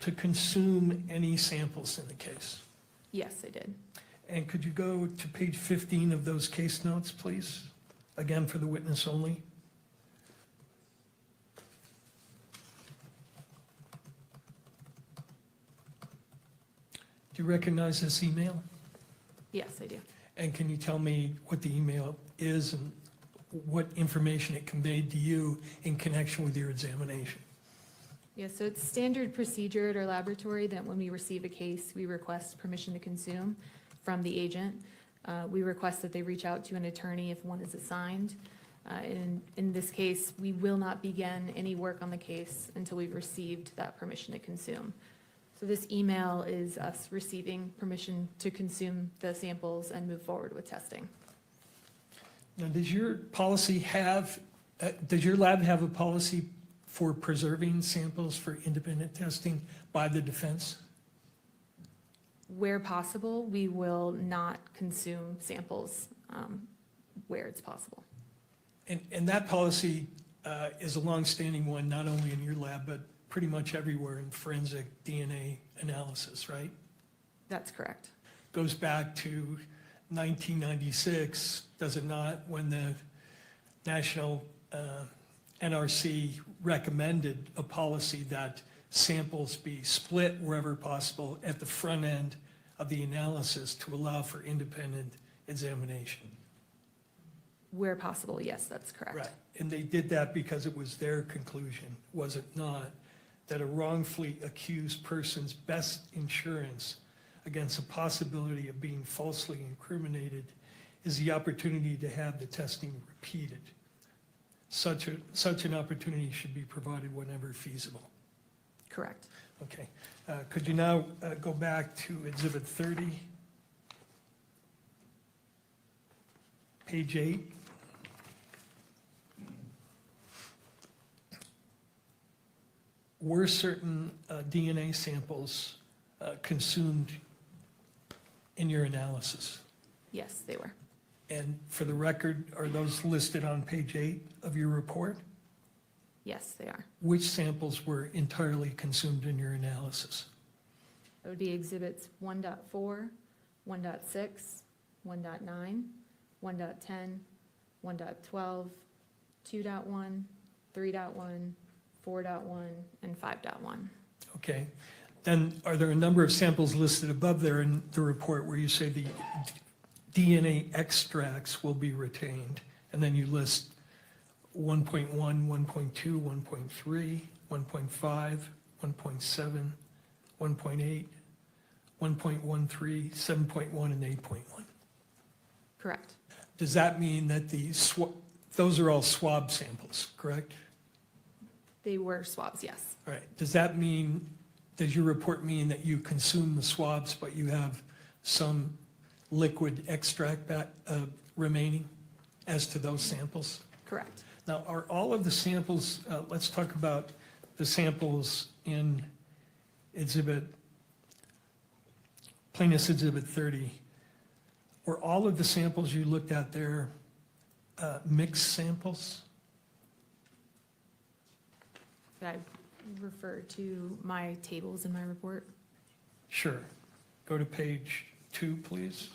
to consume any samples in the case? Yes, I did. And could you go to page 15 of those case notes, please? Again, for the witness only. Do you recognize this email? Yes, I do. And can you tell me what the email is and what information it conveyed to you in connection with your examination? Yeah, so it's standard procedure at our laboratory that when we receive a case, we request permission to consume from the agent. We request that they reach out to an attorney if one is assigned. In this case, we will not begin any work on the case until we've received that permission to consume. So this email is us receiving permission to consume the samples and move forward with testing. Now, does your policy have, does your lab have a policy for preserving samples for independent testing by the defense? Where possible, we will not consume samples where it's possible. And that policy is a longstanding one, not only in your lab, but pretty much everywhere in forensic DNA analysis, right? That's correct. Goes back to 1996, does it not, when the National NRC recommended a policy that samples be split wherever possible at the front end of the analysis to allow for independent examination. Where possible, yes, that's correct. Right, and they did that because it was their conclusion, was it not, that a wrongfully accused person's best insurance against the possibility of being falsely incriminated is the opportunity to have the testing repeated. Such an opportunity should be provided whenever feasible. Correct. Okay, could you now go back to Exhibit 30? Page 8. Were certain DNA samples consumed in your analysis? Yes, they were. And for the record, are those listed on page 8 of your report? Yes, they are. Which samples were entirely consumed in your analysis? That would be exhibits 1.4, 1.6, 1.9, 1.10, 1.12, 2.1, 3.1, 4.1, and 5.1. Okay, then are there a number of samples listed above there in the report where you say the DNA extracts will be retained, and then you list 1.1, 1.2, 1.3, 1.5, 1.7, 1.8, 1.13, 7.1, and 8.1? Correct. Does that mean that those are all swab samples, correct? They were swabs, yes. All right, does your report mean that you consume the swabs, but you have some liquid extract remaining as to those samples? Correct. Now, are all of the samples, let's talk about the samples in Plaintiff's Exhibit 30. Were all of the samples you looked at there mixed samples? Could I refer to my tables in my report? Sure. Go to page 2, please.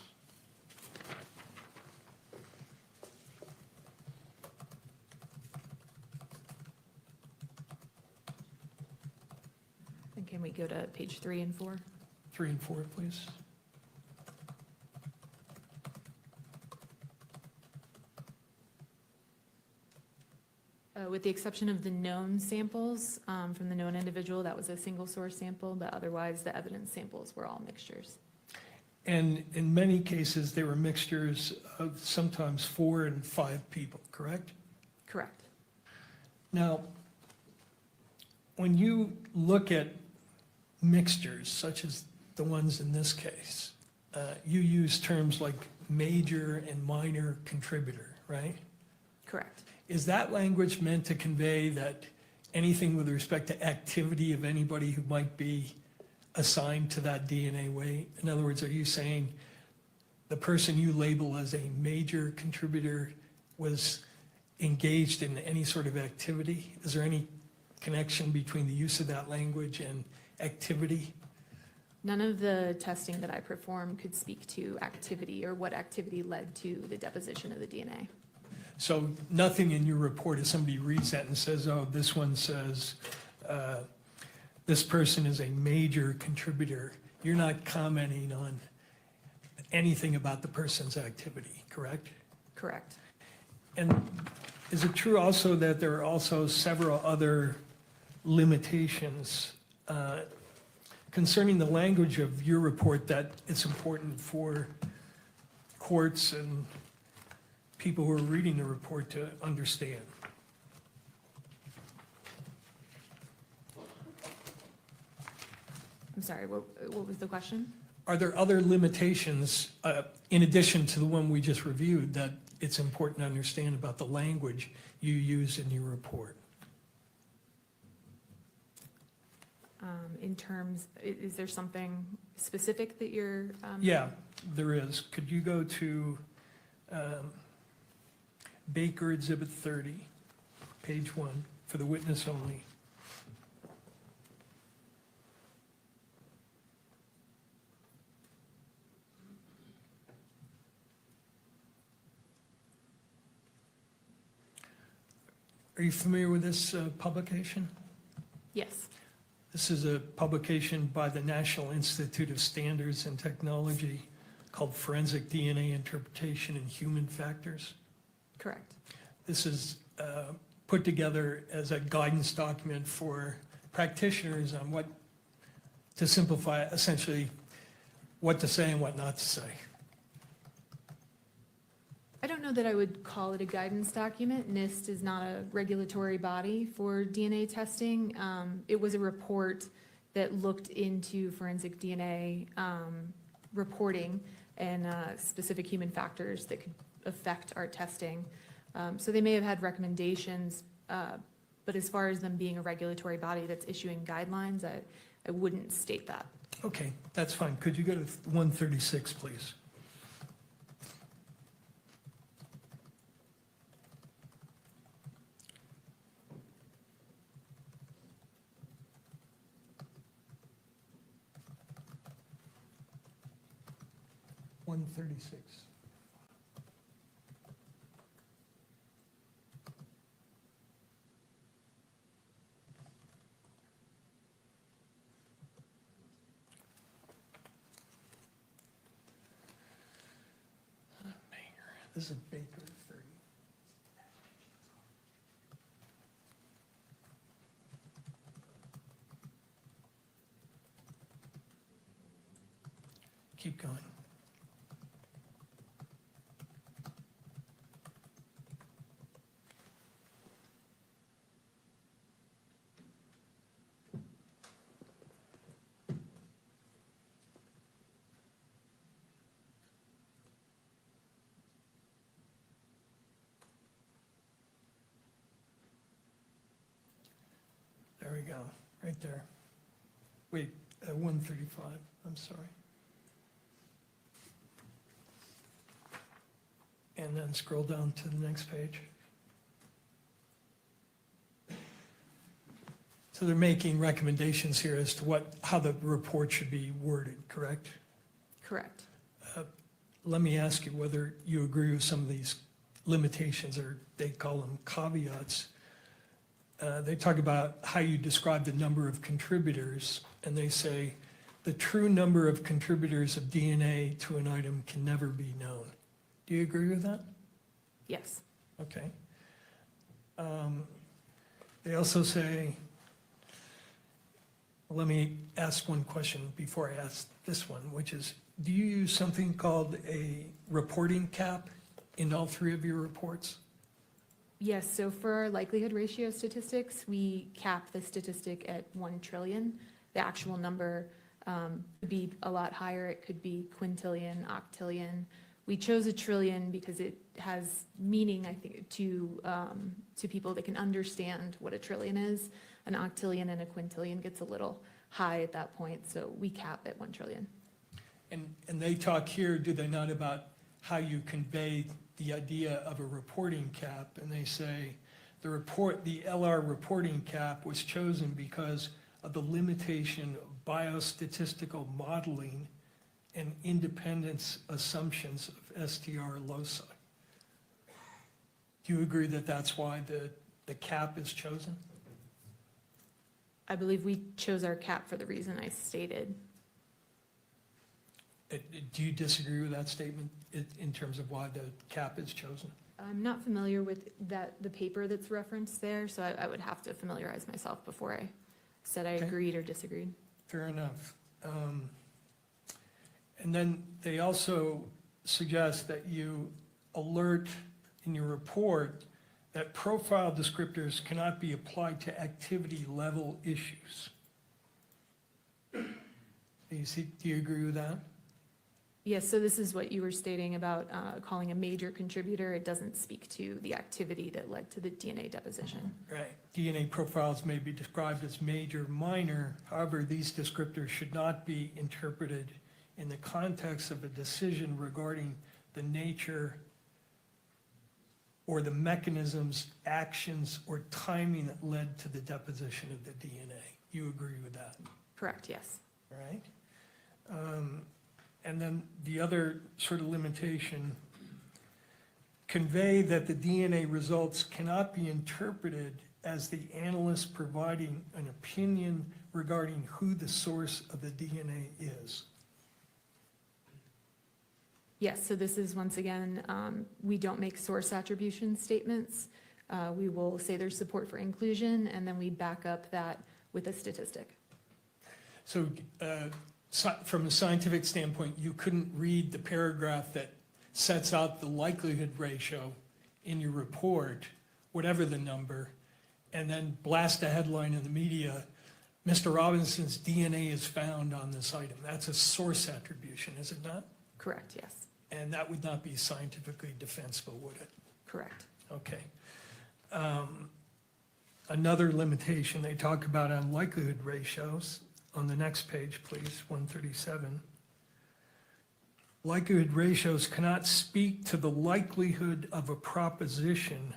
And can we go to page 3 and 4? 3 and 4, please. With the exception of the known samples from the known individual, that was a single source sample, but otherwise the evidence samples were all mixtures. And in many cases, they were mixtures of sometimes 4 and 5 people, correct? Correct. Now, when you look at mixtures, such as the ones in this case, you use terms like major and minor contributor, right? Correct. Is that language meant to convey that anything with respect to activity of anybody who might be assigned to that DNA weight? In other words, are you saying the person you label as a major contributor was engaged in any sort of activity? Is there any connection between the use of that language and activity? None of the testing that I performed could speak to activity or what activity led to the deposition of the DNA. So nothing in your report, if somebody reads that and says, oh, this one says this person is a major contributor, you're not commenting on anything about the person's activity, correct? Correct. And is it true also that there are also several other limitations concerning the language of your report that it's important for courts and people who are reading the report to understand? I'm sorry, what was the question? Are there other limitations in addition to the one we just reviewed that it's important to understand about the language you use in your report? In terms, is there something specific that you're? Yeah, there is. Could you go to Baker Exhibit 30, page 1, for the witness only? Are you familiar with this publication? Yes. This is a publication by the National Institute of Standards and Technology called Forensic DNA Interpretation and Human Factors. Correct. This is put together as a guidance document for practitioners on what, to simplify, essentially, what to say and what not to say. I don't know that I would call it a guidance document. NIST is not a regulatory body for DNA testing. It was a report that looked into forensic DNA reporting and specific human factors that could affect our testing. So they may have had recommendations, but as far as them being a regulatory body that's issuing guidelines, I wouldn't state that. Okay, that's fine. Could you go to 136, please? This is Baker 30. Keep going. There we go, right there. Wait, 135, I'm sorry. And then scroll down to the next page. So they're making recommendations here as to how the report should be worded, correct? Correct. Let me ask you whether you agree with some of these limitations, or they call them caveats. They talk about how you describe the number of contributors, and they say the true number of contributors of DNA to an item can never be known. Do you agree with that? Yes. Okay. They also say, let me ask one question before I ask this one, which is, do you use something called a reporting cap in all three of your reports? Yes, so for our likelihood ratio statistics, we cap the statistic at 1 trillion. The actual number could be a lot higher. It could be quintillion, octillion. We chose a trillion because it has meaning, I think, to people that can understand what a trillion is. An octillion and a quintillion gets a little high at that point, so we cap at 1 trillion. And they talk here, do they not, about how you convey the idea of a reporting cap, and they say the LR reporting cap was chosen because of the limitation of biostatistical modeling and independence assumptions of STR loci. Do you agree that that's why the cap is chosen? I believe we chose our cap for the reason I stated. Do you disagree with that statement in terms of why the cap is chosen? I'm not familiar with the paper that's referenced there, so I would have to familiarize myself before I said I agreed or disagreed. Fair enough. And then they also suggest that you alert in your report that profile descriptors cannot be applied to activity level issues. Do you agree with that? Yes, so this is what you were stating about calling a major contributor. It doesn't speak to the activity that led to the DNA deposition. Right. DNA profiles may be described as major, minor. However, these descriptors should not be interpreted in the context of a decision regarding the nature or the mechanisms, actions, or timing that led to the deposition of the DNA. You agree with that? Correct, yes. Right? And then the other sort of limitation, convey that the DNA results cannot be interpreted as the analyst providing an opinion regarding who the source of the DNA is. Yes, so this is, once again, we don't make source attribution statements. We will say there's support for inclusion, and then we back up that with a statistic. So from a scientific standpoint, you couldn't read the paragraph that sets out the likelihood ratio in your report, whatever the number, and then blast a headline in the media, Mr. Robinson's DNA is found on this item. That's a source attribution, is it not? Correct, yes. And that would not be scientifically defensible, would it? Correct. Okay. Another limitation they talk about on likelihood ratios, on the next page, please, 137. Likelihood ratios cannot speak to the likelihood of a proposition,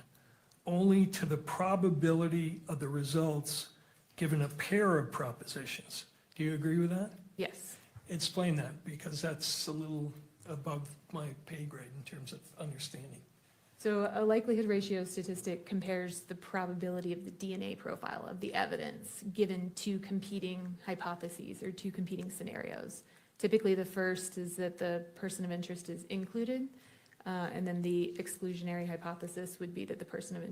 only to the probability of the results given a pair of propositions. Do you agree with that? Yes. Explain that, because that's a little above my pay grade in terms of understanding. So a likelihood ratio statistic compares the probability of the DNA profile of the evidence given two competing hypotheses or two competing scenarios. Typically, the first is that the person of interest is included, and then the exclusionary hypothesis would be that the person of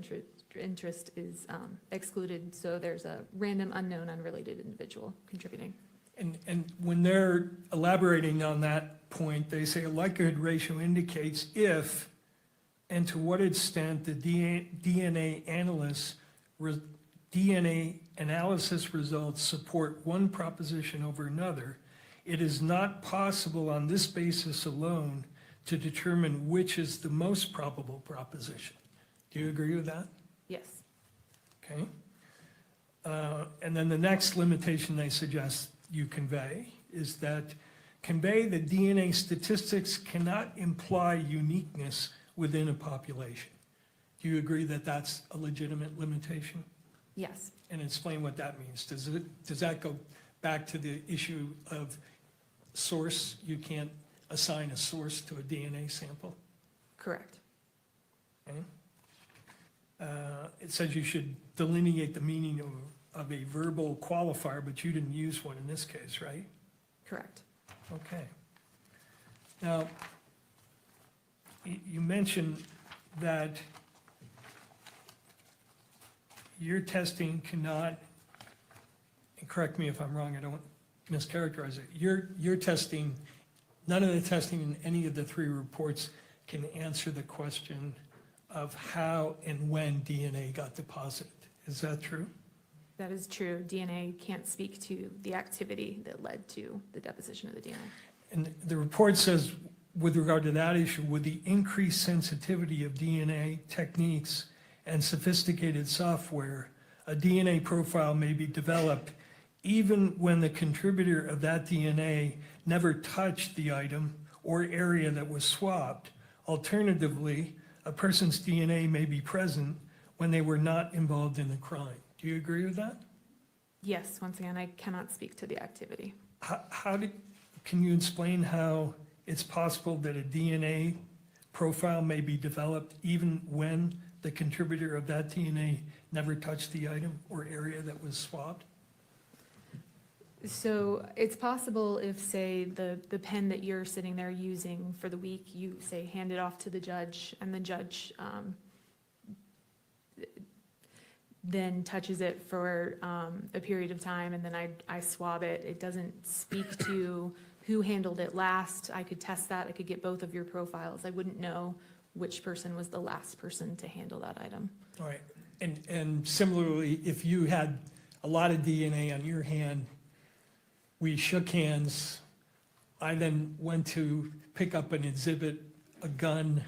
interest is excluded, so there's a random, unknown, unrelated individual contributing. And when they're elaborating on that point, they say a likelihood ratio indicates if and to what extent the DNA analysis results support one proposition over another. It is not possible on this basis alone to determine which is the most probable proposition. Do you agree with that? Yes. Okay. And then the next limitation they suggest you convey is that convey that DNA statistics cannot imply uniqueness within a population. Do you agree that that's a legitimate limitation? Yes. And explain what that means. Does that go back to the issue of source? You can't assign a source to a DNA sample? Correct. Okay. It says you should delineate the meaning of a verbal qualifier, but you didn't use one in this case, right? Correct. Okay. Now, you mentioned that your testing cannot, and correct me if I'm wrong, I don't mischaracterize it, your testing, none of the testing in any of the three reports can answer the question of how and when DNA got deposited. Is that true? That is true. DNA can't speak to the activity that led to the deposition of the DNA. And the report says, with regard to that issue, with the increased sensitivity of DNA techniques and sophisticated software, a DNA profile may be developed even when the contributor of that DNA never touched the item or area that was swapped. Alternatively, a person's DNA may be present when they were not involved in the crime. Do you agree with that? Yes, once again, I cannot speak to the activity. Can you explain how it's possible that a DNA profile may be developed even when the contributor of that DNA never touched the item or area that was swapped? So it's possible if, say, the pen that you're sitting there using for the week, you, say, hand it off to the judge, and the judge then touches it for a period of time, and then I swab it. It doesn't speak to who handled it last. I could test that. I could get both of your profiles. I wouldn't know which person was the last person to handle that item. All right. And similarly, if you had a lot of DNA on your hand, we shook hands, I then went to pick up an exhibit, a gun,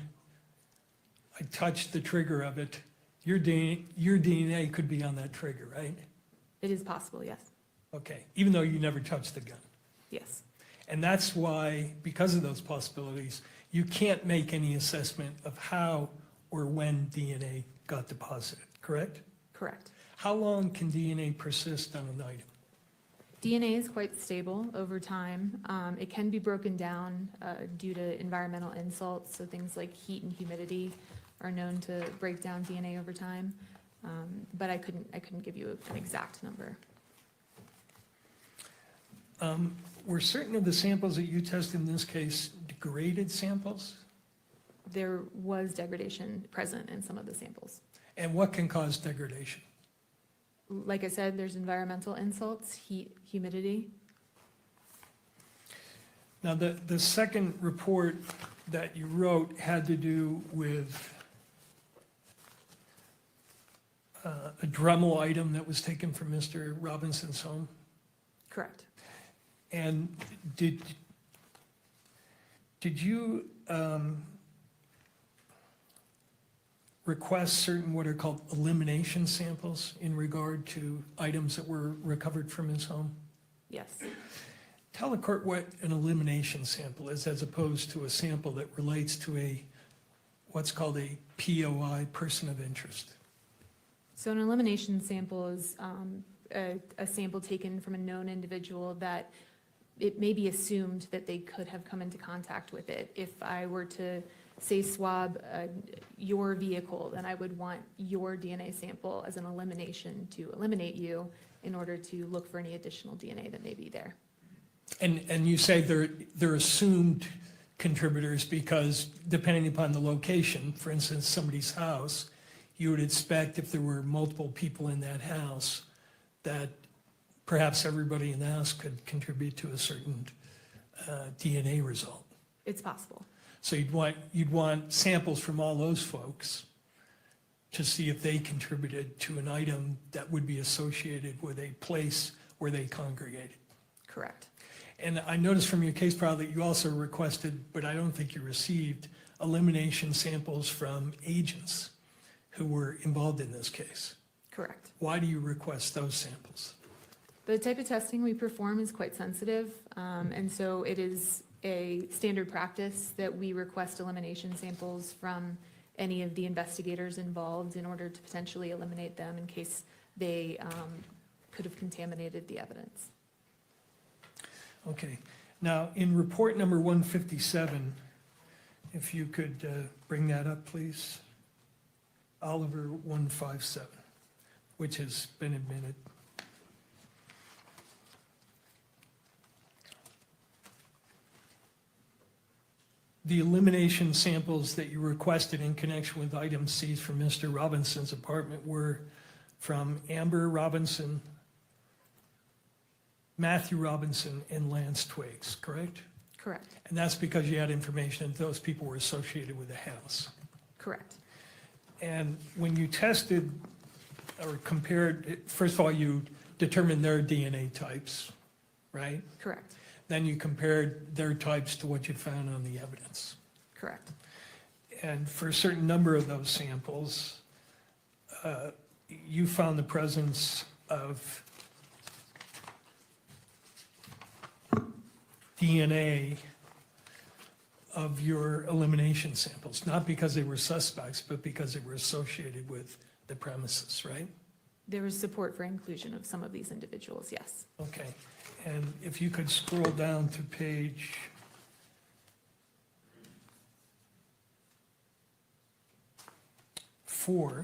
I touched the trigger of it, your DNA could be on that trigger, right? It is possible, yes. Okay, even though you never touched the gun. Yes. And that's why, because of those possibilities, you can't make any assessment of how or when DNA got deposited, correct? Correct. How long can DNA persist on an item? DNA is quite stable over time. It can be broken down due to environmental insults, so things like heat and humidity are known to break down DNA over time. But I couldn't give you an exact number. Were certain of the samples that you tested in this case degraded samples? There was degradation present in some of the samples. And what can cause degradation? Like I said, there's environmental insults, heat, humidity. Now, the second report that you wrote had to do with a Dremel item that was taken from Mr. Robinson's home. Correct. And did you request certain what are called elimination samples in regard to items that were recovered from his home? Yes. Tell the court what an elimination sample is as opposed to a sample that relates to what's called a POI, person of interest. So an elimination sample is a sample taken from a known individual that it may be assumed that they could have come into contact with it. If I were to, say, swab your vehicle, then I would want your DNA sample as an elimination to eliminate you in order to look for any additional DNA that may be there. And you say they're assumed contributors because depending upon the location, for instance, somebody's house, you would expect if there were multiple people in that house that perhaps everybody in the house could contribute to a certain DNA result. It's possible. So you'd want samples from all those folks to see if they contributed to an item that would be associated with a place where they congregated. Correct. And I noticed from your case file that you also requested, but I don't think you received, elimination samples from agents who were involved in this case. Correct. Why do you request those samples? The type of testing we perform is quite sensitive, and so it is a standard practice that we request elimination samples from any of the investigators involved in order to potentially eliminate them in case they could have contaminated the evidence. Okay. Now, in report number 157, if you could bring that up, please. Oliver 157, which has been admitted. The elimination samples that you requested in connection with items seized from Mr. Robinson's apartment were from Amber Robinson, Matthew Robinson, and Lance Twigs, correct? Correct. And that's because you had information that those people were associated with the house. Correct. And when you tested or compared, first of all, you determined their DNA types, right? Correct. Then you compared their types to what you found on the evidence. Correct. And for a certain number of those samples, you found the presence of DNA of your elimination samples, not because they were suspects, but because they were associated with the premises, right? There was support for inclusion of some of these individuals, yes. Okay. And if you could scroll down to page 4,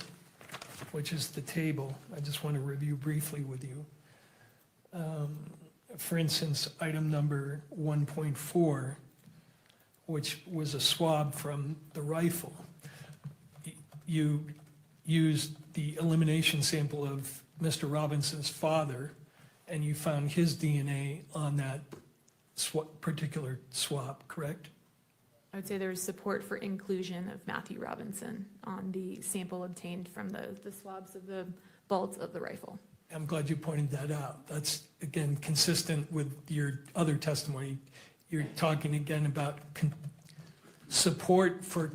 which is the table, I just want to review briefly with you. For instance, item number 1.4, which was a swab from the rifle. You used the elimination sample of Mr. Robinson's father, and you found his DNA on that particular swab, correct? I would say there was support for inclusion of Matthew Robinson on the sample obtained from the swabs of the bolts of the rifle. I'm glad you pointed that out. That's, again, consistent with your other testimony. You're talking again about support for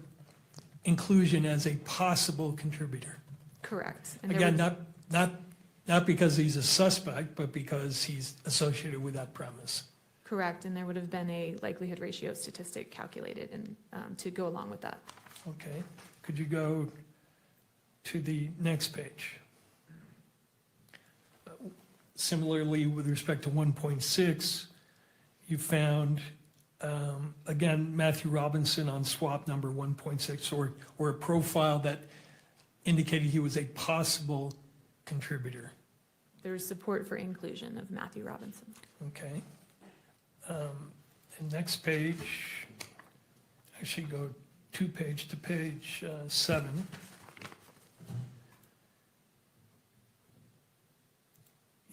inclusion as a possible contributor. Correct. And there Again, was- not because he's a suspect, but because he's associated with that premise. Correct, and there would have been a likelihood ratio statistic calculated and to go along with that. Okay. Could you go to the next page? Similarly, with respect to 1.6, you found, again, Matthew Robinson on swab number 1.6, or a profile that indicated he was a possible contributor. There was support for inclusion of Matthew Robinson. Okay. And next page, actually go to page 7.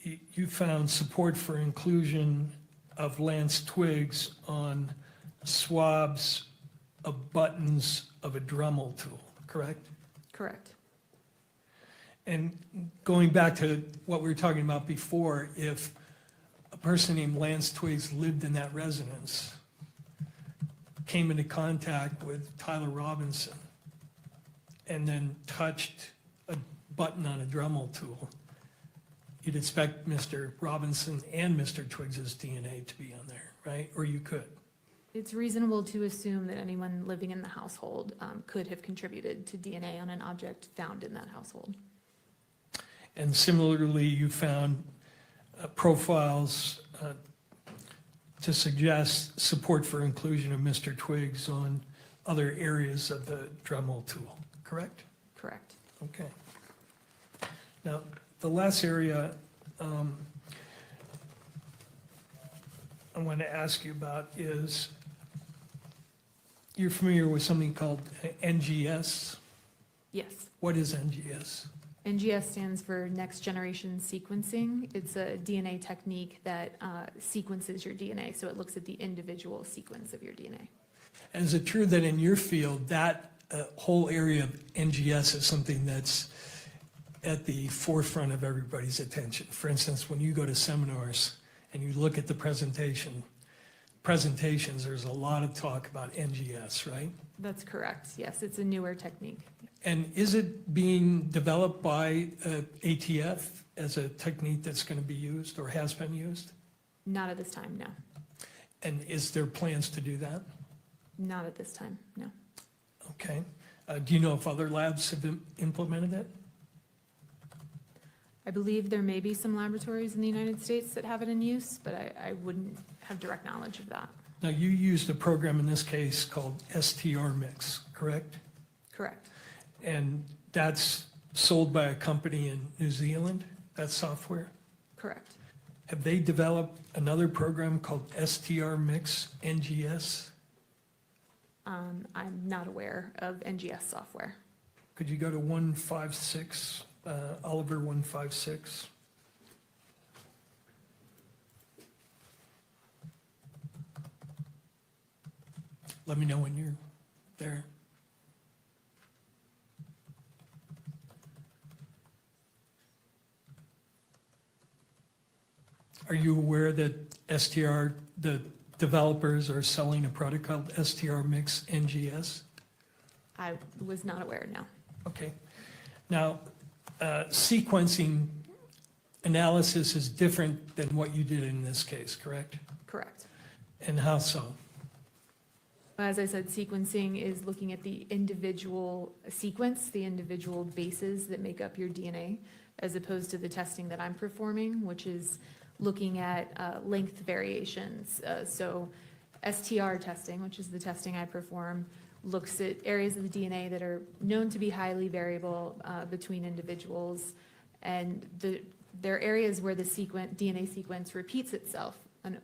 You found support for inclusion of lance twigs on swabs of buttons of a Dremel tool, correct? Correct. And going back to what we were talking about before, if a person named Lance Twigs lived in that residence, came into contact with Tyler Robinson, and then touched a button on a Dremel tool, you'd expect Mr. Robinson and Mr. Twigs's DNA to be on there, right? Or you could. It's reasonable to assume that anyone living in the household could have contributed to DNA on an object found in that household. And similarly, you found profiles to suggest support for inclusion of Mr. Twigs on other areas of the Dremel tool, correct? Correct. Okay. Now, the last area I want to ask you about is, you're familiar with something called NGS? Yes. What is NGS? NGS stands for Next Generation Sequencing. It's a DNA technique that sequences your DNA, so it looks at the individual sequence of your DNA. And is it true that in your field, that whole area of NGS is something that's at the forefront of everybody's attention? For instance, when you go to seminars and you look at the presentations, there's a lot of talk about NGS, right? That's correct. Yes, it's a newer technique. And is it being developed by ATF as a technique that's going to be used or has been used? Not at this time, no. And is there plans to do that? Not at this time, no. Okay. Do you know if other labs have implemented it? I believe there may be some laboratories in the United States that have it in use, but I wouldn't have direct knowledge of that. Now, you used a program in this case called STR Mix, correct? Correct. And that's sold by a company in New Zealand, that software? Correct. Have they developed another program called STR Mix NGS? I'm not aware of NGS software. Could you go to 156, Oliver 156? Let me know when you're there. Are you aware that the developers are selling a product called STR Mix NGS? I was not aware, no. Okay. Now, sequencing analysis is different than what you did in this case, correct? Correct. And how so? As I said, sequencing is looking at the individual sequence, the individual bases that make up your DNA, as opposed to the testing that I'm performing, which is looking at length variations. So STR testing, which is the testing I perform, looks at areas of the DNA that are known to be highly variable between individuals. And there are areas where the DNA sequence repeats itself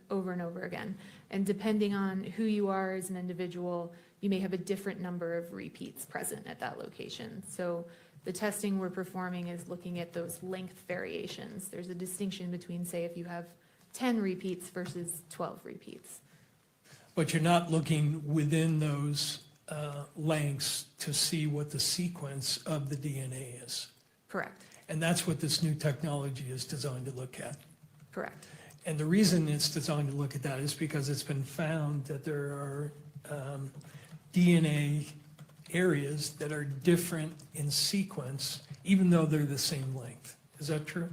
over and over again. And depending on who you are as an individual, you may have a different number of repeats present at that location. So the testing we're performing is looking at those length variations. There's a distinction between, say, if you have 10 repeats versus 12 repeats. But you're not looking within those lengths to see what the sequence of the DNA is. Correct. And that's what this new technology is designed to look at. Correct. And the reason it's designed to look at that is because it's been found that there are DNA areas that are different in sequence, even though they're the same length. Is that true?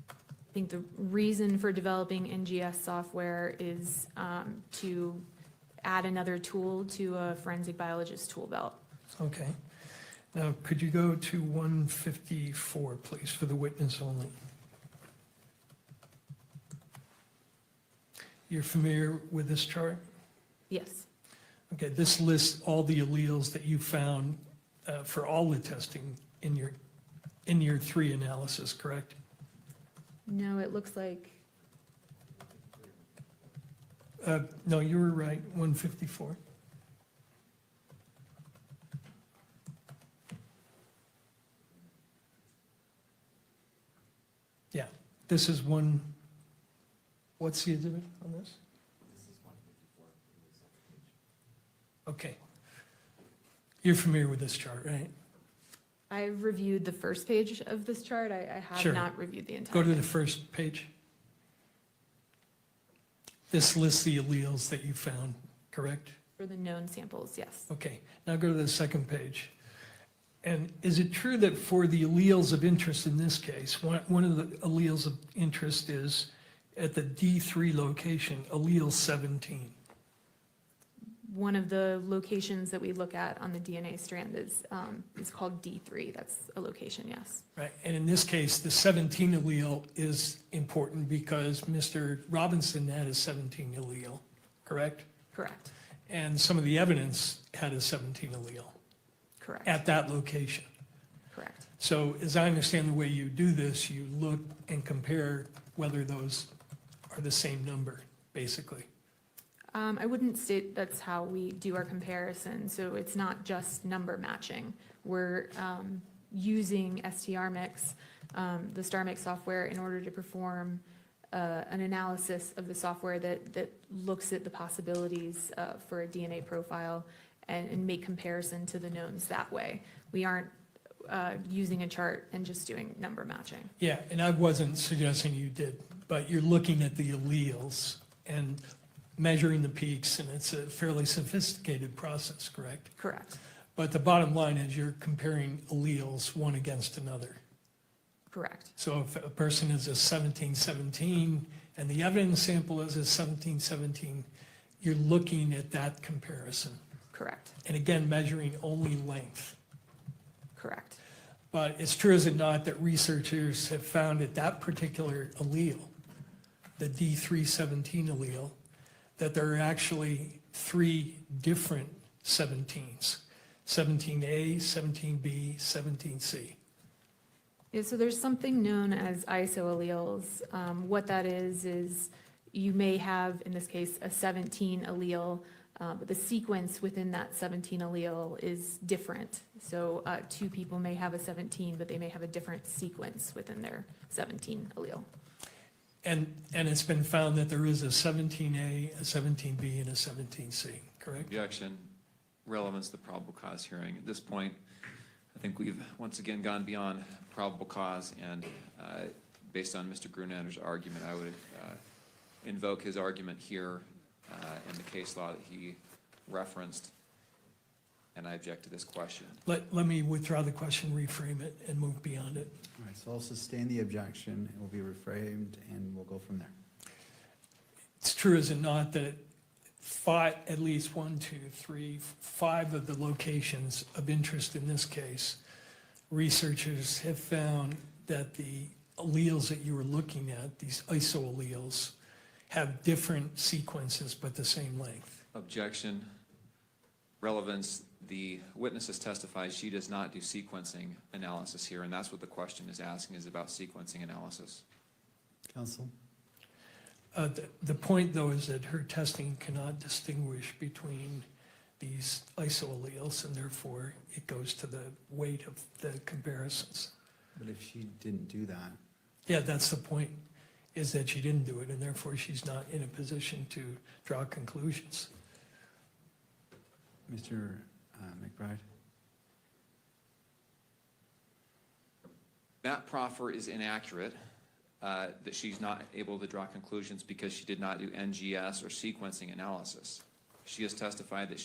I think the reason for developing NGS software is to add another tool to a forensic biologist tool belt. Okay. Now, could you go to 154, please, for the witness only? You're familiar with this chart? Yes. Okay, this lists all the alleles that you found for all the testing in your 3 analysis, correct? No, it looks like, No, you were right, 154. This is one, what's the exhibit on this? Okay. You're familiar with this chart, right? I've reviewed the first page of this chart. I have Sure. not reviewed the entire Go to thing. the first page. This lists the alleles that you found, correct? For the known samples, yes. Okay, now go to the second page. And is it true that for the alleles of interest in this case, one of the alleles of interest is at the D3 location, allele 17? One of the locations that we look at on the DNA strand is called D3. That's a location, yes. Right, and in this case, the 17 allele is important because Mr. Robinsin had a 17 allele, correct? Correct, And some of the evidence had a 17 allele correct, at that location. correct. So as I understand the way you do this, you look and compare whether those are the same number, basically. I wouldn't state that's how we do our comparison, so it's not just number matching. We're using STRmix, the StarMix software, in order to perform an analysis of the software that looks at the possibilities for a DNA profile and make comparison to the knowns that way. We aren't using a chart and just doing number matching. Yeah, and I wasn't suggesting you did, but you're looking at the alleles and measuring the peaks, and it's a fairly sophisticated process, correct? Correct, But the bottom line is you're comparing alleles one against another. correct, So if a person is a 1717 and the evidence sample is a 1717, you're looking at that comparison. correct, And again, measuring only length. correct. But it's true, is it not, that researchers have found that that particular allele, the D317 allele, that there are actually 3 different 17s, 17A, 17B, 17C. Yeah, so there's something known as isoalleles. What that is you may have, in this case, a 17 allele, but the sequence within that 17 allele is different. So 2 people may have a 17, but they may have a different sequence within their 17 allele. And it's been found that there is a 17A, a 17B, and a 17C, correct? Objection. Relevance to the probable cause hearing. At this point, I think we've once again gone beyond probable cause, and based on Mr. Grunander's argument, I would invoke his argument here in the case law that he referenced, and I object to this question. Let me withdraw the question, reframe it, and move beyond it. All right, so I'll sustain the objection. It will be reframed, and we'll go from there. It's true, is it not, that at least 1, 2, 3, 5 of the locations of interest in this case, researchers have found that the alleles that you were looking at, these isoalleles, have different sequences but the same length. Objection. Relevance. The witness has testified she does not do sequencing analysis here, and that's what the question is asking, is about sequencing analysis. Counsel? The point, though, is that her testing cannot distinguish between these isoalleles, and therefore it goes to the weight of the comparisons. But if she didn't do that, Yeah, that's the point, is that she didn't do it, and therefore she's not in a position to draw conclusions. Mr. McBride? That proffer is inaccurate, that she's not able to draw conclusions because she did not do NGS or sequencing analysis. She has testified that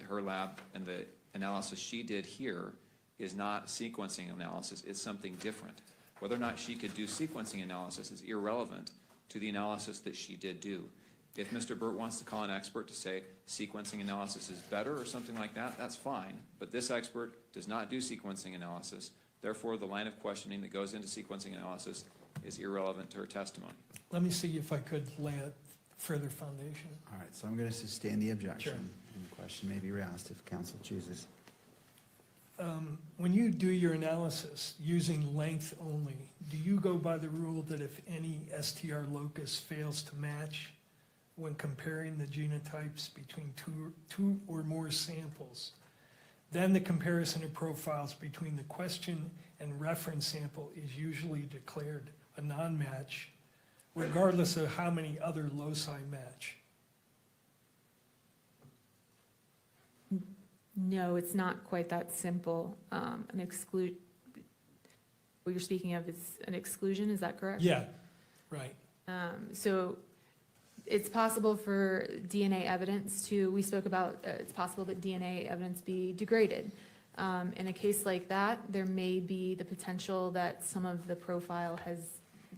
her lab and the analysis she did here is not sequencing analysis, it's something different. Whether or not she could do sequencing analysis is irrelevant to the analysis that she did do. If Mr. Burt wants to call an expert to say sequencing analysis is better or something like that, that's fine. But this expert does not do sequencing analysis. Therefore, the line of questioning that goes into sequencing analysis is irrelevant to her testimony. Let me see if I could lay a further foundation. All right, so I'm going to sustain the objection. Sure. And the question may be re-asked if counsel chooses. When you do your analysis using length only, do you go by the rule that if any STR locus fails to match when comparing the genotypes between two or more samples, then the comparison of profiles between the question and reference sample is usually declared a non-match, regardless of how many other loci match? No, it's not quite that simple. What you're speaking of is an exclusion, is that correct? Yeah, right. So it's possible for DNA evidence we spoke about, it's possible that DNA evidence be degraded. In a case like that, there may be the potential that some of the profile has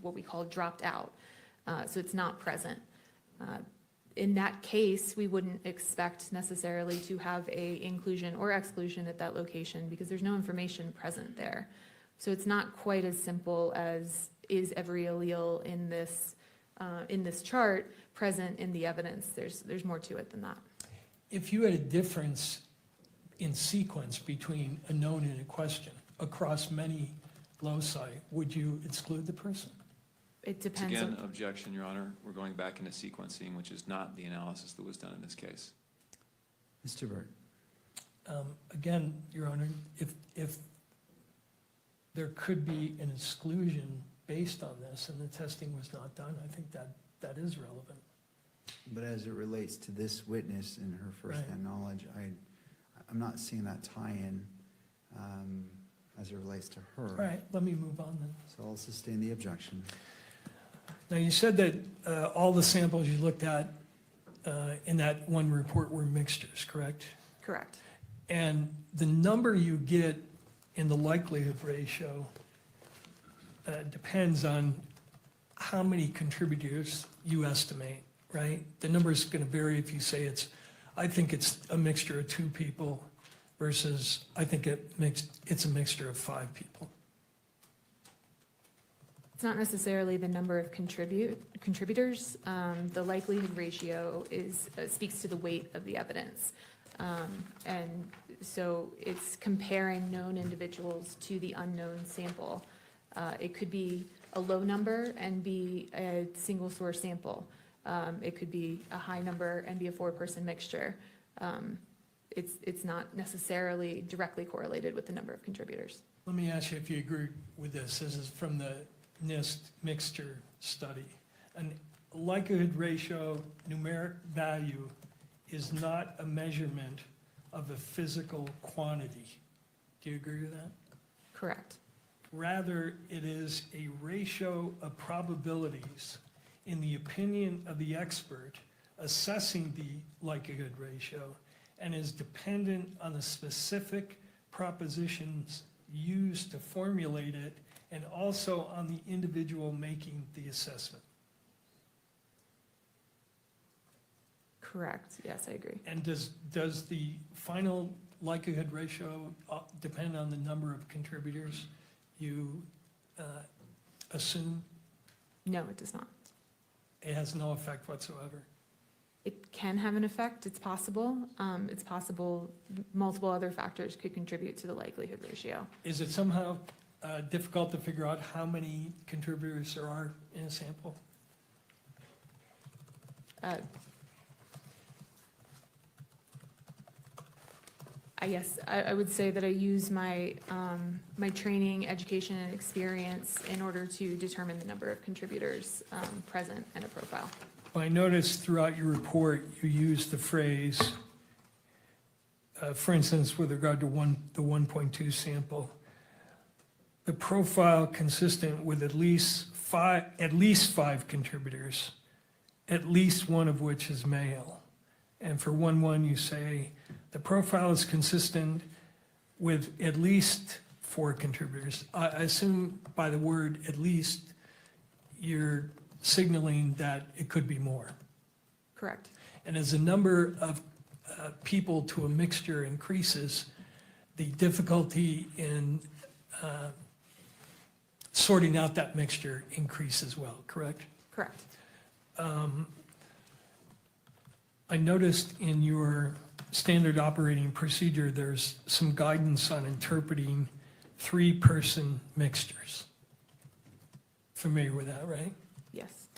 what we call dropped out. So it's not present. In that case, we wouldn't expect necessarily to have a inclusion or exclusion at that location because there's no information present there. So it's not quite as simple as is every allele in this chart present in the evidence. There's more to it than that. If you had a difference in sequence between a known and a question across many loci, would you exclude the person? It depends Again, on, objection, Your Honor. We're going back into sequencing, which is not the analysis that was done in this case. Mr. Burt. Again, Your Honor, if there could be an exclusion based on this and the testing was not done, I think that is relevant. But as it relates to this witness and her firsthand knowledge, I'm not seeing that tie-in as it relates to her. All right, let me move on then. So I'll sustain the objection. Now, you said that all the samples you looked at in that one report were mixtures, correct? correct. And the number you get in the likelihood ratio depends on how many contributors you estimate, right? The number is going to vary if you say I think it's a mixture of 2 people versus I think it's a mixture of 5 people. It's not necessarily the number of contributors. The likelihood ratio speaks to the weight of the evidence. And so it's comparing known individuals to the unknown sample. It could be a low number and be a single source sample. It could be a high number and be a 4-person mixture. It's not necessarily directly correlated with the number of contributors. Let me ask you if you agree with this. This is from the NIST mixture study. A likelihood ratio numeric value is not a measurement of a physical quantity. Do you agree with that? Correct. Rather, it is a ratio of probabilities in the opinion of the expert assessing the likelihood ratio and is dependent on the specific propositions used to formulate it and also on the individual making the assessment. Correct. Yes, I agree. And does the final likelihood ratio depend on the number of contributors you assume? No, it does not. It has no effect whatsoever? It can have an effect. It's possible. It's possible multiple other factors could contribute to the likelihood ratio. Is it somehow difficult to figure out how many contributors there are in a sample? I guess I would say that I use my my training, education, and experience in order to determine the number of contributors present in a profile. Well, I noticed throughout your report you used the phrase, for instance, with regard to the 1.2 sample, the profile consistent with at least five contributors, at least one of which is male. And for 1.1 you say the profile is consistent with at least 4 contributors. I assume by the word at least you're signaling that it could be more. Correct. And as the number of people to a mixture increases, the difficulty in sorting out that mixture increases as well, correct? Correct. I noticed in your standard operating procedure, there's some guidance on interpreting 3-person mixtures. Familiar with that, right? Yes.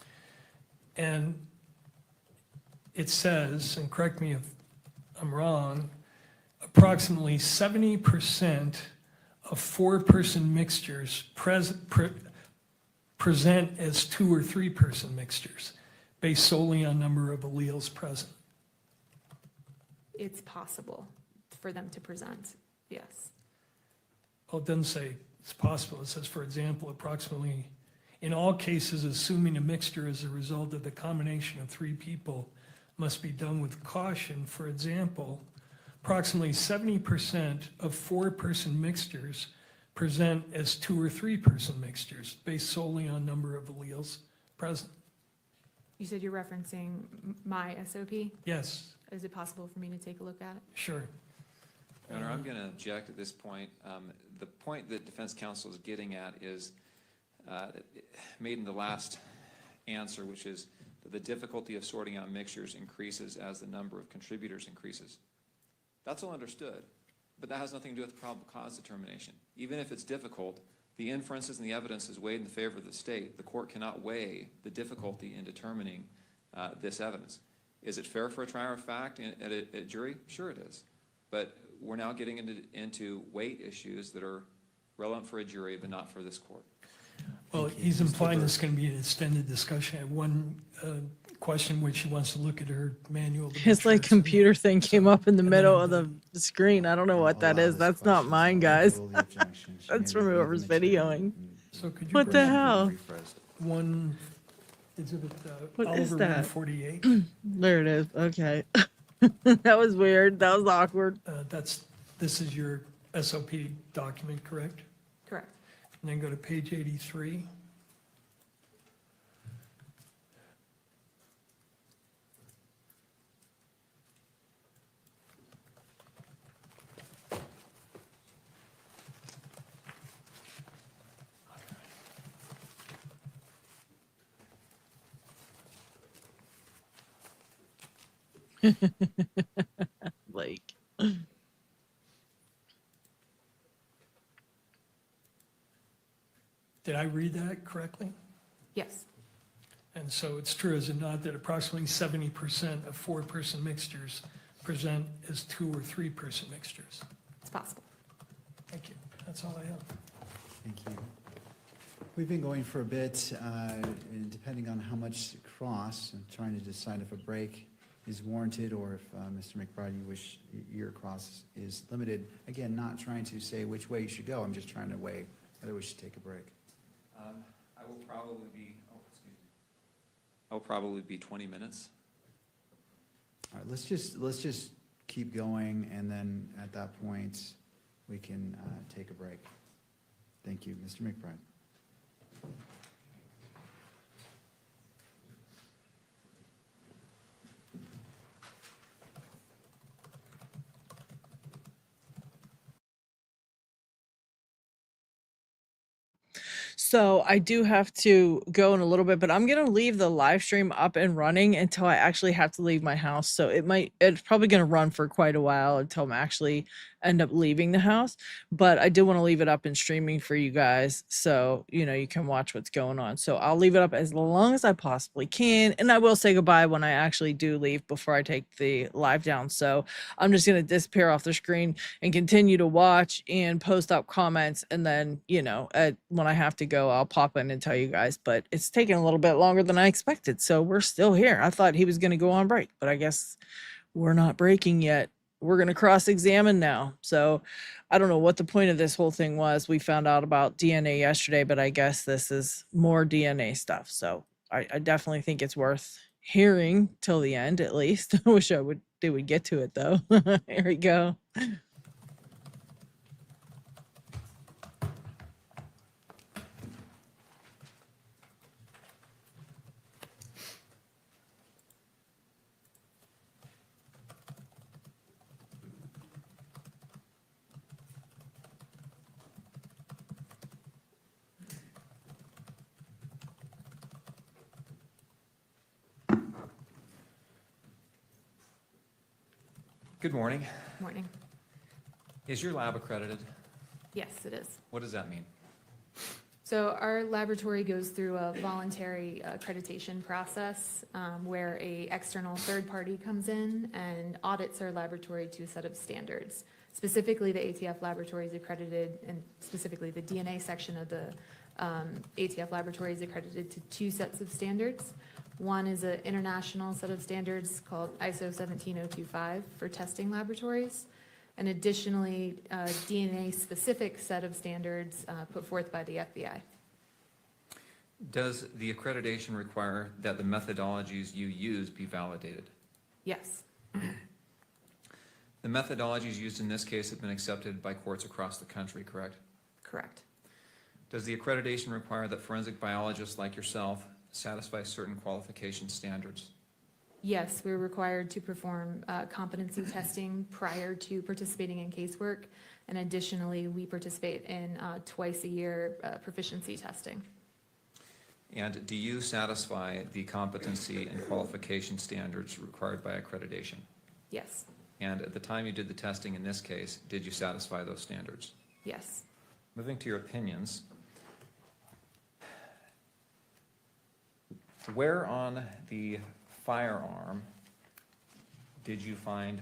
And it says, and correct me if I'm wrong, approximately 70% of 4-person mixtures present present as 2 or 3 person mixtures based solely on number of alleles present? It's possible for them to present, yes. Well, it doesn't say it's possible. It says, for example, approximately, in all cases, assuming a mixture as a result of the combination of 3 people must be done with caution. For example, approximately 70% of 4-person mixtures present as 2 or 3 person mixtures based solely on number of alleles present. You said you're referencing my SOP? Yes, Is it possible for me to take a look at it? sure. Your Honor, I'm going to object at this point. The point that defense counsel is getting at is made in the last answer, which is that the difficulty of sorting out mixtures increases as the number of contributors increases. That's all understood, but that has nothing to do with the probable cause determination. Even if it's difficult, the inferences and the evidence is weighed in favor of the state. The court cannot weigh the difficulty in determining this evidence. Is it fair for a trier of fact at a jury? Sure it is. But we're now getting into weight issues that are relevant for a jury, but not for this court. Well, he's implying this is going to be an extended discussion. I have one question which he wants to look at her manual. to make His sure like it's- computer thing came up in the And then middle I'm of the screen. I don't know what that is. That's not mine, guys. That's from whoever's videoing. So could you What bring the up hell? one exhibit, What is Oliver that? 148? There it is. Okay. That was weird. That was awkward. This is your SOP document, correct? Correct. And then go to page 83. Like, Did I read that correctly? Yes, And so it's true, is it not, that approximately 70% of 4-person mixtures present as 2 or 3 person mixtures? it's possible. Thank you. That's all I have. Thank you. We've been going for a bit, and depending on how much cross, I'm trying to decide if a break is warranted or if, Mr. McBride, you wish your cross is limited. Again, not trying to say which way you should go, I'm just trying to weigh whether we should take a break. I will probably be, I'll probably be 20 minutes. All right, let's just keep going, and then at that point, we can take a break. Thank you, Mr. McBride. so I do have to go in a little bit, but I'm going to leave the live stream up and running until I actually have to leave my house. So it's probably going to run for quite a while until I'm actually end up leaving the house, but I do want to leave it up and streaming for you guys. So, you can watch what's going on. So I'll leave it up as long as I possibly can. And I will say goodbye when I actually do leave before I take the live down. So I'm just going to disappear off the screen and continue to watch and post up comments. And then, when I have to go, I'll pop in and tell you guys, but it's taking a little bit longer than I expected. So we're still here. I thought he was going to go on break, but I guess we're not breaking yet. We're going to cross-examine now. So I don't know what the point of this whole thing was. We found out about DNA yesterday, but I guess this is more DNA stuff. So I definitely think it's worth hearing till the end, at least. I wish they would get to it though. Here we go. Good morning. Morning. Is your lab accredited? Yes, it is. What does that mean? So our laboratory goes through a voluntary accreditation process where a external third party comes in and audits our laboratory to a set of standards. Specifically, the ATF laboratory is accredited, and specifically the DNA section of the ATF Laboratory is accredited to 2 sets of standards. One is an international set of standards called ISO 17025 for testing laboratories, and additionally, a DNA-specific set of standards put forth by the FBI. Does the accreditation require that the methodologies you use be validated? Yes, The methodologies used in this case have been accepted by courts across the country, correct? correct. Does the accreditation require that forensic biologists like yourself satisfy certain qualification standards? Yes, we're required to perform competency testing prior to participating in casework, and additionally, we participate in twice a year proficiency testing. And do you satisfy the competency and qualification standards required by accreditation? Yes, And at the time you did the testing in this case, did you satisfy those standards? yes. Moving to your opinions, where on the firearm did you find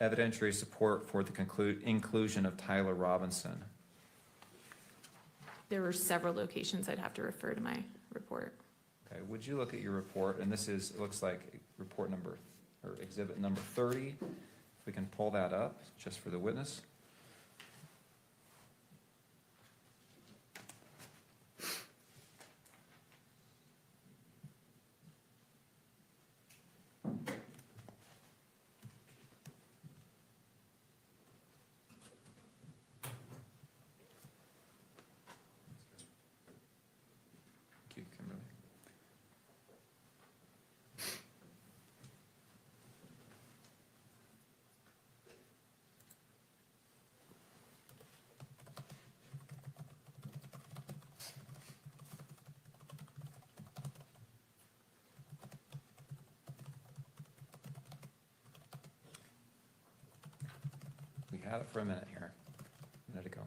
evidentiary support for the inclusion of Tyler Robinson? There were several locations. I'd have to refer to my report. Okay, would you look at your report, and this is, it looks like report number, or exhibit number 30. If we can pull that up, just for the witness. Thank you, Kimberly. We had it for a minute here, a minute ago.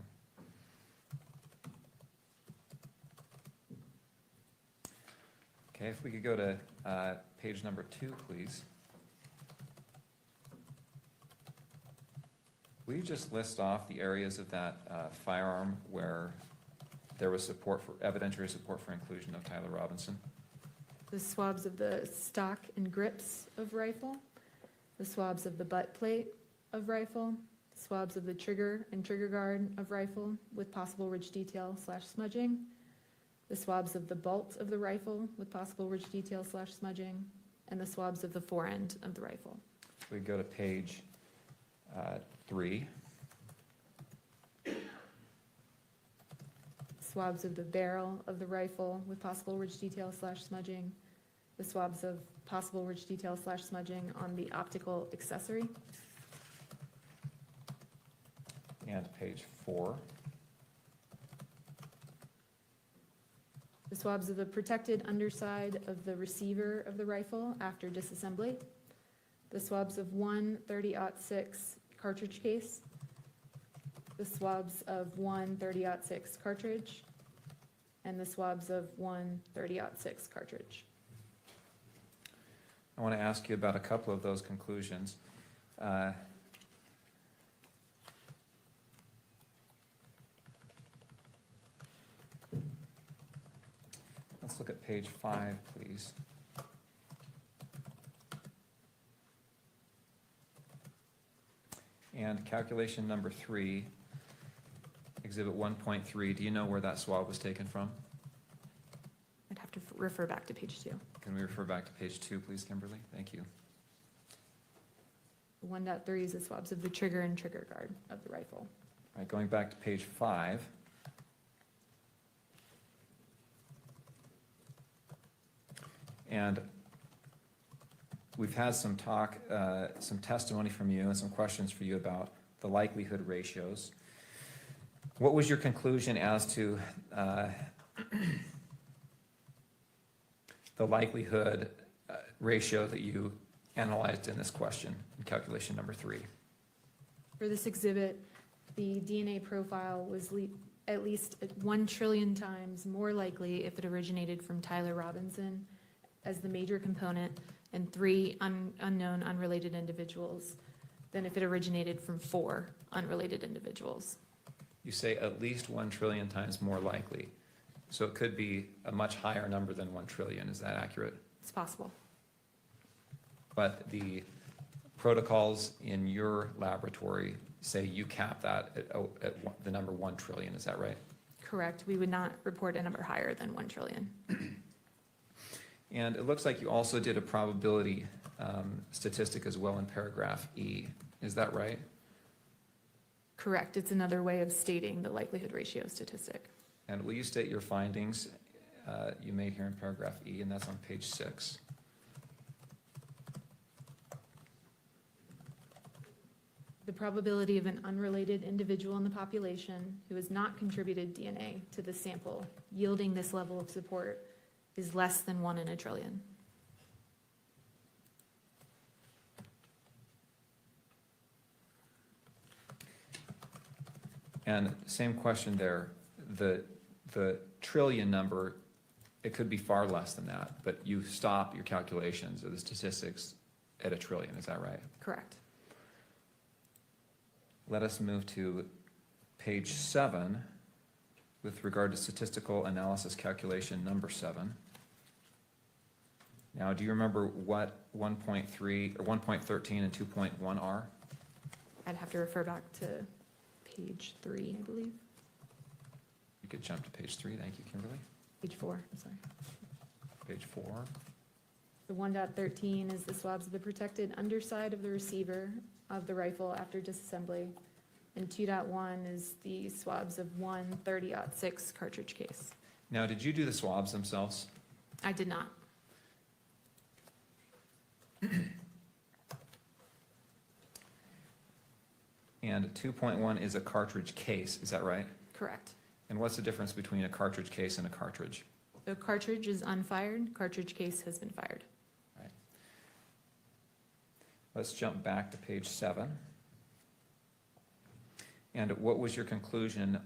Okay, if we could go to page number 2, please. Will you just list off the areas of that firearm where there was support for, evidentiary support for inclusion of Tyler Robinson? The swabs of the stock and grips of rifle, the swabs of the butt plate of rifle, swabs of the trigger and trigger guard of rifle with possible ridge detail / smudging, the swabs of the bolt of the rifle with possible ridge detail / smudging, and the swabs of the forend of the rifle. We go to page 3. Swabs of the barrel of the rifle with possible ridge detail / smudging, the swabs of possible ridge detail / smudging on the optical accessory. And page 4. The swabs of the protected underside of the receiver of the rifle after disassembly. The swabs of one 30-06 cartridge case. The swabs of one 30-06 cartridge. And the swabs of one 30-06 cartridge. I want to ask you about a couple of those conclusions. Let's look at page 5, please. And calculation number 3, exhibit 1.3, do you know where that swab was taken from? I'd have to refer back to page 2. Can we refer back to page 2, please, Kimberly? Thank you. 1.3 is the swabs of the trigger and trigger guard of the rifle. All right, going back to page 5. And we've had some talk, some testimony from you and some questions for you about the likelihood ratios. What was your conclusion as to the likelihood ratio that you analyzed in this question in calculation number 3? For this exhibit, the DNA profile was at least 1 trillion times more likely if it originated from Tyler Robinsin as the major component and 3 unknown unrelated individuals than if it originated from 4 unrelated individuals. You say at least 1 trillion times more likely. So it could be a much higher number than 1 trillion. Is that accurate? It's possible. But the protocols in your laboratory say you cap that at the number 1 trillion. Is that right? Correct. We would not report a number higher than 1 trillion. And it looks like you also did a probability statistic as well in paragraph E. Is that right? Correct. It's another way of stating the likelihood ratio statistic. And will you state your findings you made here in paragraph E, and that's on page 6? The probability of an unrelated individual in the population who has not contributed DNA to the sample yielding this level of support is less than 1 in a trillion. And same question there. The trillion number, it could be far less than that, but you stop your calculations or the statistics at 1 trillion. Is that right? Correct. Let us move to page 7 with regard to statistical analysis calculation number 7. Now, do you remember what 1.3 or 1.13 and 2.1 are? I'd have to refer back to page 3, I believe. You could jump to page 3. Thank you, Kimberly. Page 4, I'm sorry. Page 4. The 1.13 is the swabs of the protected underside of the receiver of the rifle after disassembly. And 2.1 is the swabs of 1 30-06 cartridge case. Now, did you do the swabs themselves? I did not. And 2.1 is a cartridge case, is that right? Correct. And what's the difference between a cartridge case and a cartridge? The cartridge is unfired, cartridge case has been fired. Right. Let's jump back to page 7. And what was your conclusion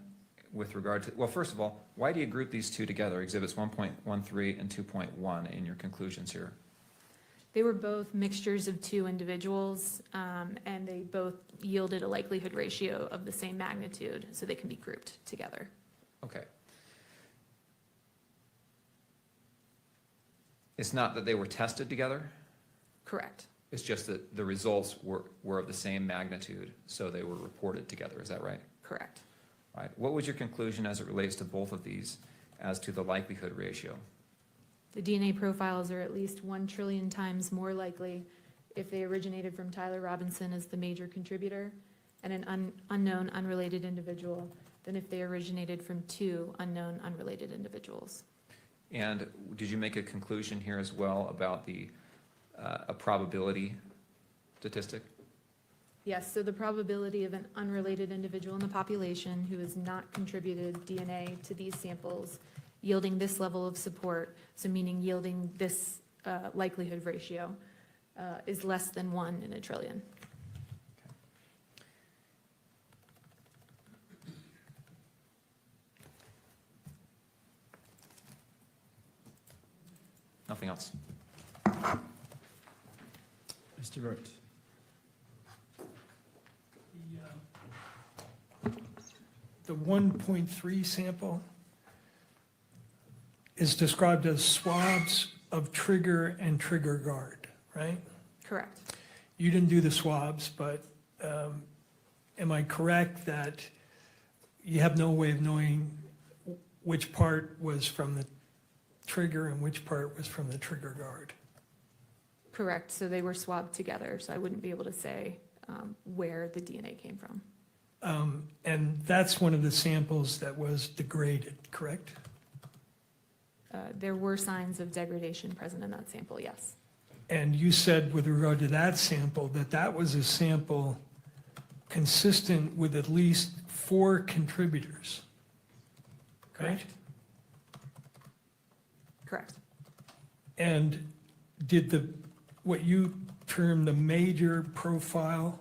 with regard to, well, first of all, why do you group these two together, exhibits 1.13 and 2.1 in your conclusions here? They were both mixtures of 2 individuals, and they both yielded a likelihood ratio of the same magnitude, so they can be grouped together. Okay. It's not that they were tested together? Correct. It's just that the results were of the same magnitude, so they were reported together. Is that right? Correct. Right. What was your conclusion as it relates to both of these as to the likelihood ratio? The DNA profiles are at least 1 trillion times more likely if they originated from Tyler Robinson as the major contributor and an unknown unrelated individual than if they originated from 2 unknown unrelated individuals. And did you make a conclusion here as well about the a probability statistic? Yes, so the probability of an unrelated individual in the population who has not contributed DNA to these samples yielding this level of support, so meaning yielding this likelihood ratio, is less than 1 in a trillion. Nothing else. Mr. Burt. The 1.3 sample is described as swabs of trigger and trigger guard, right? Correct. You didn't do the swabs, but am I correct that you have no way of knowing which part was from the trigger and which part was from the trigger guard? Correct, so they were swabbed together, so I wouldn't be able to say where the DNA came from. And that's one of the samples that was degraded, correct? There were signs of degradation present in that sample, yes. And you said with regard to that sample, that that was a sample consistent with at least 4 contributors, correct? Correct. And did what you term the major profile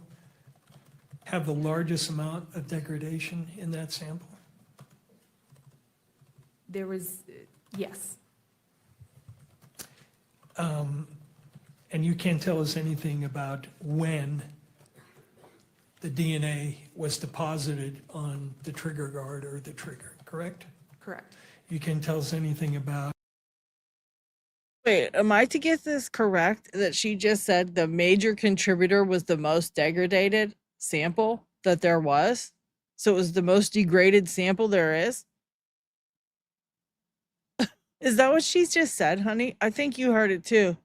have the largest amount of degradation in that sample? There was, yes. And you can't tell us anything about when the DNA was deposited on the trigger guard or the trigger, correct? Correct. you can tell us anything about. Wait, am I to get this correct that she just said the major contributor was the most degraded sample that there was? So it was the most degraded sample there is? Is that what she's just said, honey? I think you heard it too.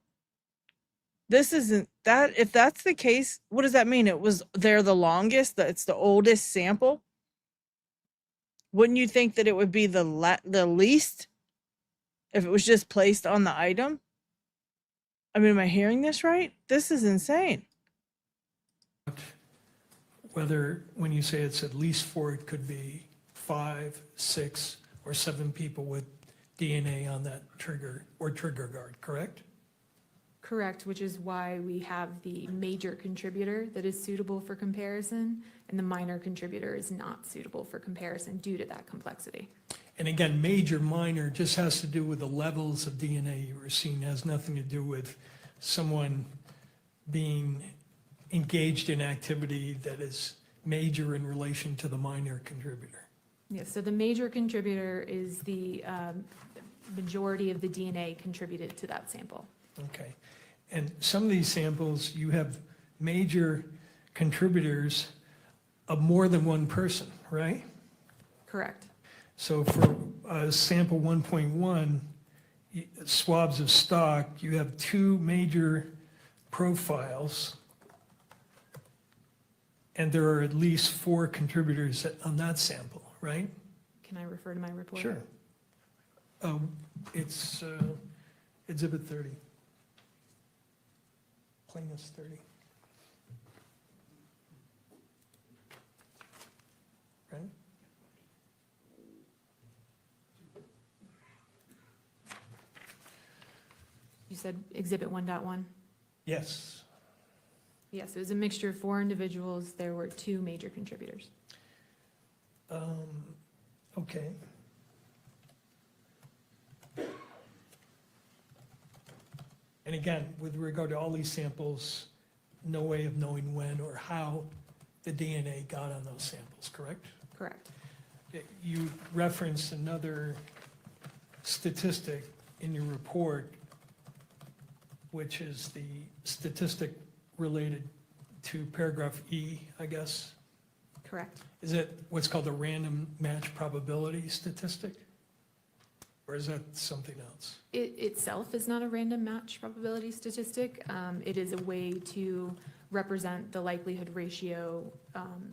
This isn't that, if that's the case, what does that mean? It was there the longest, that it's the oldest sample? Wouldn't you think that it would be the least if it was just placed on the item? I mean, am I hearing this right? This is insane. Whether, when you say it's at least 4, it could be 5, 6, or 7 people with DNA on that trigger or trigger guard, correct? Correct, which is why we have the major contributor that is suitable for comparison, and the minor contributor is not suitable for comparison due to that complexity. And again, major, minor just has to do with the levels of DNA you were seeing, has nothing to do with someone being engaged in activity that is major in relation to the minor contributor. Yes, so the major contributor is the majority of the DNA contributed to that sample. Okay. And some of these samples, you have major contributors of more than one person, right? Correct. So for sample 1.1, swabs of stock, you have 2 major profiles, and there are at least 4 contributors on that sample, right? Can I refer to my report? Sure. It's Exhibit 30. Plaintiff's 30. Right? You said Exhibit 1.1? Yes. Yes, it was a mixture of 4 individuals. There were 2 major contributors. Okay. And again, with regard to all these samples, no way of knowing when or how the DNA got on those samples, correct? Correct. You referenced another statistic in your report, which is the statistic related to paragraph E, I guess. Correct. Is it what's called a random match probability statistic? Or is that something else? It itself is not a random match probability statistic. It is a way to represent the likelihood ratio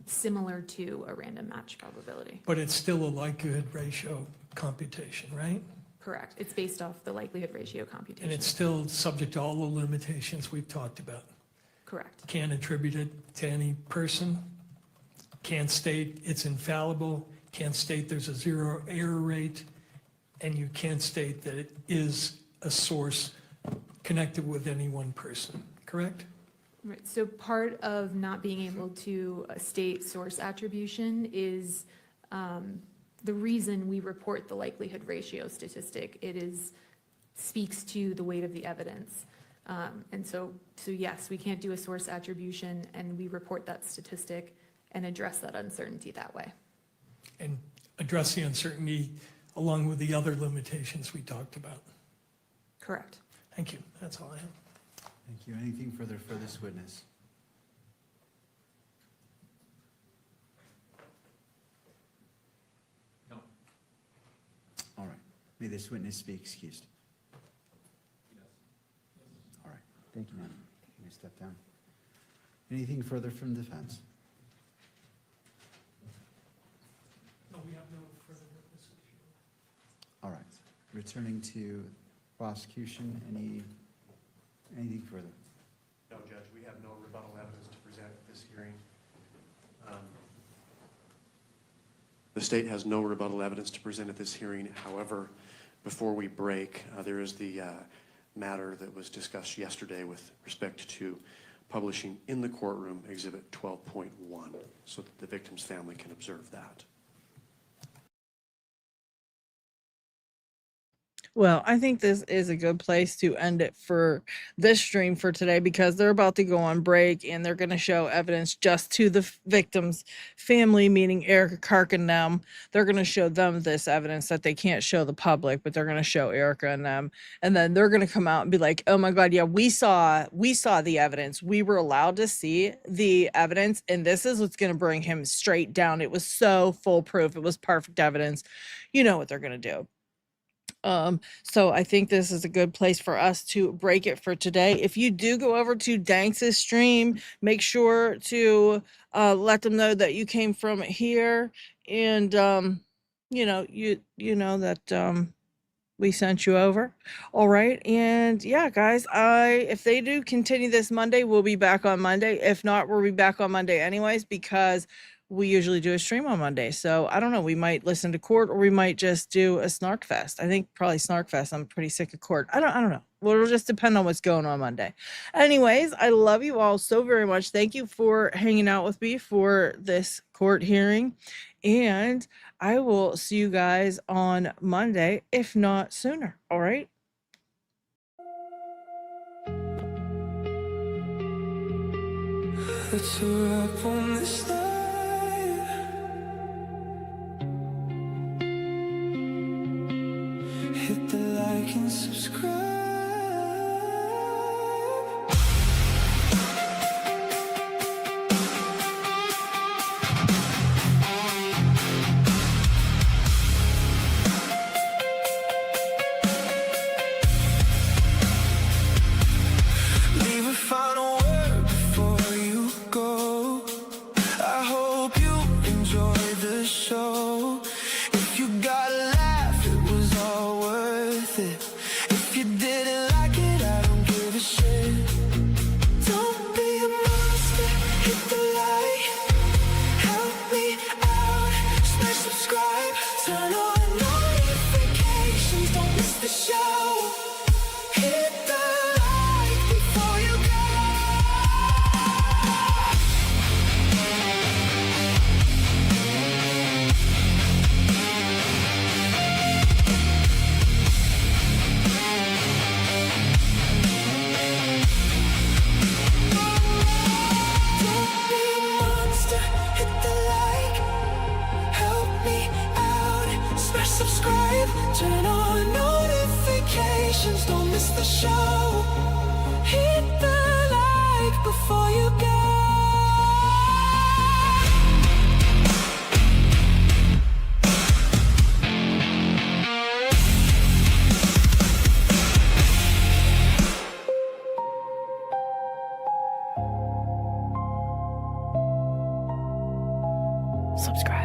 similar to a random match probability. But it's still a likelihood ratio computation, right? Correct. It's based off the likelihood ratio computation. And it's still subject to all the limitations we've talked about. Correct. Can't attribute it to any person. Can't state it's infallible. Can't state there's a 0 error rate. And you can't state that it is a source connected with any one person, correct? Right. So part of not being able to state source attribution is the reason we report the likelihood ratio statistic. It speaks to the weight of the evidence. And so yes, we can't do a source attribution, and we report that statistic and address that uncertainty that way. And address the uncertainty along with the other limitations we talked about. Correct. Thank you. That's all I have. Thank you. Anything further for this witness? No. All right. May this witness be excused. All right. Thank you, ma'am. You may step down. Anything further from the defense? No, we have no further witnesses. All right. Returning to prosecution, anything further? No, Judge, we have no rebuttal evidence to present at this hearing. The state has no rebuttal evidence to present at this hearing. However, before we break, there is the matter that was discussed yesterday with respect to publishing in the courtroom Exhibit 12.1 so that the victim's family can observe that. Well, I think this is a good place to end it for this stream for today, because they're about to go on break and they're going to show evidence just to the victim's family, meaning Erika Kirk and them. They're going to show them this evidence that they can't show the public, but they're going to show Erika and them. And then they're going to come out and be like, oh my God, yeah, we saw the evidence. We were allowed to see the evidence. And this is what's going to bring him straight down. It was so foolproof. It was perfect evidence. You know what they're going to do. So I think this is a good place for us to break it for today. If you do go over to Danks's stream, make sure to let them know that you came from here, and you know that we sent you over. All right. And yeah, guys, if they do continue this Monday, we'll be back on Monday. If not, we'll be back on Monday anyways, because we usually do a stream on Monday. So I don't know, we might listen to court, or we might just do a snark fest. I think probably snark fest. I'm pretty sick of court. I don't know. Well, it'll just depend on what's going on Monday. Anyways, I love you all so very much. Thank you for hanging out with me for this court hearing. And I will see you guys on Monday, if not sooner. All right. Let's wrap on this night. Hit the like and subscribe. Leave a final word before you go. I hope you enjoy the show. If you got a laugh, it was all worth it. If you didn't like it, I don't give a shit. Don't be a monster, hit the like. Help me out, smash subscribe. Turn on notifications, don't miss the show. Hit the like before you go. Don't be a monster, hit the like. Help me out, smash subscribe. Turn on notifications, don't miss the show. Hit the like before you go. Subscribe.